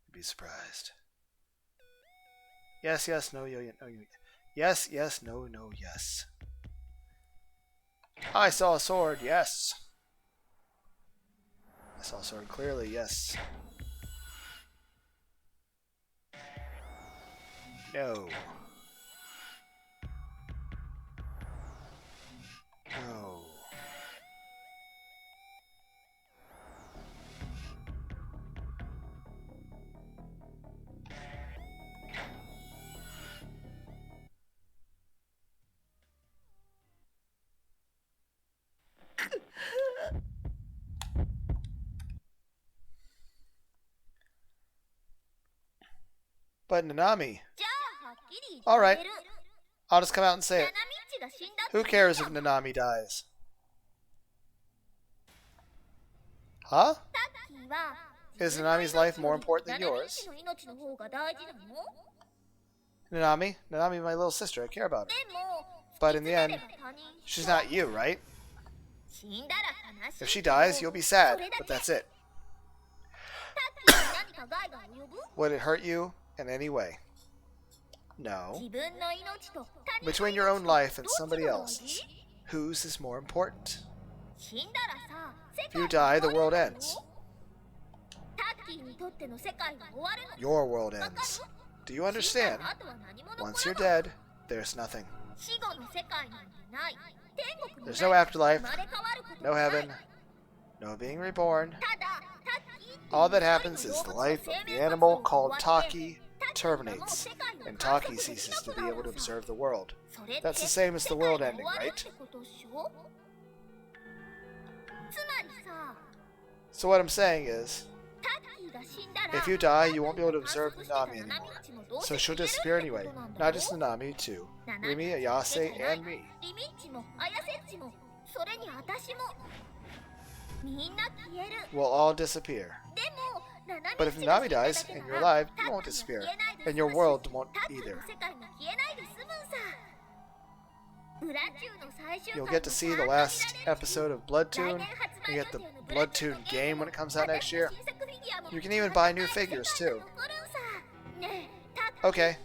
You'd be surprised. Yes, yes, no, no, no, yes, yes, no, no, yes. I saw a sword, yes. I saw a sword clearly, yes. No. No. But Nanami. じゃあはっきり言って Alright. あげる I'll just come out and say ナナ it. ミッチが死んだって Who cares if Nanami dies? Huh? タッキーは Is Nanami's life more important than ナナミッ yours? チの命の方が大事なの Nanami? Nanami, my little sister. I care about her. でも But in the いつま end, でも他人 she's not you, right? 死んだら悲しい If she dies, you'll be sad. それだ But け that's it. タッキーに何か害が及ぶ Would it hurt you in any way? No. 自分の命と他人の Between 命 your own と life and どっち somebody が大 else's, 事 whose is more important? 死んだらさ世 If you 界 die, the が終わ world るの ends. タッキーにとっての世界が終わるの Your world ends. Do you 死んだ understand? らあとは何も残 Once ら you're ない dead, there's nothing. 死後の世界なんてない天国も There's ない no afterlife, 生まれ変わること no もない heaven, no being reborn. ただタッキーっていう All that 一人 happens の is 動 the 物の life 生 of 命 the animal 活動が called 終わって Taki タッキーはもう terminates, 世界を and 観 Taki 測でき ceases な to く be なる able to のさ observe the world. それって That's the same as the 世 world 界が ending, 終わる right? ってことっしょつまりさ So what I'm saying is, タッキーが死んだら if you die, you won't be able to 観 observe 測してた Nanami ナナ anymore. ミッチもどう So せ she'll 消える disappear って anyway. ことなんだ Not ろ just Nanami, too. ナナミ Rimi, ッチだけじ Ayase, ゃない and me. リミッチもアヤセッチもそれに私もみんな消える We'll all disappear. でもナナミ But ッ if チが Nanami 死んだだ dies け and な you're ら alive, タ you ッ won't キー disappear. が消えないで And 済 your むし world won't タッキー either. の世界が消えないで済むんさブラチューの最終 You'll 回 get to see the last episode of Bloodtoon. You get the Bloodtoon game when it comes out next year. You can even buy new figures too. Okay.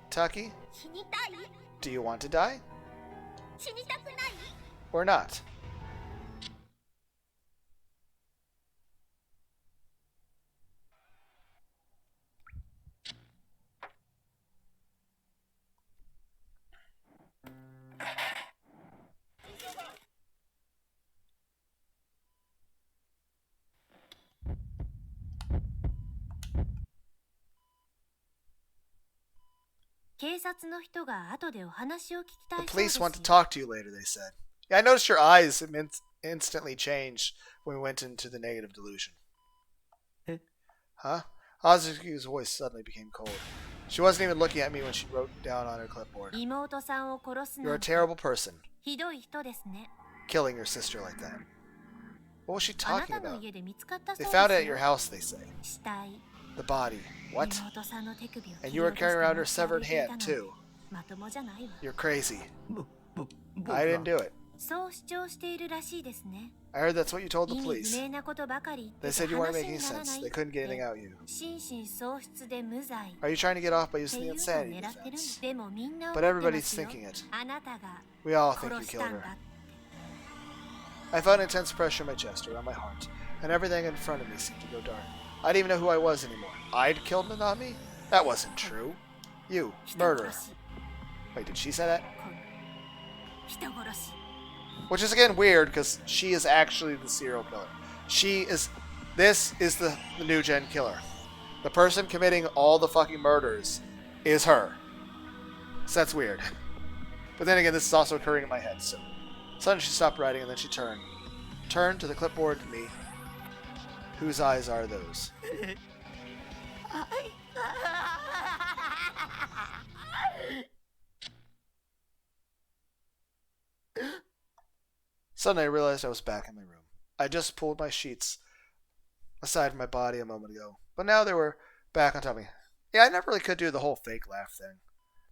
Taki, 死にたい do you want to die? 死にたくない Or not? The police want to talk to you later, they said. Yeah, I noticed your eyes instantly changed when we went into the negative delusion. Eh? Huh? Hazuki's voice suddenly became cold. She wasn't even looking at me when she wrote down on her clipboard. 妹さんを殺す You're な a んて terrible person, ひどい人ですね。 killing your sister like that. What was she あな talking たの about? 家で見つかったそ They う found it で at す your よ。 house, they say. 死体。 The body. What? 妹さんの手首を And 切 you り were 落として carrying around her 持ち severed 歩いていた hand, なんて too. まともじゃないわ。 You're crazy. 僕 I didn't do it. そう主張しているらしいですね。 I heard that's what you told the 意味 police. 不明なことばかり They 言って said て you weren't 話 making にならな sense. い They っ couldn't get anything て out of you. 心神喪失で無罪 Are you trying to get off by って using い the うのを insanity 狙ってるん defense? でもみんな But 思ってま everybody's すよ thinking it. あなたが We all think 殺 you し killed たん her. だって I felt intense pressure in my chest, around my heart, and everything in front of me seemed to go dark. I didn't even know who I was anymore. I'd killed Nanami? That wasn't true. You, 人 murderer. 殺し Wait, did she say that? この人殺し Which is again weird because she is actually the serial killer. This is the new gen killer. The person committing all the fucking murders is her. So that's weird. But then again, this is also occurring in my head, so. Suddenly she stopped writing and then she turned. Turned to the clipboard to me. Whose eyes are those? Suddenly I realized I was back in my room. I just pulled my sheets aside from my body a moment ago, but now they were back on top of me. Yeah, I never really could do the whole fake laugh thing.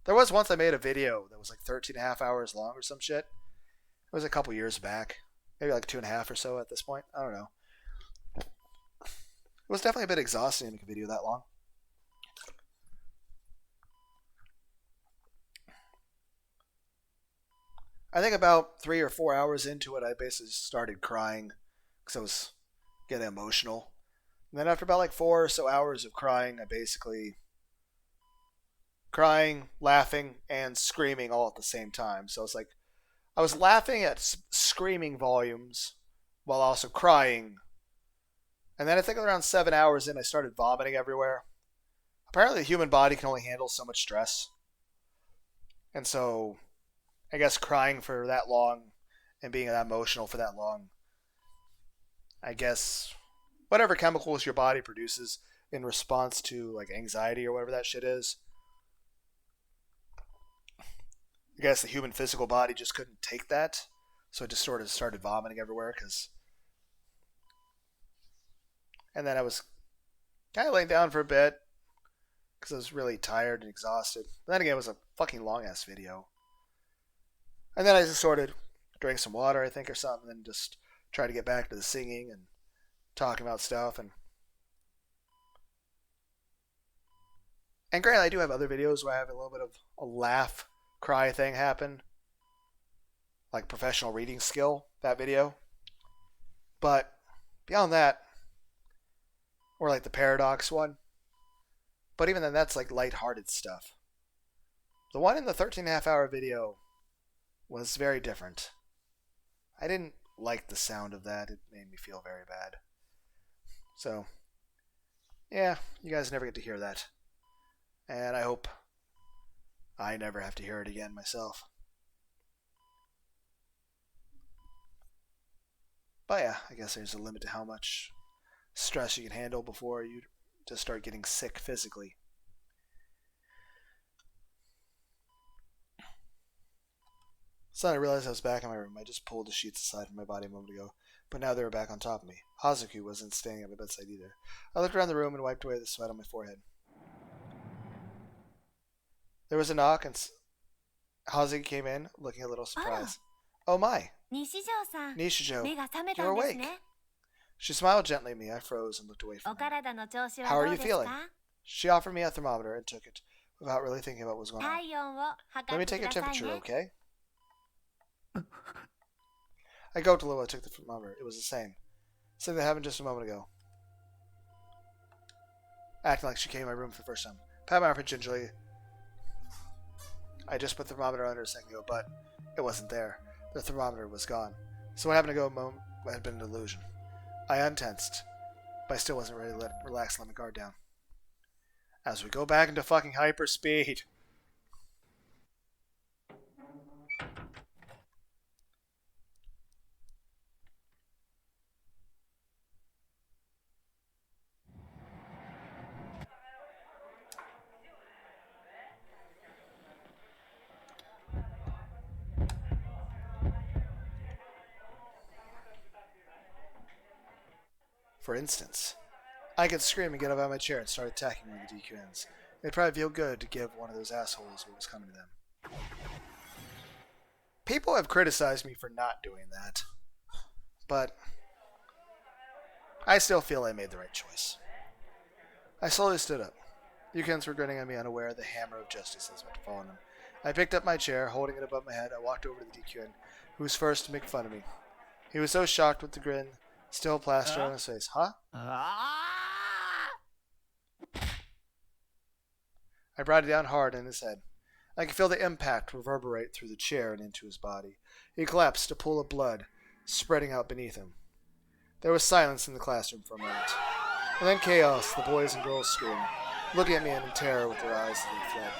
There was once I made a video that was like 13.5 hours long or some shit. It was a couple years back. Maybe like 2.5 or so at this point. I don't know. It was definitely a bit exhausting to make a video that long. I think about 3 or 4 hours into it, I basically started crying because I was getting emotional. And then after about like 4 or so hours of crying, I basically crying, laughing, and screaming all at the same time. So it's like I was laughing at screaming volumes while also crying. And then I think around 7 hours in, I started vomiting everywhere. Apparently, the human body can only handle so much stress. And so I guess crying for that long and being that emotional for that long, I guess whatever chemicals your body produces in response to like anxiety or whatever that shit is, I guess the human physical body just couldn't take that. So it just sort of started vomiting everywhere and then I was kind of laying down for a bit because I was really tired and exhausted. But then again, it was a fucking long ass video. And then I just sort of drank some water, I think, or something, and just tried to get back to the singing and talking about stuff. And granted, I do have other videos where I have a little bit of a laugh, cry thing happen. Like professional reading skill, that video. But beyond that, or like the paradox one. But even then, that's like lighthearted stuff. The one in the 13.5 hour video was very different. I didn't like the sound of that. It made me feel very bad. So, yeah, you guys never get to hear that. And I hope I never have to hear it again myself. But yeah, I guess there's a limit to how much stress you can handle before you just start getting sick physically. So I realized I was back in my room. I just pulled the sheets aside from my body a moment ago, but now they were back on top of me. Hazuki wasn't staying at my bedside either. I looked around the room and wiped away the sweat on my forehead. There was a knock, and Hazuki came in, looking a little surprised. Oh my! 西条さん、 Nishijo, 目が覚め you're たんです awake. ね。 She smiled gently at me. I froze and looked away お from her. 体の調子は How ど are う you です feeling? か？ She offered me a thermometer and took it, without really thinking about what was going on. 体温を測 Let me って take く your ださい temperature, ね。 okay? I gulped a little. I took the thermometer. It was the same. Something that happened just a moment ago. Acting like she came in my room for the first time. Pat my armpit gingerly. I just put the thermometer under a second ago, but it wasn't there. The thermometer was gone. So what happened to go a moment had been an illusion. I untensed, but I still wasn't ready to relax and let my guard down. As we go back into fucking hyperspeed. For instance, I could scream and get up out of my chair and start attacking one of the DQNs. It'd probably feel good to give one of those assholes what was coming to them. People have criticized me for not doing that, but I still feel I made the right choice. I slowly stood up. The DQNs were grinning at me, unaware the hammer of justice was about to fall on them. I picked up my chair, holding it above my head. I walked over to the DQN, who was first to make fun of me. He was so shocked with the grin still plastered on his face. Huh? I brought it down hard in his head. I could feel the impact reverberate through the chair and into his body. He collapsed, a pool of blood spreading out beneath him. There was silence in the classroom for a moment. And then chaos, the boys and girls screaming, looking at me in terror with their eyes as they fled.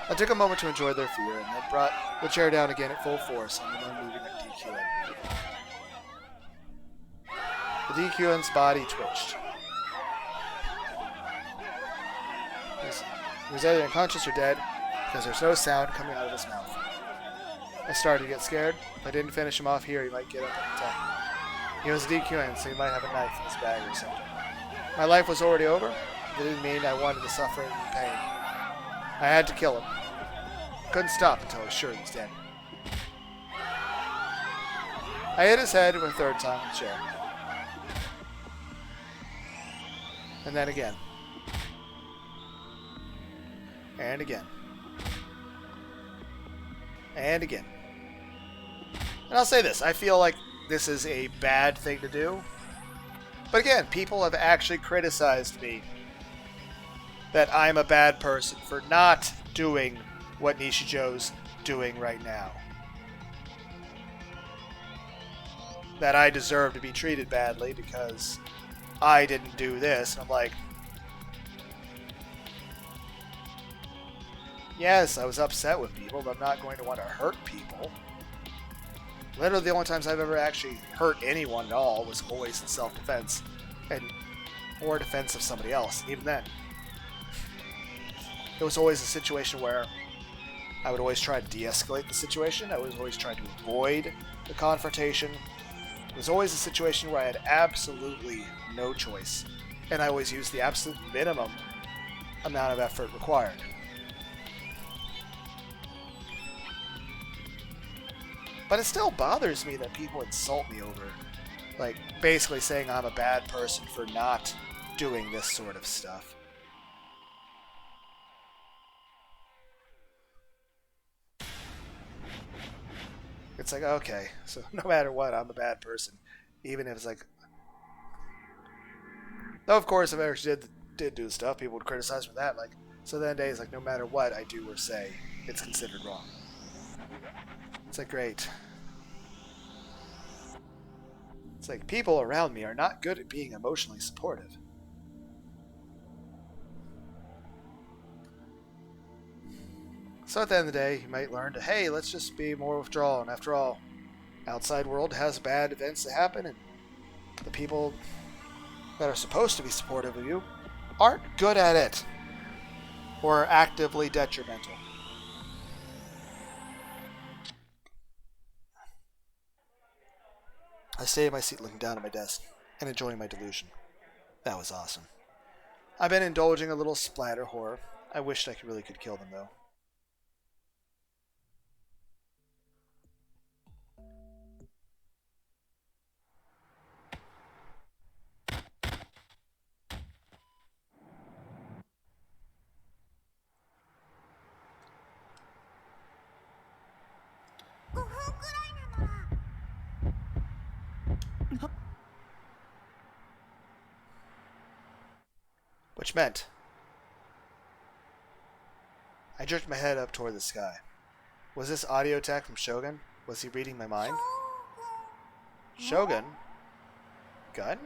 I took a moment to enjoy their fear, and then brought the chair down again at full force on the unmoving DQN. The DQN's body twitched. He was either unconscious or dead, because there's no sound coming out of his mouth. I started to get scared. If I didn't finish him off here, he might get up and attack me. He was a DQN, so he might have a knife in his bag or something. My life was already over. It didn't mean I wanted to suffer any pain. I had to kill him. Couldn't stop until I was sure he was dead. I hit his head a third time in the chair. And then again. And again. And again. And I'll say this, I feel like this is a bad thing to do. But again, people have actually criticized me that I'm a bad person for not doing what Nishijo's doing right now. That I deserve to be treated badly because I didn't do this. And I'm like, yes, I was upset with people, but I'm not going to want to hurt people. Literally the only times I've ever actually hurt anyone at all was always in self-defense or defense of somebody else. Even then, it was always a situation where I would always try to de-escalate the situation. I was always trying to avoid the confrontation. It was always a situation where I had absolutely no choice, and I always used the absolute minimum amount of effort required. But it still bothers me that people insult me over, like, basically saying I'm a bad person for not doing this sort of stuff. It's like, okay, so no matter what, I'm a bad person. Even if it's like... Though, of course, if I actually did do stuff, people would criticize for that. Like, so then days, like, no matter what I do or say, it's considered wrong. It's like, great. It's like, people around me are not good at being emotionally supportive. So at the end of the day, you might learn to, hey, let's just be more withdrawn. After all, outside world has bad events that happen, and the people that are supposed to be supportive of you aren't good at it, or are actively detrimental. I stayed in my seat looking down at my desk and enjoying my delusion. That was awesome. I've been indulging a little splatter horror. I wished I really could kill them, though. Which meant I jerked my head up toward the sky. Was this audio attack from Shogun? Was he reading my mind? Shogun? Gun?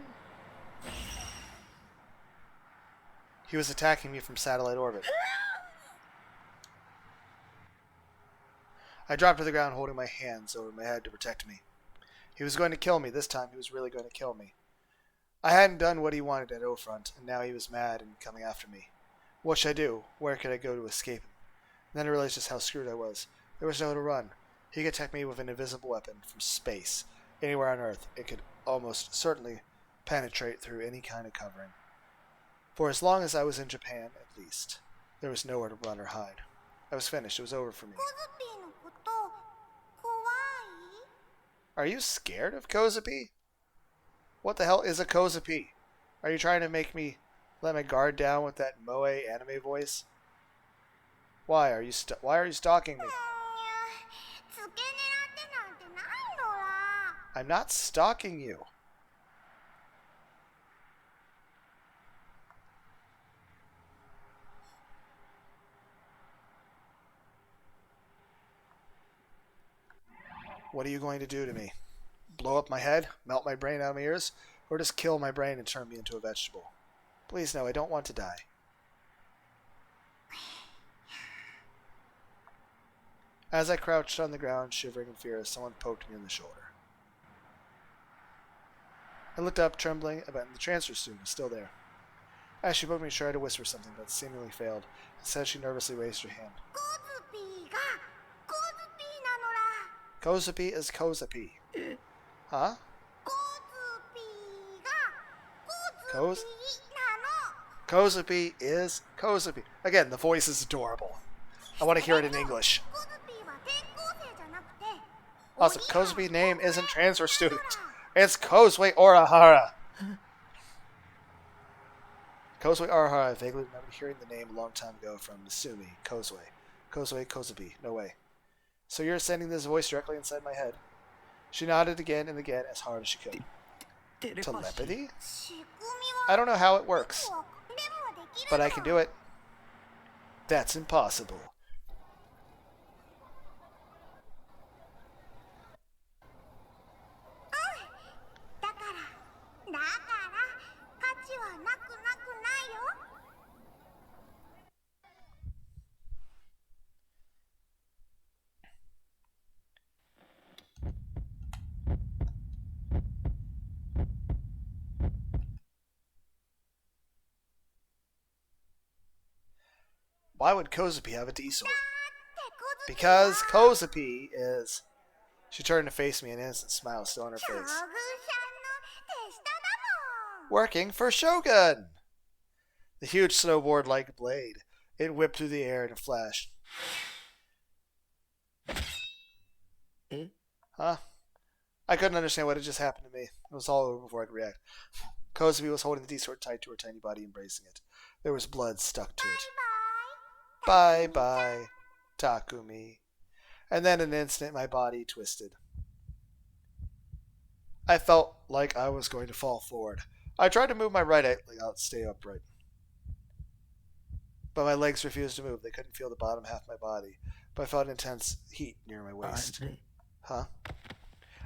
He was attacking me from satellite orbit. I dropped to the ground holding my hands over my head to protect me. He was going to kill me. This time he was really going to kill me. I hadn't done what he wanted at O-Front, and now he was mad and coming after me. What should I do? Where could I go to escape him? And then I realized just how screwed I was. There was nowhere to run. He could attack me with an invisible weapon from space. Anywhere on Earth, it could almost certainly penetrate through any kind of covering. For as long as I was in Japan, at least, there was nowhere to run or hide. I was finished. It was over for me. Are you scared of Kozapi? What the hell is a Kozapi? Are you trying to make me let my guard down with that moe anime voice? Why are you stalking me? I'm not stalking you. What are you going to do to me? Blow up my head? Melt my brain out of my ears? Or just kill my brain and turn me into a vegetable? Please no, I don't want to die. As I crouched on the ground, shivering in fear, someone poked me in the shoulder. I looked up, trembling, but the transfer student was still there. As she poked me, she tried to whisper something, but seemingly failed. Instead, she nervously raised her hand. Kozapi is Kozapi. Huh? Kozapi is Kozapi. Again, the voice is adorable. I want to hear it in English. Also, Kozapi's name isn't transfer student. It's Kozue Orahara. Kozue Arahara, I vaguely remember hearing the name a long time ago from Misumi. Kozue. Kozue Kozubi. No way. So you're sending this voice directly inside my head? She nodded again and again as hard as she could. テレパシー Telepathy? 仕組み I は don't know how it works, でもできる but I can do it. That's impossible. だから価値はなくないよ。 Why would Kozupi have a D sword? Because Kozupi is... She turned to face me, an innocent smile still on her 将軍さんの face. 手下だもん。 Working for Shogun! The huge snowboard-like blade. It whipped through the air in a flash. え Huh? I couldn't understand what had just happened to me. It was all over before I could react. Kozubi was holding the D-sword tight to her tiny body, embracing it. There was blood stuck to it. Bye-bye, Takumi. And then in an instant, my body twisted. I felt like I was going to fall forward. I tried to move my right leg out to stay upright. But my legs refused to move. They couldn't feel the bottom half of my body. But I felt intense heat near my あ waist. れ Huh?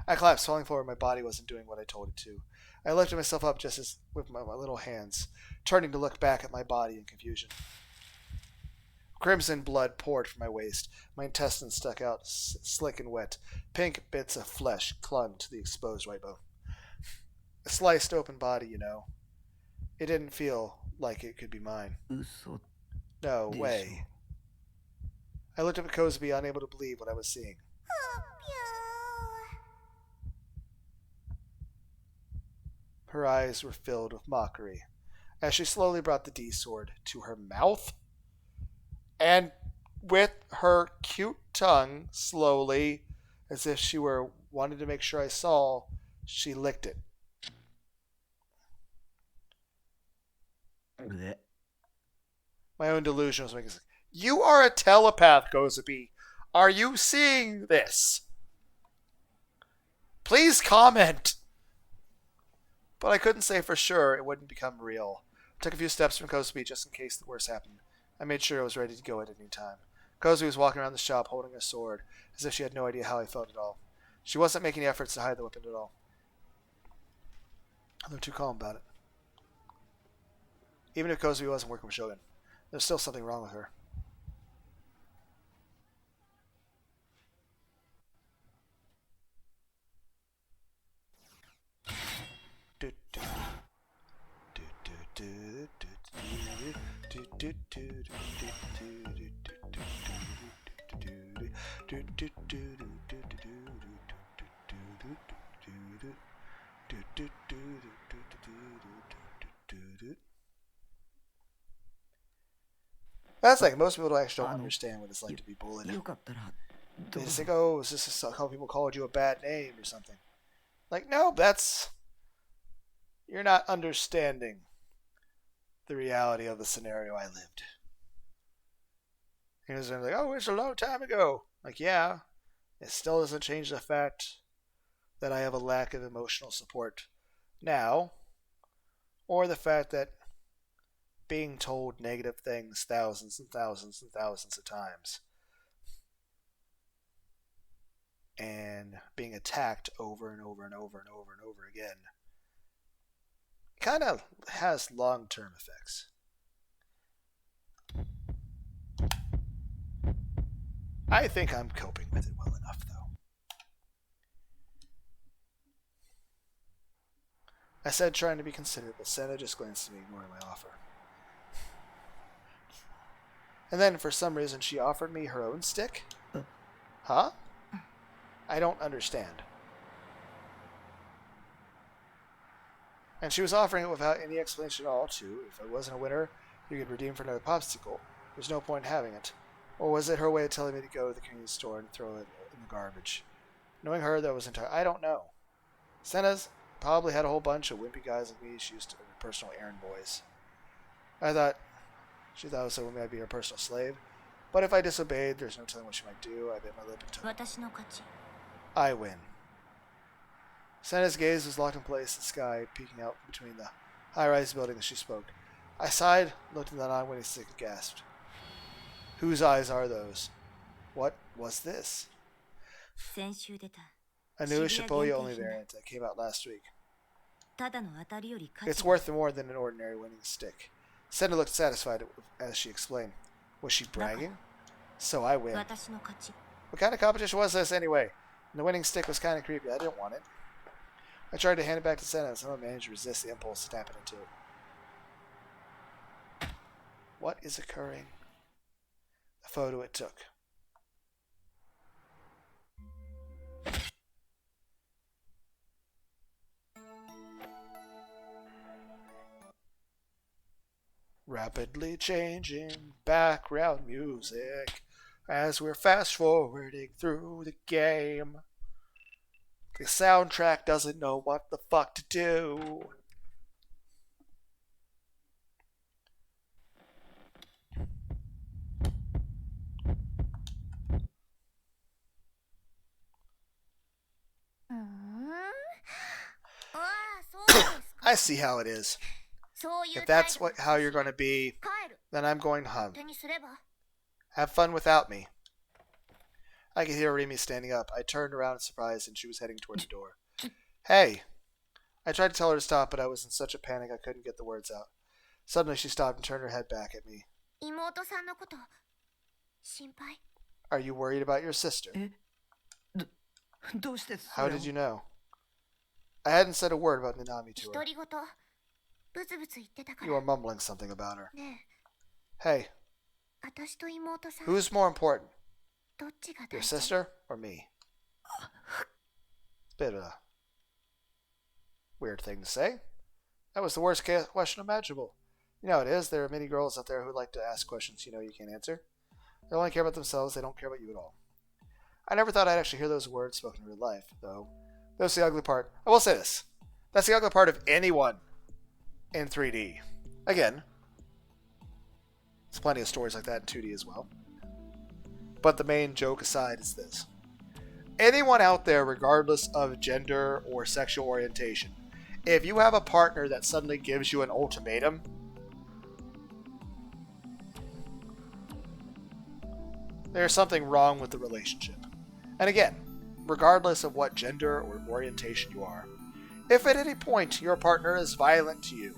I collapsed, falling forward. My body wasn't doing what I told it to. I lifted myself up just as with my little hands, turning to look back at my body in confusion. Crimson blood poured from my waist. My intestines stuck out, slick and wet. Pink bits of flesh clung to the exposed right bone. A sliced open body, you know. It didn't feel like it could be mine. 嘘 No でしょ way. I looked up at Kozubi, unable to believe what I was seeing. ピュー Her eyes were filled with mockery as she slowly brought the D-sword to her mouth, and with her cute tongue, slowly, as if she were wanting to make sure I saw, she licked it. で My own delusion was making sense. You are a telepath, Kozubi. Are you seeing this? Please comment. But I couldn't say for sure it wouldn't become real. I took a few steps from Kozubi just in case the worst happened. I made sure I was ready to go at any time. Kozubi was walking around the shop holding a sword, as if she had no idea how I felt at all. She wasn't making efforts to hide the weapon at all. I'm too calm about it. Even if Kozubi wasn't working with Shogun, there's still something wrong with her. That's like most people actually don't understand what it's like to be bullied. よかったら They どう just ぞ think, oh, is this how people called you a bad name or something? Like, no, that's... You're not understanding the reality of the scenario I lived. He was like, oh, it's a long time ago. Like, yeah, it still doesn't change the fact that I have a lack of emotional support now, or the fact that being told negative things thousands and thousands and thousands of times and being attacked over and over and over and over and over again kind of has long-term effects. I think I'm coping with it well enough, though. I said trying to be considerate, but Senna just glanced at me, ignoring my offer. And then, for some reason, she offered me her own stick? Huh? I don't understand. And she was offering it without any explanation at all, too. If I wasn't a winner, you could redeem for another popsicle. There's no point in having it. Or was it her way of telling me to go to the convenience store and throw it in the garbage? Knowing her, that was entire. I don't know. Senna's probably had a whole bunch of wimpy guys like me she used to be personal errand boys. She thought so maybe I'd be her personal slave. But if I disobeyed, there's no telling what she might do. I bit my lip and took it. 私の勝ち。 I win. Santa's gaze was locked in place, the sky peeking out between the high-rise building as she spoke. I sighed, looked at the non-winning stick and gasped. Whose eyes are those? What was this? 先週出た。 A new Shibuya only variant that came out last week. ただの当たりより勝 It's ち。 worth more than an ordinary winning stick. Santa looked satisfied as she explained. Was she bragging? So I win. 私の勝ち。 What kind of competition was this anyway? And the winning stick was kind of creepy. I didn't want it. I tried to hand it back to Santa and somehow managed to resist the impulse to tap it into it. What is occurring? The photo it took. Rapidly changing background music as we're fast forwarding through the game. The soundtrack doesn't know what the fuck to do. I see how it is. If that's how you're going to be, then I'm going home. 手にすれば Have fun without me. I could hear Remy standing up. I turned around in surprise and she was heading toward the door. Hey! I tried to tell her to stop, but I was in such a panic I couldn't get the words out. Suddenly she stopped and turned her head back at me. 妹さんのこと心配 Are you worried about your sister? どうしてそ How れを did you know? I hadn't said a word about Nanami to 独 her. り言ブツブツ言ってたか You ら were mumbling something about her. ね Hey, え私と妹さん who's more important? どっちが Your 大事 sister or me? Bit of a weird thing to say. That was the worst question imaginable. You know how it is. There are many girls out there who like to ask questions you know you can't answer. They only care about themselves. They don't care about you at all. I never thought I'd actually hear those words spoken in real life, though. That's the ugly part. I will say this. That's the ugly part of anyone in 3D. Again, there's plenty of stories like that in 2D as well. But the main joke aside is this. Anyone out there, regardless of gender or sexual orientation, if you have a partner that suddenly gives you an ultimatum, there's something wrong with the relationship. And again, regardless of what gender or orientation you are, if at any point your partner is violent to you,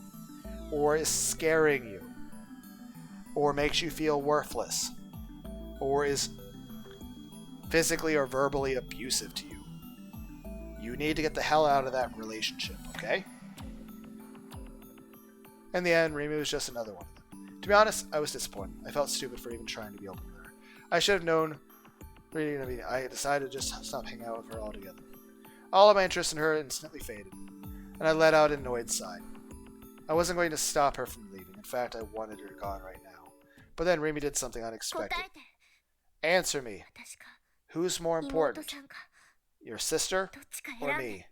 or is scaring you, or makes you feel worthless, or is physically or verbally abusive to you, you need to get the hell out of that relationship, okay? In the end, Remy was just another one of them. To be honest, I was disappointed. I felt stupid for even trying to be open with her. I should have known. I decided to just stop hanging out with her altogether. All of my interest in her instantly faded, and I let out an annoyed sigh. I wasn't going to stop her from leaving. In fact, I wanted her gone right now. But then Remy did something 答 unexpected. えて Answer me. 私か Who's more 妹 important? さんか Your sister どっちか or 選んで me?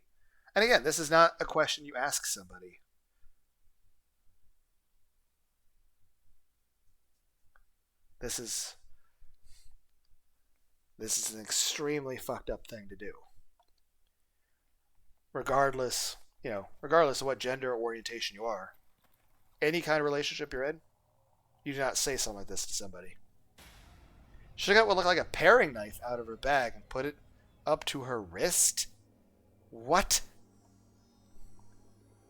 And again, this is not a question you ask somebody. This is an extremely fucked up thing to do. Regardless of what gender or orientation you are, any kind of relationship you're in, you do not say something like this to somebody. She took out what looked like a paring knife out of her bag and put it up to her wrist? What?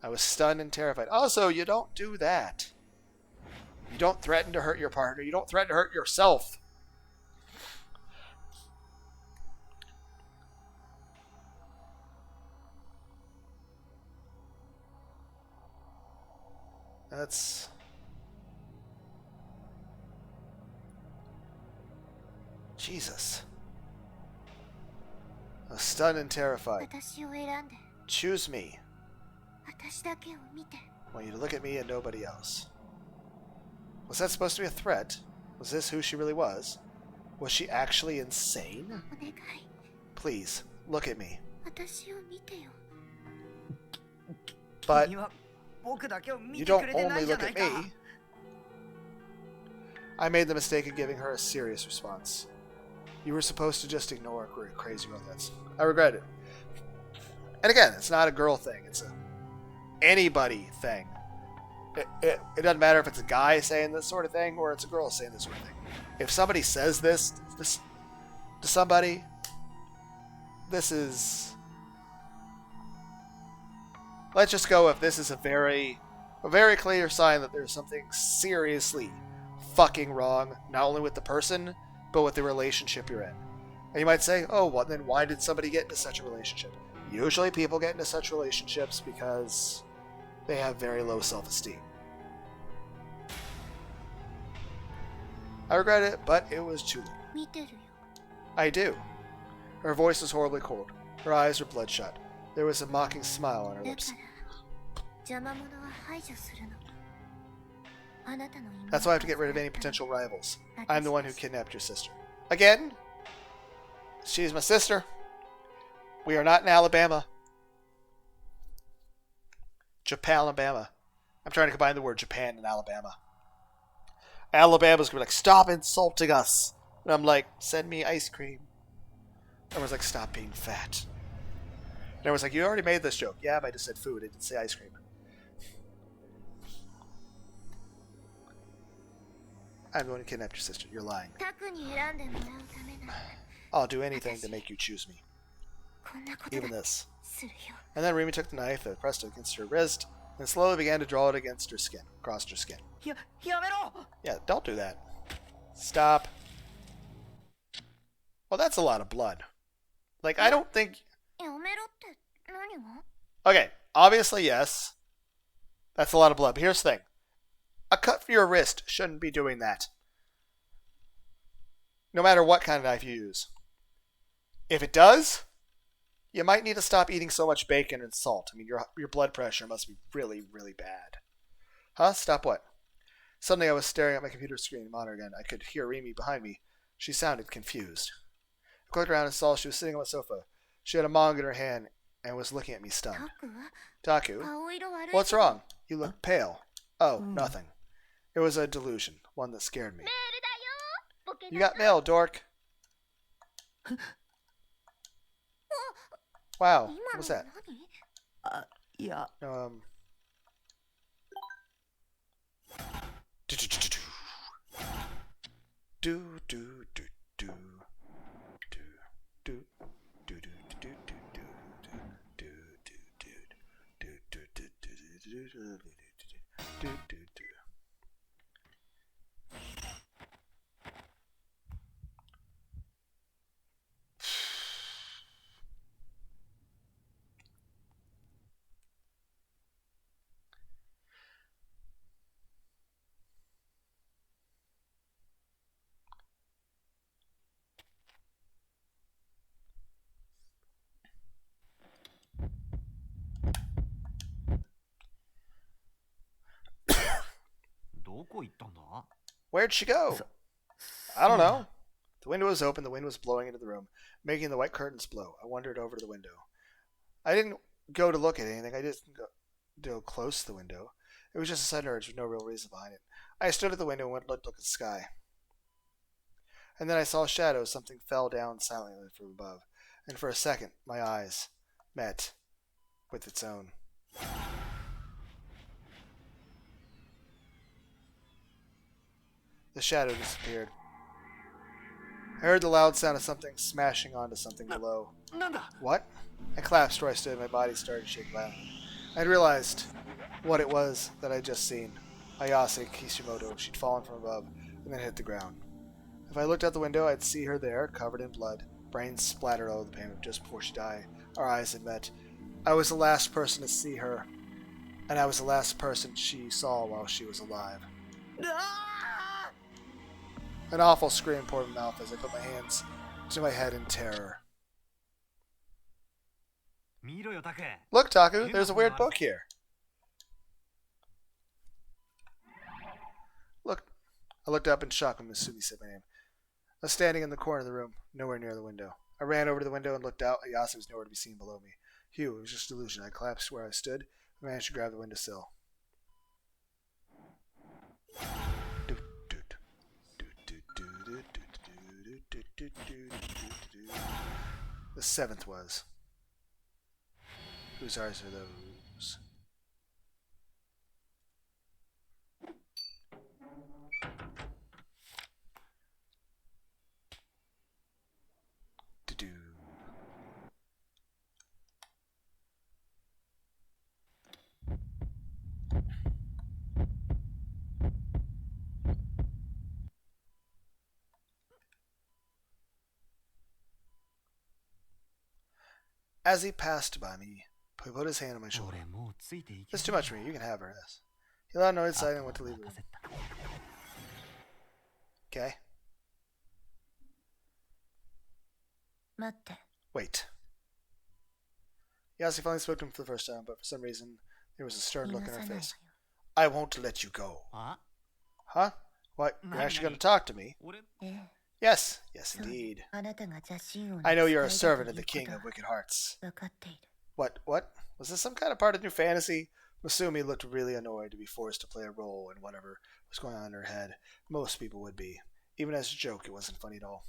I was stunned and terrified. Also, you don't do that. You don't threaten to hurt your partner. You don't threaten to hurt yourself. That's... Jesus. I was stunned and terrified. 私を選んで Choose me. 私だけを見て I want you to look at me and nobody else. Was that supposed to be a threat? Was this who she really was? Was she actually insane? お願い Please, look at me. 私を見てよ But 君は僕だけを見 you てく don't れてな only いじゃ look ない at か me. I made the mistake of giving her a serious response. You were supposed to just ignore crazy girl. I regret it. And again, it's not a girl thing. It's a anybody thing. It doesn't matter if it's a guy saying this sort of thing or it's a girl saying this sort of thing. If somebody says this to somebody, this is... Let's just go if this is a very clear sign that there's something seriously fucking wrong, not only with the person, but with the relationship you're in. And you might say, oh, well, then why did somebody get into such a relationship? Usually people get into such relationships because they have very low self-esteem. I regret it, but it was too late. 見てるよ。 I do. Her voice was horribly cold. Her eyes were bloodshot. There was a mocking smile on her だ lips. から邪魔者は排除するの。あなたの妹 That's why I have to get rid of any potential rivals. I'm the one who kidnapped your sister. Again? She's my sister. We are not in Alabama. Japan, Alabama. I'm trying to combine the word Japan and Alabama. Alabama's gonna be like, stop insulting us. And I'm like, send me ice cream. Everyone's like, stop being fat. And everyone's like, you already made this joke. Yeah, but I just said food. I didn't say ice cream. I'm going to kidnap your sister. You're lying. タクに選んでもらうためなら I'll do anything to make you choose me. こんなこと Even だ this. するよ。 And then Remy took the knife and pressed it against her wrist, and slowly began to draw it against her skin, across her skin. やめろ Yeah, don't do that. Stop. Well, that's a lot of blood. Like, I don't think... やめろって何が Okay, obviously, yes. That's a lot of blood. But here's the thing. A cut for your wrist shouldn't be doing that. No matter what kind of knife you use. If it does, you might need to stop eating so much bacon and salt. I mean, your blood pressure must be really, really bad. Huh? Stop what? Suddenly I was staring at my computer screen monitor again. I could hear Remy behind me. She sounded confused. I clicked around and saw she was sitting on the sofa. She had a manga in her hand and was looking at me stunned. タク Taku, 顔色悪い what's wrong? You look pale. Oh, nothing. It was a delusion, one that scared me. メールだよボケ You got mail, dork. Wow, 今 what の was that? 何あいや Do do do do do do do do do do. Where'd she go? I don't know. The window was open. The wind was blowing into the room, making the white curtains blow. I wandered over to the window. I didn't go to look at anything. I just go close to the window. It was just a sudden urge with no real reason behind it. I stood at the window and went to look at the sky. And then I saw a shadow. Something fell down silently from above. And for a second, my eyes met with its own. The shadow disappeared. I heard the loud sound of something smashing onto something below. なんだ What? I collapsed where I stood. My body started to shake violently. I'd realized what it was that I'd just seen. Ayase Kishimoto. She'd fallen from above and then hit the ground. If I looked out the window, I'd see her there, covered in blood. Brains splattered all over the pavement just before she died. Our eyes had met. I was the last person to see her, and I was the last person she saw while she was alive. An awful scream poured from my mouth as I put my hands to my head in terror. 見ろよタク Look, Taku, there's a weird book here. Look. I looked up in shock when Misumi said my name. I was standing in the corner of the room, nowhere near the window. I ran over to the window and looked out. Ayase was nowhere to be seen below me. Phew, it was just a delusion. I collapsed where I stood and managed to grab the windowsill. Doot, doot. The seventh was. Whose eyes are those? Do-do. As he passed by me, he put his hand on my shoulder. 俺もうついていけ That's too much for me. You can have her. Yes. He allowed no insight and went to leave the room. Okay. 待って。 Wait. Yasi finally spoke to him for the first time, but for some reason, there was a stern look in her face. I won't let you go. あ Huh? What? You're actually going to talk to me? 俺ええ。 Yes. Yes, そう indeed. あなたが邪神王の I know you're a 使いだ servant と of い the う king こと of は wicked hearts. 分かっている。 What? What? Was this some kind of part of new fantasy? Masumi looked really annoyed to be forced to play a role in whatever was going on in her head. Most people would be. Even as a joke, it wasn't funny at all.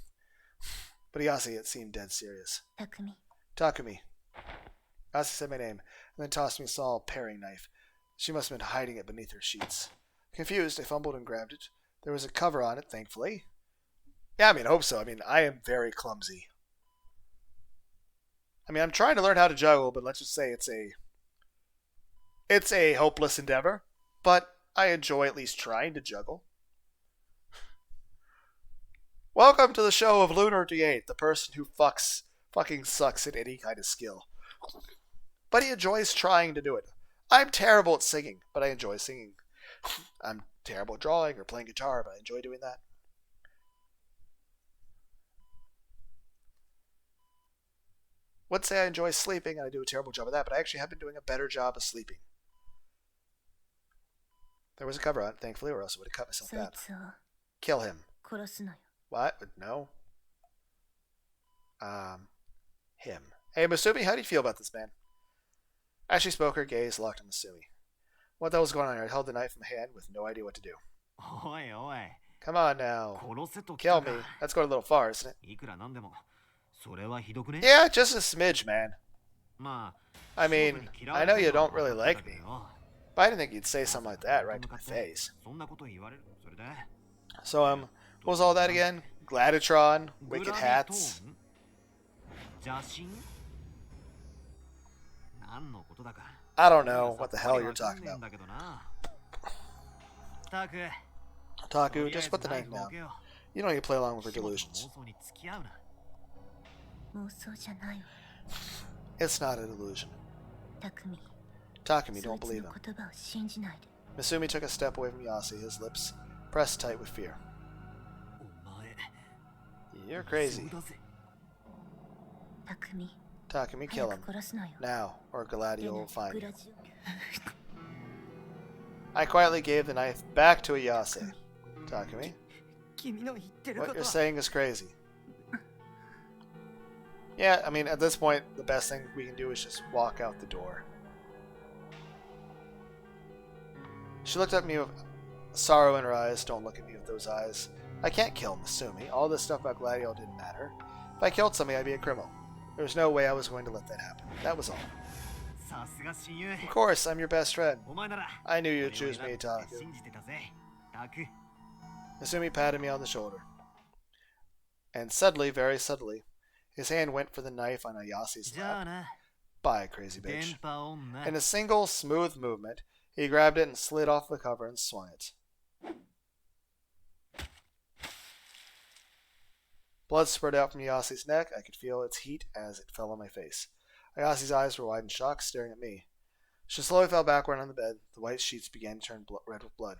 But Yasi, it seemed dead serious. 匠。 Takumi. Yasi said my name, and then tossed me a small paring knife. She must have been hiding it beneath her sheets. Confused, I fumbled and grabbed it. There was a cover on it, thankfully. Yeah, I mean, I hope so. I mean, I am very clumsy. I mean, I'm trying to learn how to juggle, but let's just say it's a hopeless endeavor. But I enjoy at least trying to juggle. Welcome to the show of Lunar D8, the person who fucking sucks at any kind of skill. But he enjoys trying to do it. I'm terrible at singing, but I enjoy singing. I'm terrible at drawing or playing guitar, but I enjoy doing that. Would say I enjoy sleeping, and I do a terrible job of that, but I actually have been doing a better job of sleeping. There was a cover on it, thankfully, or else I would have cut myself そい bad. つを Kill him. 殺すのよ。 What? No. Him. Hey, Masumi, how do you feel about this man? As she spoke, her gaze locked on Masumi. What the hell was going on here? I held the knife in my hand with no idea what to do. おいおい Come on now. 殺せと来 Kill た me. か That's going a little far, isn't it? いくらなんでもそれはひどくね Yeah, just a smidge, man. まあ I mean, I know you don't really like me, よ but I didn't think you'd say something like that right to my face. そんなこと言われるそれで So, what was all that again? Gladiatron? Wicked hats? 邪神何のことだか I don't know what the hell you're talking about. だけどなたく Taku, just put the knife down. You don't need to play along with her 仕事の delusions. 妄想に付き合うな妄想じゃないわ。 It's not a delusion. 匠。 Takumi, そい don't つ believe の him. 言葉を信じないで。 Masumi took a step away from Yasi, his lips pressed tight with fear. お前 You're crazy. そうだぜ匠。 Takumi, 早 kill him. く殺すのよ。 Now, or で Gladio な will find グ you. ラジ I quietly gave the knife back to Ayase. Takumi, 君の言ってる what こと you're は saying is crazy. Yeah, I mean, at this point, the best thing we can do is just walk out the door. She looked at me with sorrow in her eyes. Don't look at me with those eyes. I can't kill Masumi. All this stuff about Gladio didn't matter. If I killed somebody, I'd be a criminal. There was no way I was going to let that happen. That was all. さすが親友 Of course, I'm your best friend. お前なら I knew 俺を you'd choose 選ぶ me, って Taku. 信じてたぜタク Masumi patted me on the shoulder. And suddenly, very suddenly, his hand went for the knife on Ayasi's じゃあ lap. な Bye, crazy 電 bitch. 波オンな In a single, smooth movement, he grabbed it and slid off the cover and swung it. Blood spurted out from Yasi's neck. I could feel its heat as it fell on my face. Ayasi's eyes were wide in shock, staring at me. She slowly fell backward on the bed. The white sheets began to turn red with blood.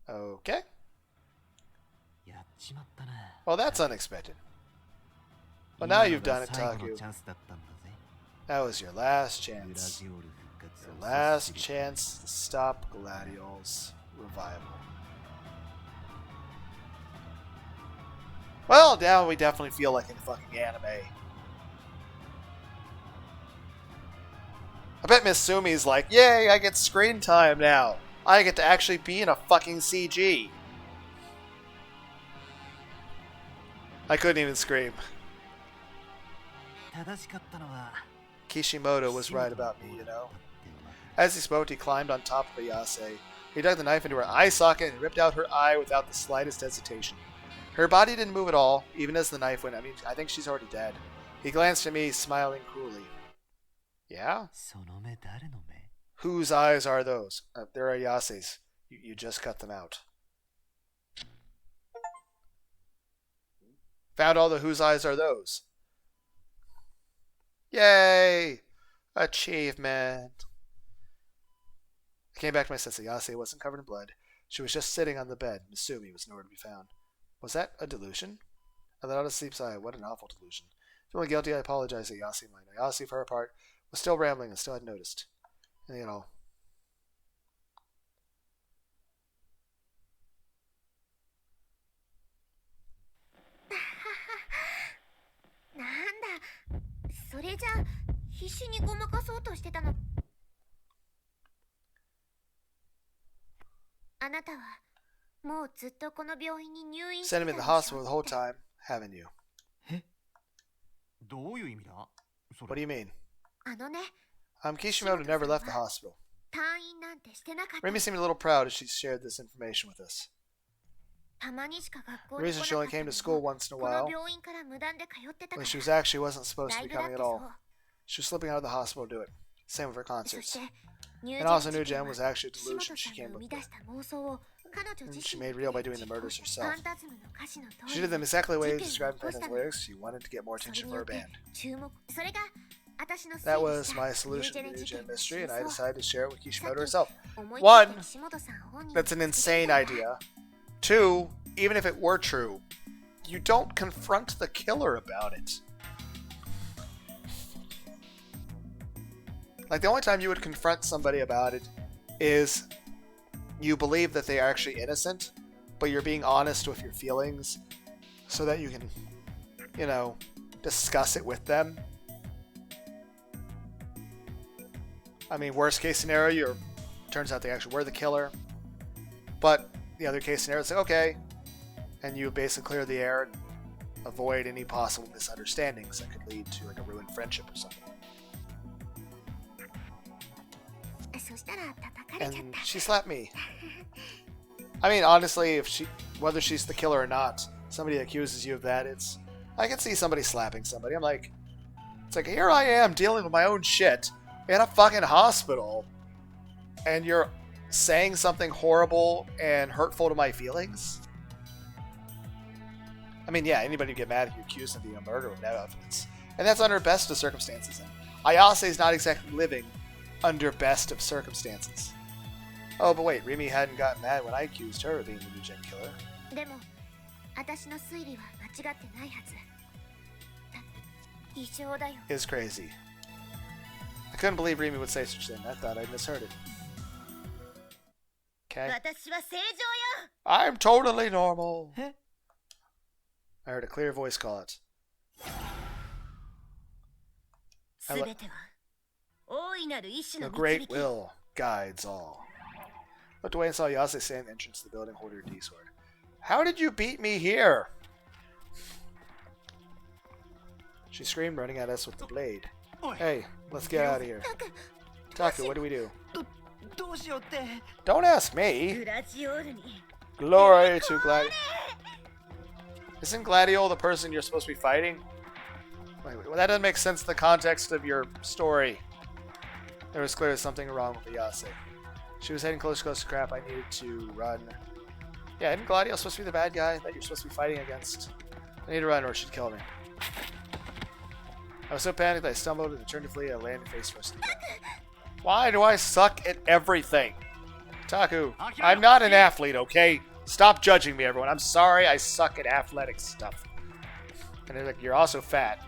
Okay. やっちまったな Well, that's unexpected. Well, now 今 you've のが done it, 最後の Taku. チャンスだったんだぜ That was your last グラ chance. ジオール復活 Your を last 阻止する chance to stop Gladiol's revival. Well, now we definitely feel like in fucking anime. I bet Miss Sumi's like, yay, I get screen time now. I get to actually be in a fucking CG. I couldn't even scream. 正しかったのは Kishimoto was right about me, you know. As he spoke, he climbed on top of Ayase. He dug the knife into her eye socket and ripped out her eye without the slightest hesitation. Her body didn't move at all, even as the knife went. I mean, I think she's already dead. He glanced at me, smiling cruelly. Yeah? その目誰の目 Whose eyes are those? They're Ayase's. You just cut them out. Found all the whose eyes are those. Yay! Achievement. I came back to my senses. Ayase wasn't covered in blood. She was just sitting on the bed. Misumi was nowhere to be found. Was that a delusion? I let out a sleep sigh. What an awful delusion. Feeling guilty, I apologized to Ayase. Ayase, for her part, was still rambling and still hadn't noticed. And, you know. なんだ、それじゃ必死にごまかそうとしてたの。あなたはもうずっとこの病院に入院して Sent た him ん in で the しょ hospital the whole time, haven't you? どういう意味だそ What do れ you mean? あのね、 Kishimoto never left the hospital. 退院なんてしてなかった。 Remy seemed a little proud as she shared this information with us. たまにしか学校 The に reason 来 she な only かった came の to school も once in a この while 病院から無断で通ってたか when ら。 she was actually wasn't supposed ラ to イ be ブだっ coming て at そ all. う。 She was slipping out of the hospital to do it. Same with her そ concerts. して入 And also 事 New 件 Gen は was actually a 岸本 delusion さ she ん came が生 up み出 with. した妄想を彼女 And 自 she 身 made が real by doing the 実行 murders し herself. ファンタズムの歌詞の通 She り did them exactly the way it was 事件を described 起こ in した Phantom's の。 lyrics. She wanted to get more それ attention に for よ her って band. 注目。それが私の推 That 理 was した my ニュー solution ジェ to ネ New 事件 Gen の Mystery, 真 and I 相。 decided to share it with さ Kishimoto っき herself. 思い切 One, って岸本さん本人 that's an に突きつけ insane たんだ。 idea. Two, even if it were true, you don't confront the killer about it. Like, the only time you would confront somebody about it is you believe that they are actually innocent, but you're being honest with your feelings so that you can, you know, discuss it with them. I mean, worst case scenario, turns out they actually were the killer. But the other case scenario is like, okay, and you basically clear the air and avoid any possible misunderstandings that could lead to like a ruined friendship or something. そしたら叩かれちゃっ And た。 she slapped me. I mean, honestly, whether she's the killer or not, somebody accuses you of that, I can see somebody slapping somebody. I'm like, it's like, here I am dealing with my own shit in a fucking hospital, and you're saying something horrible and hurtful to my feelings? I mean, yeah, anybody would get mad if you accuse them of being a murderer with no evidence. And that's under best of circumstances. And Ayase's not exactly living under best of circumstances. Oh, but wait, Remy hadn't gotten mad when I accused her of being the New Gen killer. でも私の推理は間違ってないはず。異常だよ。 Is crazy. I couldn't believe Remy would say such a thing. I thought I misheard it. Okay. 私は正常よ。 I'm totally normal. え I heard a clear voice call it. すべては大いなる意志 The の導 great き。 will guides all. Looked away and saw Yase stand at the entrance to the building holding her D-sword. How did you beat me here? She screamed, running at us with the blade. おい Hey, let's get out of here. タク、 Taku, what do we do? どうしようって Don't ask me. グラジオールに。 Glory to Glad. Isn't Gladio the person you're supposed to be fighting? Wait, well, that doesn't make sense in the context of your story. There was clearly something wrong with Ayase. She was heading close to crap. I needed to run. Yeah, isn't Gladio supposed to be the bad guy that you're supposed to be fighting against? I need to run or she'd kill me. I was so panicked that I stumbled and turned to flee. I landed face first. on the ground. Why do I suck at everything? Taku, I'm not an athlete, okay? Stop judging me, everyone. I'm sorry I suck at athletic stuff. And they're like, you're also fat.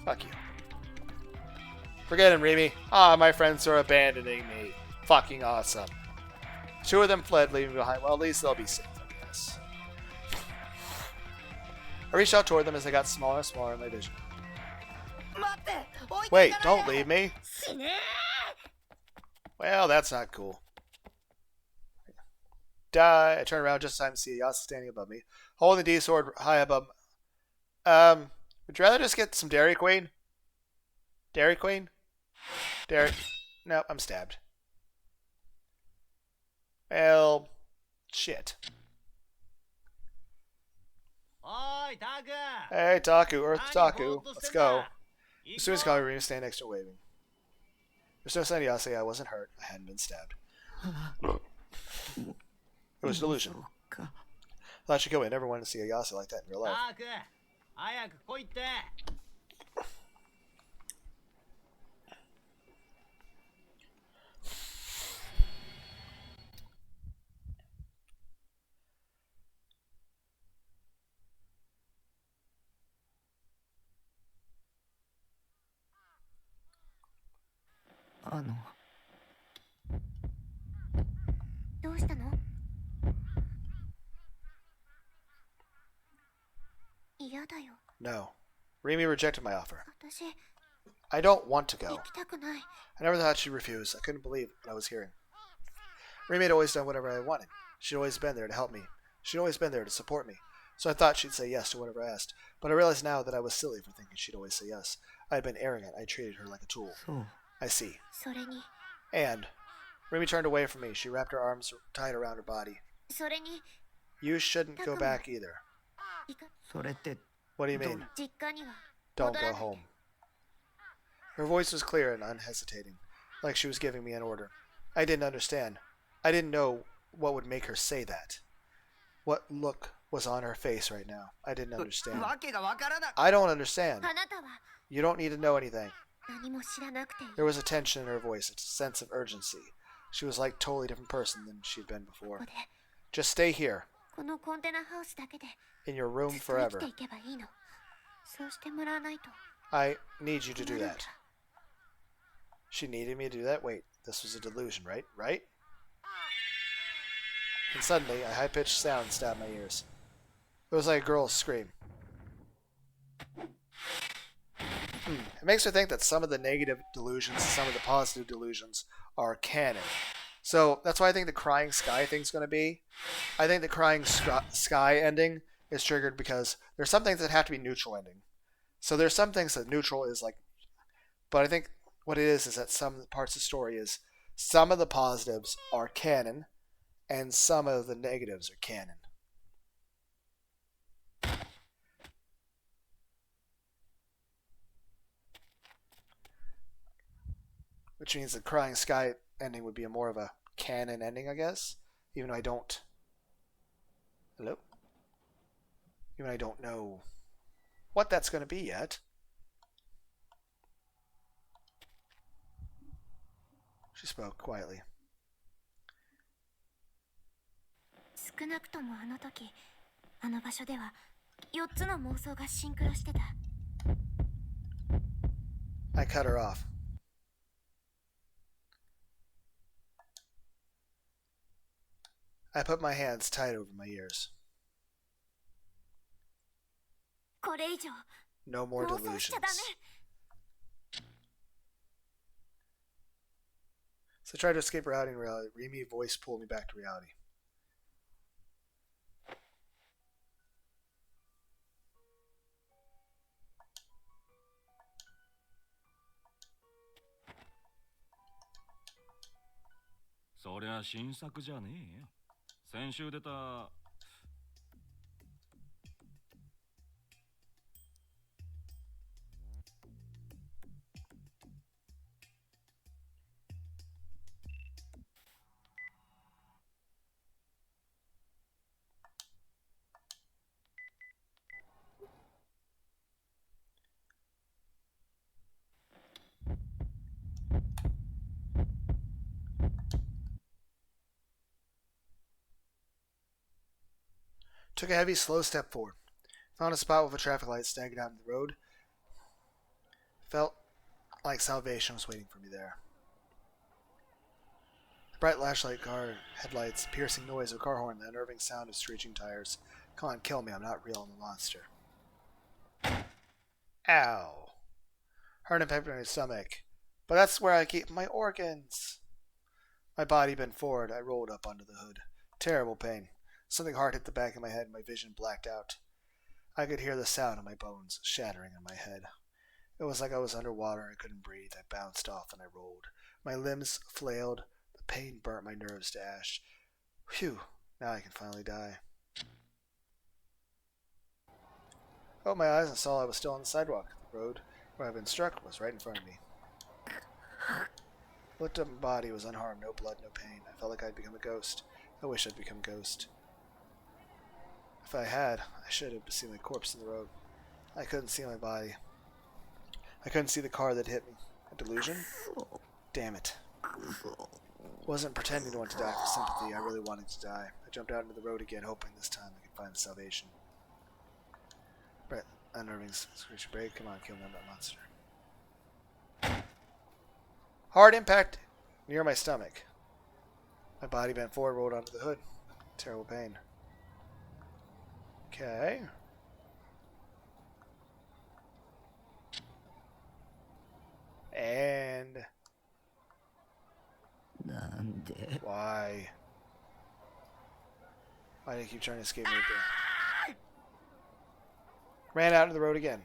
Fuck you. Forget him, Remy. Ah, my friends are abandoning me. Fucking awesome. Two of them fled, leaving me behind. Well, at least they'll be safe, I guess. I reached out toward them as they got smaller and smaller in my vision. 待って置いて Wait, いかない don't で leave me. 死ね Well, that's not cool. die. I turn around just in time to see Yasa standing above me, holding the D sword high above. Would you rather just get some Dairy Queen? Dairy Queen? Dairy. Nope, I'm stabbed. Well, shit. おいタク Hey, Taku, Earth 何 Taku, ぼーっとし let's てんだ go. 行 As く soon as ぞ Kami standing next to her waving. There's no sign of Yasa. I wasn't hurt. I hadn't been stabbed. It was a delusion. そうか Thought you could. I never wanted to see a Yasa like that in real life. タク早く来いって どうしたの？嫌だよ。 No. Rimi rejected my offer. 私、 I don't want to 行 go. きたくない。 I never thought she'd refuse. I couldn't believe what I was hearing. Rimi had always done whatever I wanted. She'd always been there to help me. She'd always been there to support me. So I thought she'd say yes to whatever I asked. But I realized now that I was silly for thinking she'd always say yes. I had been arrogant. I treated her like a tool. そう I see. それに、 And Rimi turned away from me. She wrapped her arms tight around her body. それに、 You shouldn't go back either. 行か、それって What do you mean? 実家には Don't 戻ら go ない home. Her voice was clear and unhesitating, like she was giving me an order. I didn't understand. I didn't know what would make her say that. What look was on her face right now? I didn't understand. わけがわからな I don't understand. あなたは You don't need to know anything. 何も知らなくていい。 There was a tension in her voice, a sense of urgency. She was like a totally different person than she'd been こ before. こで、 Just stay here, このコンテナハウスだけで in your room ずっと生き forever. ていけばいいの。そうしてもらわないと。 I need you to do 困るん that. だ She needed me to do that? Wait, this was a delusion, right? Right? And suddenly, a high-pitched sound stabbed my ears. It was like a girl's scream. It makes me think that some of the negative delusions and some of the positive delusions are canon. So that's why I think the crying sky thing's going to be. I think the crying sky ending is triggered because there's some things that have to be neutral ending. So there's some things that neutral is like, but I think what it is that some parts of the story is some of the positives are canon and some of the negatives are canon. Which means the crying sky ending would be more of a canon ending, I guess. Even though I don't... Hello? Even though I don't know what that's going to be yet. She spoke quietly. 少なくともあの時、あの場所では4つの妄想がシンクロしてた。 I cut her off. I put my hands tight over my ears. これ以上 No more 妄想しちゃ delusions. ダメ。 So I tried to escape reality and reality. Remi's voice pulled me back to reality. So そりゃ新作じゃねえよ。先週出た Took a heavy, slow step forward. Found a spot with a traffic light standing out in the road. Felt like salvation was waiting for me there. The bright flashlight car headlights, piercing noise of a car horn, the unnerving sound of screeching tires. Come on, kill me. I'm not real. I'm a monster. Ow. Hurt and pain in my stomach. But that's where I keep my organs. My body bent forward. I rolled up onto the hood. Terrible pain. Something hard hit the back of my head and my vision blacked out. I could hear the sound of my bones shattering in my head. It was like I was underwater and I couldn't breathe. I bounced off and I rolled. My limbs flailed. The pain burnt my nerves to ash. Phew, now I can finally die. I opened my eyes and saw I was still on the sidewalk. The road where I'd been struck was right in front of me. I looked up, my body was unharmed, no blood, no pain. I felt like I'd become a ghost. I wish I'd become a ghost. If I had, I should have seen my corpse in the road. I couldn't see my body. I couldn't see the car that hit me. A delusion? Damn it. I wasn't pretending to want to die for sympathy. I really wanted to die. I jumped out into the road again, hoping this time I could find salvation. Right, unnerving screech break. Come on, kill me, that monster. Hard impact near my stomach. My body bent forward, rolled onto the hood. Terrible pain. Okay. And why? Why do you keep trying to escape me again? Ran out into the road again.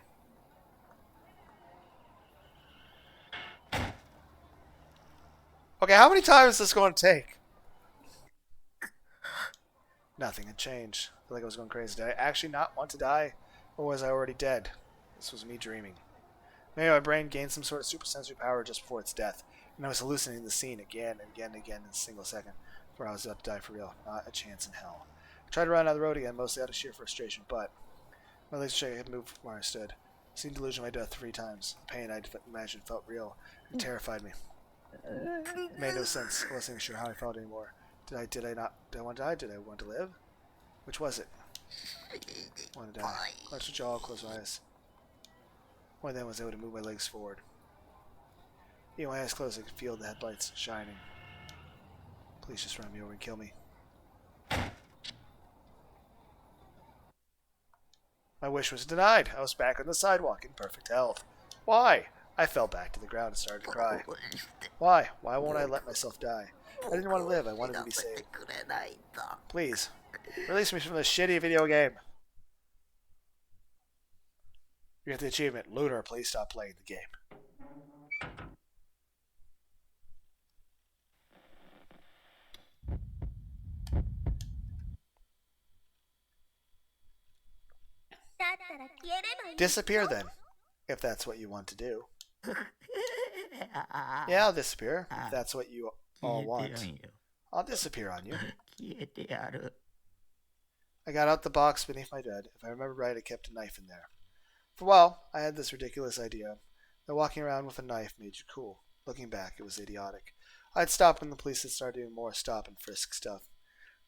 Okay, how many times is this going to take? Nothing had changed. I feel like I was going crazy. Did I actually not want to die? Or was I already dead? This was me dreaming. Maybe my brain gained some sort of supersensory power just before its death, and I was hallucinating the scene again and again and again in a single second, before I was about to die for real. Not a chance in hell. I tried to run out of the road again, mostly out of sheer frustration, but my legs shaking had moved from where I stood. I seen delusion my death 3 times. The pain I'd imagined felt real. It terrified me. It made no sense. I wasn't even sure how I felt anymore. Did I want to die? Did I want to live? Which was it? I want to die. Clench my jaw, close my eyes. Only then was I able to move my legs forward. Even my eyes closed, I could feel the headlights shining. Please just run me over and kill me. My wish was denied. I was back on the sidewalk in perfect health. Why? I fell back to the ground and started to cry. Why? Why won't I let myself die? I didn't want to live. I wanted to be saved. Please, release me from this shitty video game. You get the achievement. Lunar, please stop playing the game. Disappear then, if that's what you want to do. Yeah, I'll disappear, if that's what you all want. I'll disappear on you. I got out the box beneath my bed. If I remember right, I kept a knife in there. For a while, I had this ridiculous idea that walking around with a knife made you cool. Looking back, it was idiotic. I'd stopped when the police had started doing more stop and frisk stuff.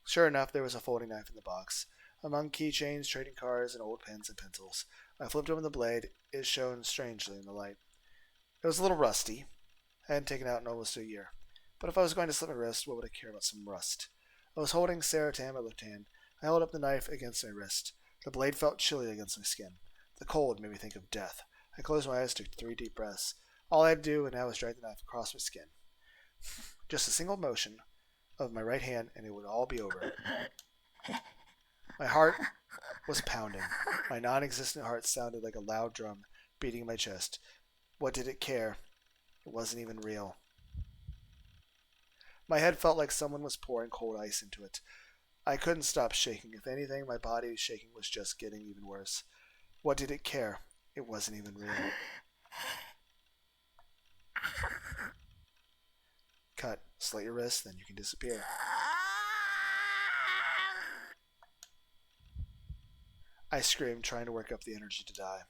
Sure enough, there was a folding knife in the box. Among keychains, trading cards, and old pens and pencils. I flipped open the blade. It shone strangely in the light. It was a little rusty. I hadn't taken it out in almost a year. But if I was going to slit my wrist, what would I care about some rust? I was holding Saratan in my left hand. I held up the knife against my wrist. The blade felt chilly against my skin. The cold made me think of death. I closed my eyes, took 3 deep breaths. All I had to do now was drag the knife across my skin. Just a single motion of my right hand, and it would all be over. My heart was pounding. My non-existent heart sounded like a loud drum beating in my chest. What did it care? It wasn't even real. My head felt like someone was pouring cold ice into it. I couldn't stop shaking. If anything, my body shaking was just getting even worse. What did it care? It wasn't even real. Cut. Slit your wrist, then you can disappear. I screamed, trying to work up the energy to die.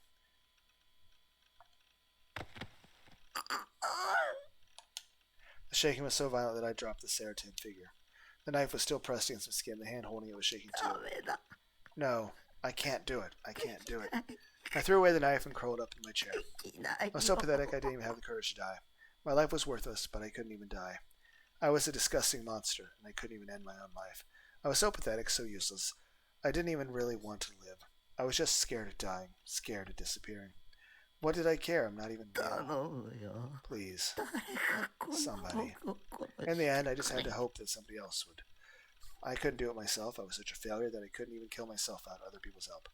The shaking was so violent that I dropped the Saratan figure. The knife was still pressed against my skin. The hand holding it was shaking too. No, I can't do it. I can't do it. I threw away the knife and curled up in my chair. I was so pathetic I didn't even have the courage to die. My life was worthless, but I couldn't even die. I was a disgusting monster, and I couldn't even end my own life. I was so pathetic, so useless. I didn't even really want to live. I was just scared of dying, scared of disappearing. What did I care? I'm not even real. Please. Somebody. In the end, I just had to hope that somebody else would. I couldn't do it myself. I was such a failure that I couldn't even kill myself without other people's help.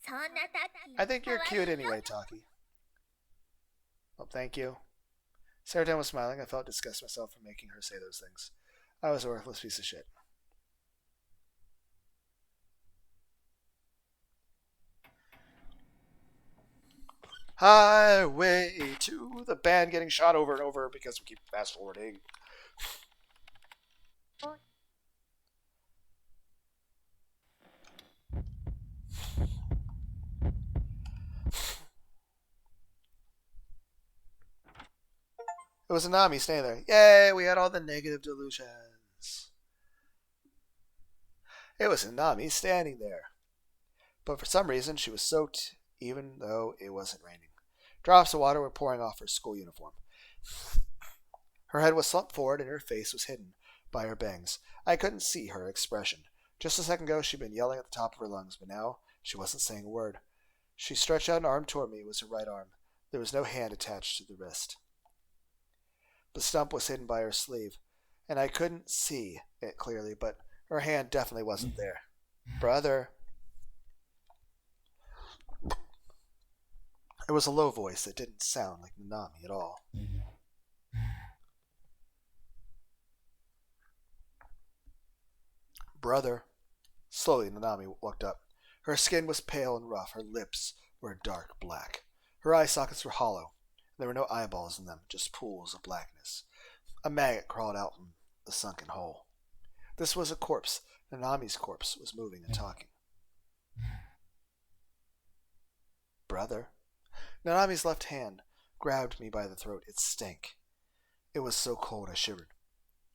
そんなタッキー I think you're cute anyway, Taki. Well, thank you. Saratan was smiling. I felt disgust myself for making her say those things. I was a worthless piece of shit. Highway to the band getting shot over and over because we keep fast forwarding. It was Anami standing there. Yay, we had all the negative delusions. It was Anami standing there. But for some reason, she was soaked, even though it wasn't raining. Drops of water were pouring off her school uniform. Her head was slumped forward and her face was hidden by her bangs. I couldn't see her expression. Just a second ago, she'd been yelling at the top of her lungs, but now she wasn't saying a word. She stretched out an arm toward me. It was her right arm. There was no hand attached to the wrist. The stump was hidden by her sleeve, and I couldn't see it clearly, but her hand definitely wasn't there. Brother. It was a low voice that didn't sound like Nanami at all. Brother. Slowly, Nanami walked up. Her skin was pale and rough. Her lips were dark black. Her eye sockets were hollow. There were no eyeballs in them, just pools of blackness. A maggot crawled out from the sunken hole. This was a corpse. Nanami's corpse was moving and talking. Brother. Nanami's left hand grabbed me by the throat. It stank. It was so cold I shivered.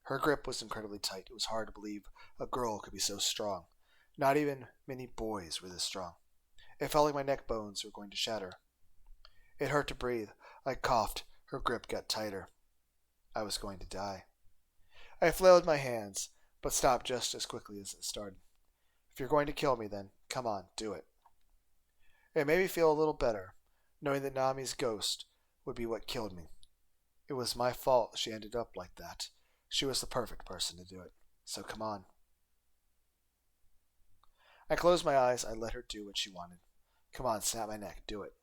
Her grip was incredibly tight. It was hard to believe a girl could be so strong. Not even many boys were this strong. It felt like my neck bones were going to shatter. It hurt to breathe. I coughed. Her grip got tighter. I was going to die. I flailed my hands, but stopped just as quickly as it started. If you're going to kill me, then come on, do it. It made me feel a little better, knowing that Nami's ghost would be what killed me. It was my fault she ended up like that. She was the perfect person to do it. So come on. I closed my eyes. I let her do what she wanted. Come on, snap my neck. Do it.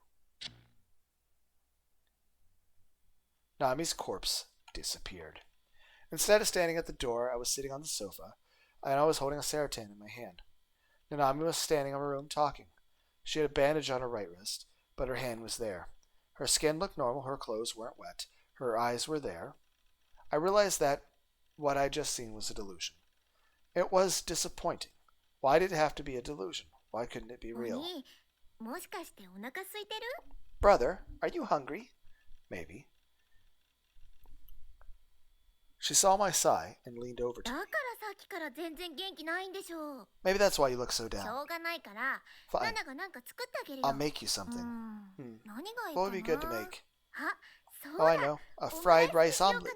Nami's corpse disappeared. Instead of standing at the door, I was sitting on the sofa, and I was holding a Saratan in my hand. Nanami was standing in my room talking. She had a bandage on her right wrist, but her hand was there. Her skin looked normal, her clothes weren't wet, her eyes were there. I realized that what I'd just seen was a delusion. It was disappointing. Why did it have to be a delusion? Why couldn't it be real? もしかしてお腹空いてる? Brother, are you hungry? Maybe. She saw my sigh and leaned over to だ me. からさっきから全然元気ないんでしょう。 Maybe that's why you look so し down. ょうがないから、 Fine. ナナがなんか作ってあげるよ。 I'll make you something. 何がいい What か would be good to な? make? あ、そう Oh, I だ。 know. A オム fried ライ rice スしよう omelet. かな。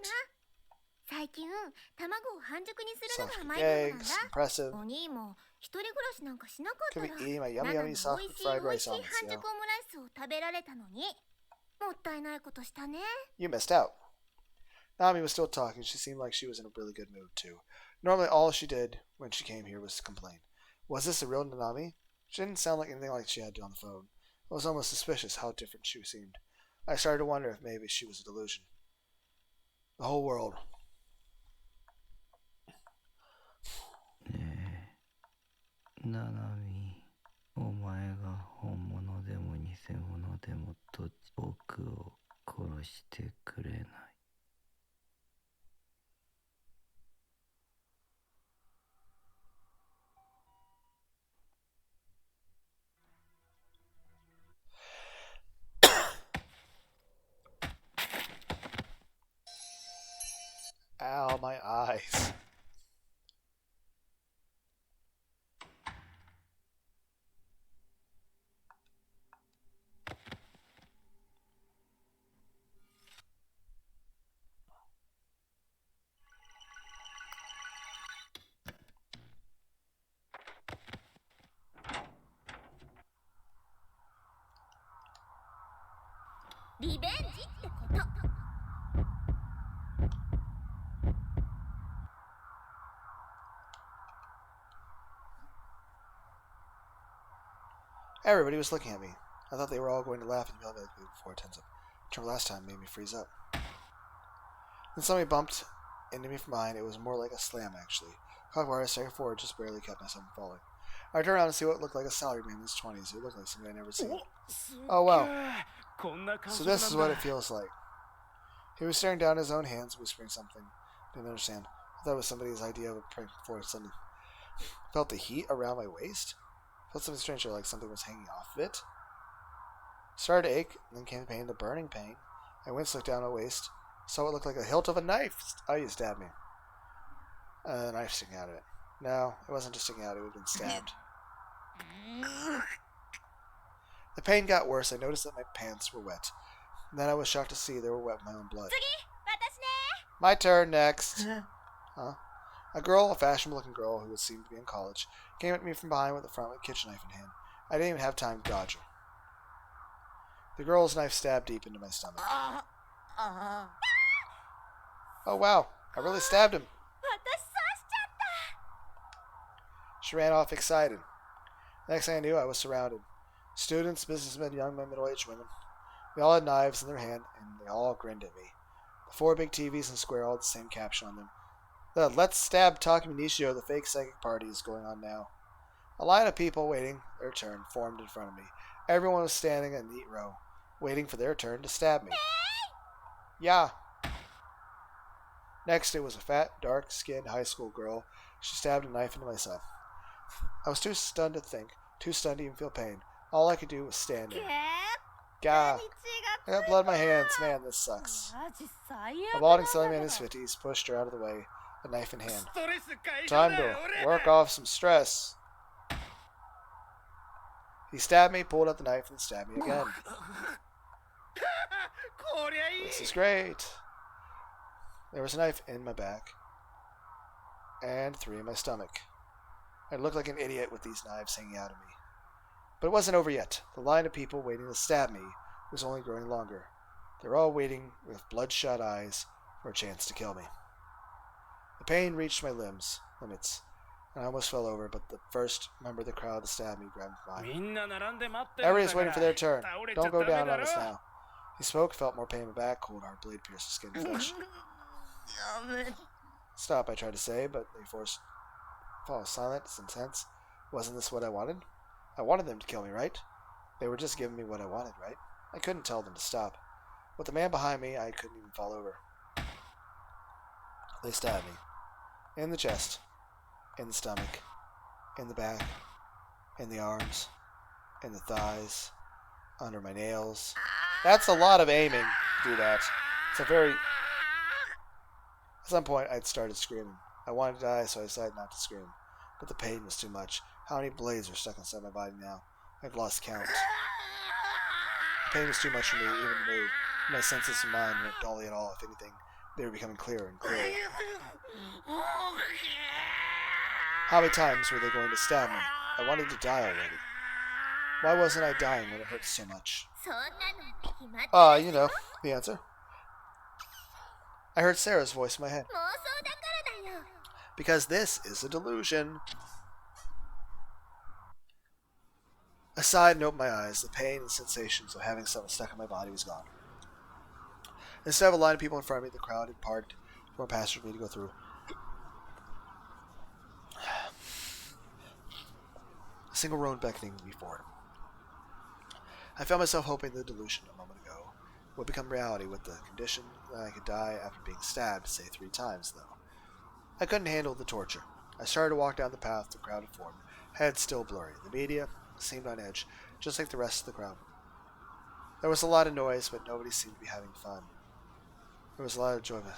最近、卵を半熟にするの Soft がマイブームなん eggs. だ。 Impressive. お兄も一人暮らしなんかしなかった Could ら、 be eating my ナ yummy, ナの yummy 美味 soft しい fried 美味 rice しい omelets. 半 Yeah. 熟オムライスを食べられたのに、もったいないことしたね。 You missed out. Nami was still talking. She seemed like she was in a really good mood, too. Normally, all she did when she came here was complain. Was this a real Nanami? She didn't sound like anything like she had on the phone. I was almost suspicious how different she seemed. I started to wonder if maybe she was a delusion. The whole world. ねえ、ナナミ、お前が本物でも偽物でもどっち僕を殺してくれない。Ow, my eyes. "リベンジってこと." Everybody was looking at me. I thought they were all going to laugh and yell at me before it turns up. Turn last time made me freeze up. Then somebody bumped into me from behind. It was more like a slam, actually. Cockwire, staring forward, just barely kept myself from falling. I turned around to see what looked like a salaryman in his 20s. It looked like somebody I'd never seen. Oh, wow. So this is what it feels like. He was staring down at his own hands, whispering something. Didn't understand. I thought it was somebody's idea of a prank before suddenly felt the heat around my waist. Felt something strange, like something was hanging off of it. Started to ache, and then came the pain, the burning pain. I winced, looked down my waist, saw what looked like a hilt of a knife. Oh, you stabbed me. A knife sticking out of it. No, it wasn't just sticking out, it would have been stabbed. The pain got worse. I noticed that my pants were wet. And then I was shocked to see they were wet with my own blood. My turn next. Huh? A girl, a fashionable-looking girl who seemed to be in college, came at me from behind with a front kitchen knife in hand. I didn't even have time to dodge her. The girl's knife stabbed deep into my stomach. Oh wow, I really stabbed him. She ran off excited. The next thing I knew, I was surrounded. Students, businessmen, young men, middle-aged women. They all had knives in their hand, and they all grinned at me. The 4 big TVs in the square all had the same caption on them. The Let's Stab Talking Benicio, the fake psychic party, is going on now. A line of people waiting their turn formed in front of me. Everyone was standing in a neat row, waiting for their turn to stab me. Yeah. Next, it was a fat, dark-skinned high school girl. She stabbed a knife into my son. I was too stunned to think, too stunned to even feel pain. All I could do was stand there. Gah. I got blood in my hands. Man, this sucks. A balding selling man in his 50s pushed her out of the way, a knife in hand. Time to work off some stress. He stabbed me, pulled out the knife, and stabbed me again. This is great. There was a knife in my back, and 3 in my stomach. I looked like an idiot with these knives hanging out of me. But it wasn't over yet. The line of people waiting to stab me was only growing longer. They were all waiting with bloodshot eyes for a chance to kill me. The pain reached my limits, and I almost fell over, but the first member of the crowd to stab me grabbed mine. Everybody's waiting for their turn. Don't go down on us now. He spoke, felt more pain in my back, cold hard blade pierced the skin and flesh. Stop, I tried to say, but they forced fall silent. It's intense. Wasn't this what I wanted? I wanted them to kill me, right? They were just giving me what I wanted, right? I couldn't tell them to stop. With the man behind me, I couldn't even fall over. They stabbed me. In the chest. In the stomach. In the back. In the arms. In the thighs. Under my nails. That's a lot of aiming to do that. It's a very... At some point, I'd started screaming. I wanted to die, so I decided not to scream. But the pain was too much. How many blades are stuck inside my body now? I've lost count. The pain was too much for me even to move. My senses of mind weren't dully at all. If anything, they were becoming clearer and clearer. How many times were they going to stab me? I wanted to die already. Why wasn't I dying when it hurt so much? You know, the answer. I heard Sarah's voice in my head. Because this is a delusion. I sighed and opened my eyes. The pain and sensations of having something stuck in my body was gone. Instead of a line of people in front of me, the crowd had parted for a passage for me to go through. A single road beckoning me forward. I found myself hoping the delusion a moment ago would become reality, with the condition that I could die after being stabbed, say 3 times, though. I couldn't handle the torture. I started to walk down the path the crowd had formed, head still blurry. The media seemed on edge, just like the rest of the crowd. There was a lot of noise, but nobody seemed to be having fun. There was a lot of enjoyment.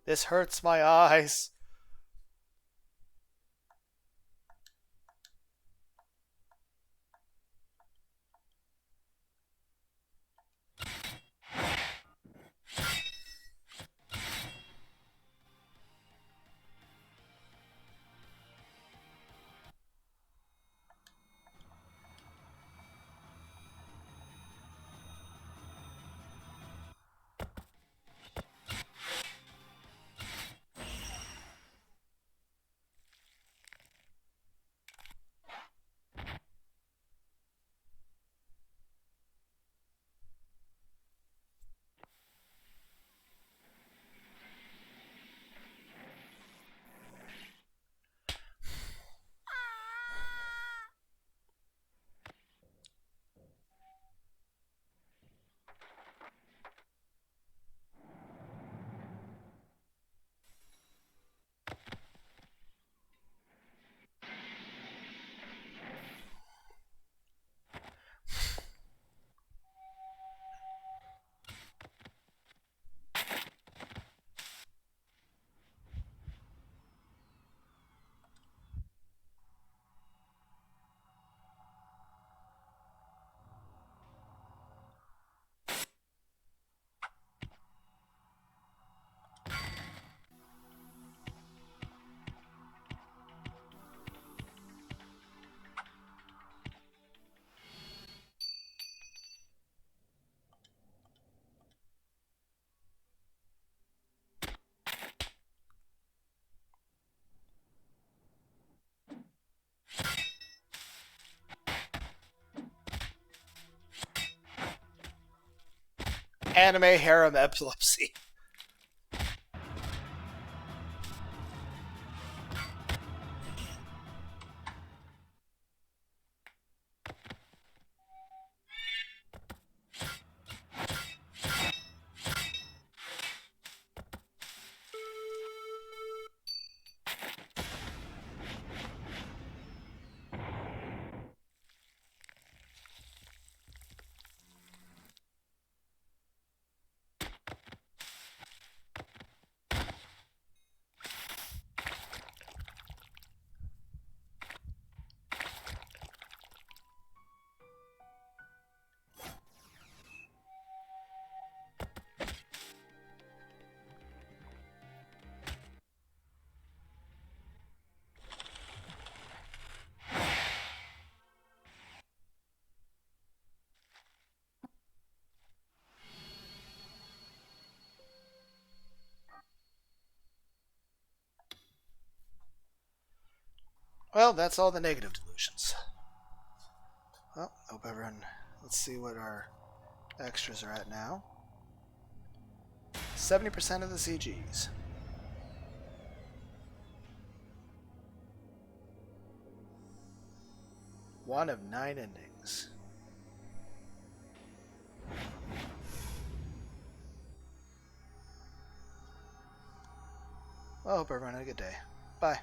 This hurts my eyes. Anime harem epilepsy. Well, that's all the negative delusions. Well, hope everyone... Let's see what our extras are at now. 70% of the CGs. One of 9 endings. Well, I hope everyone had a good day. Bye.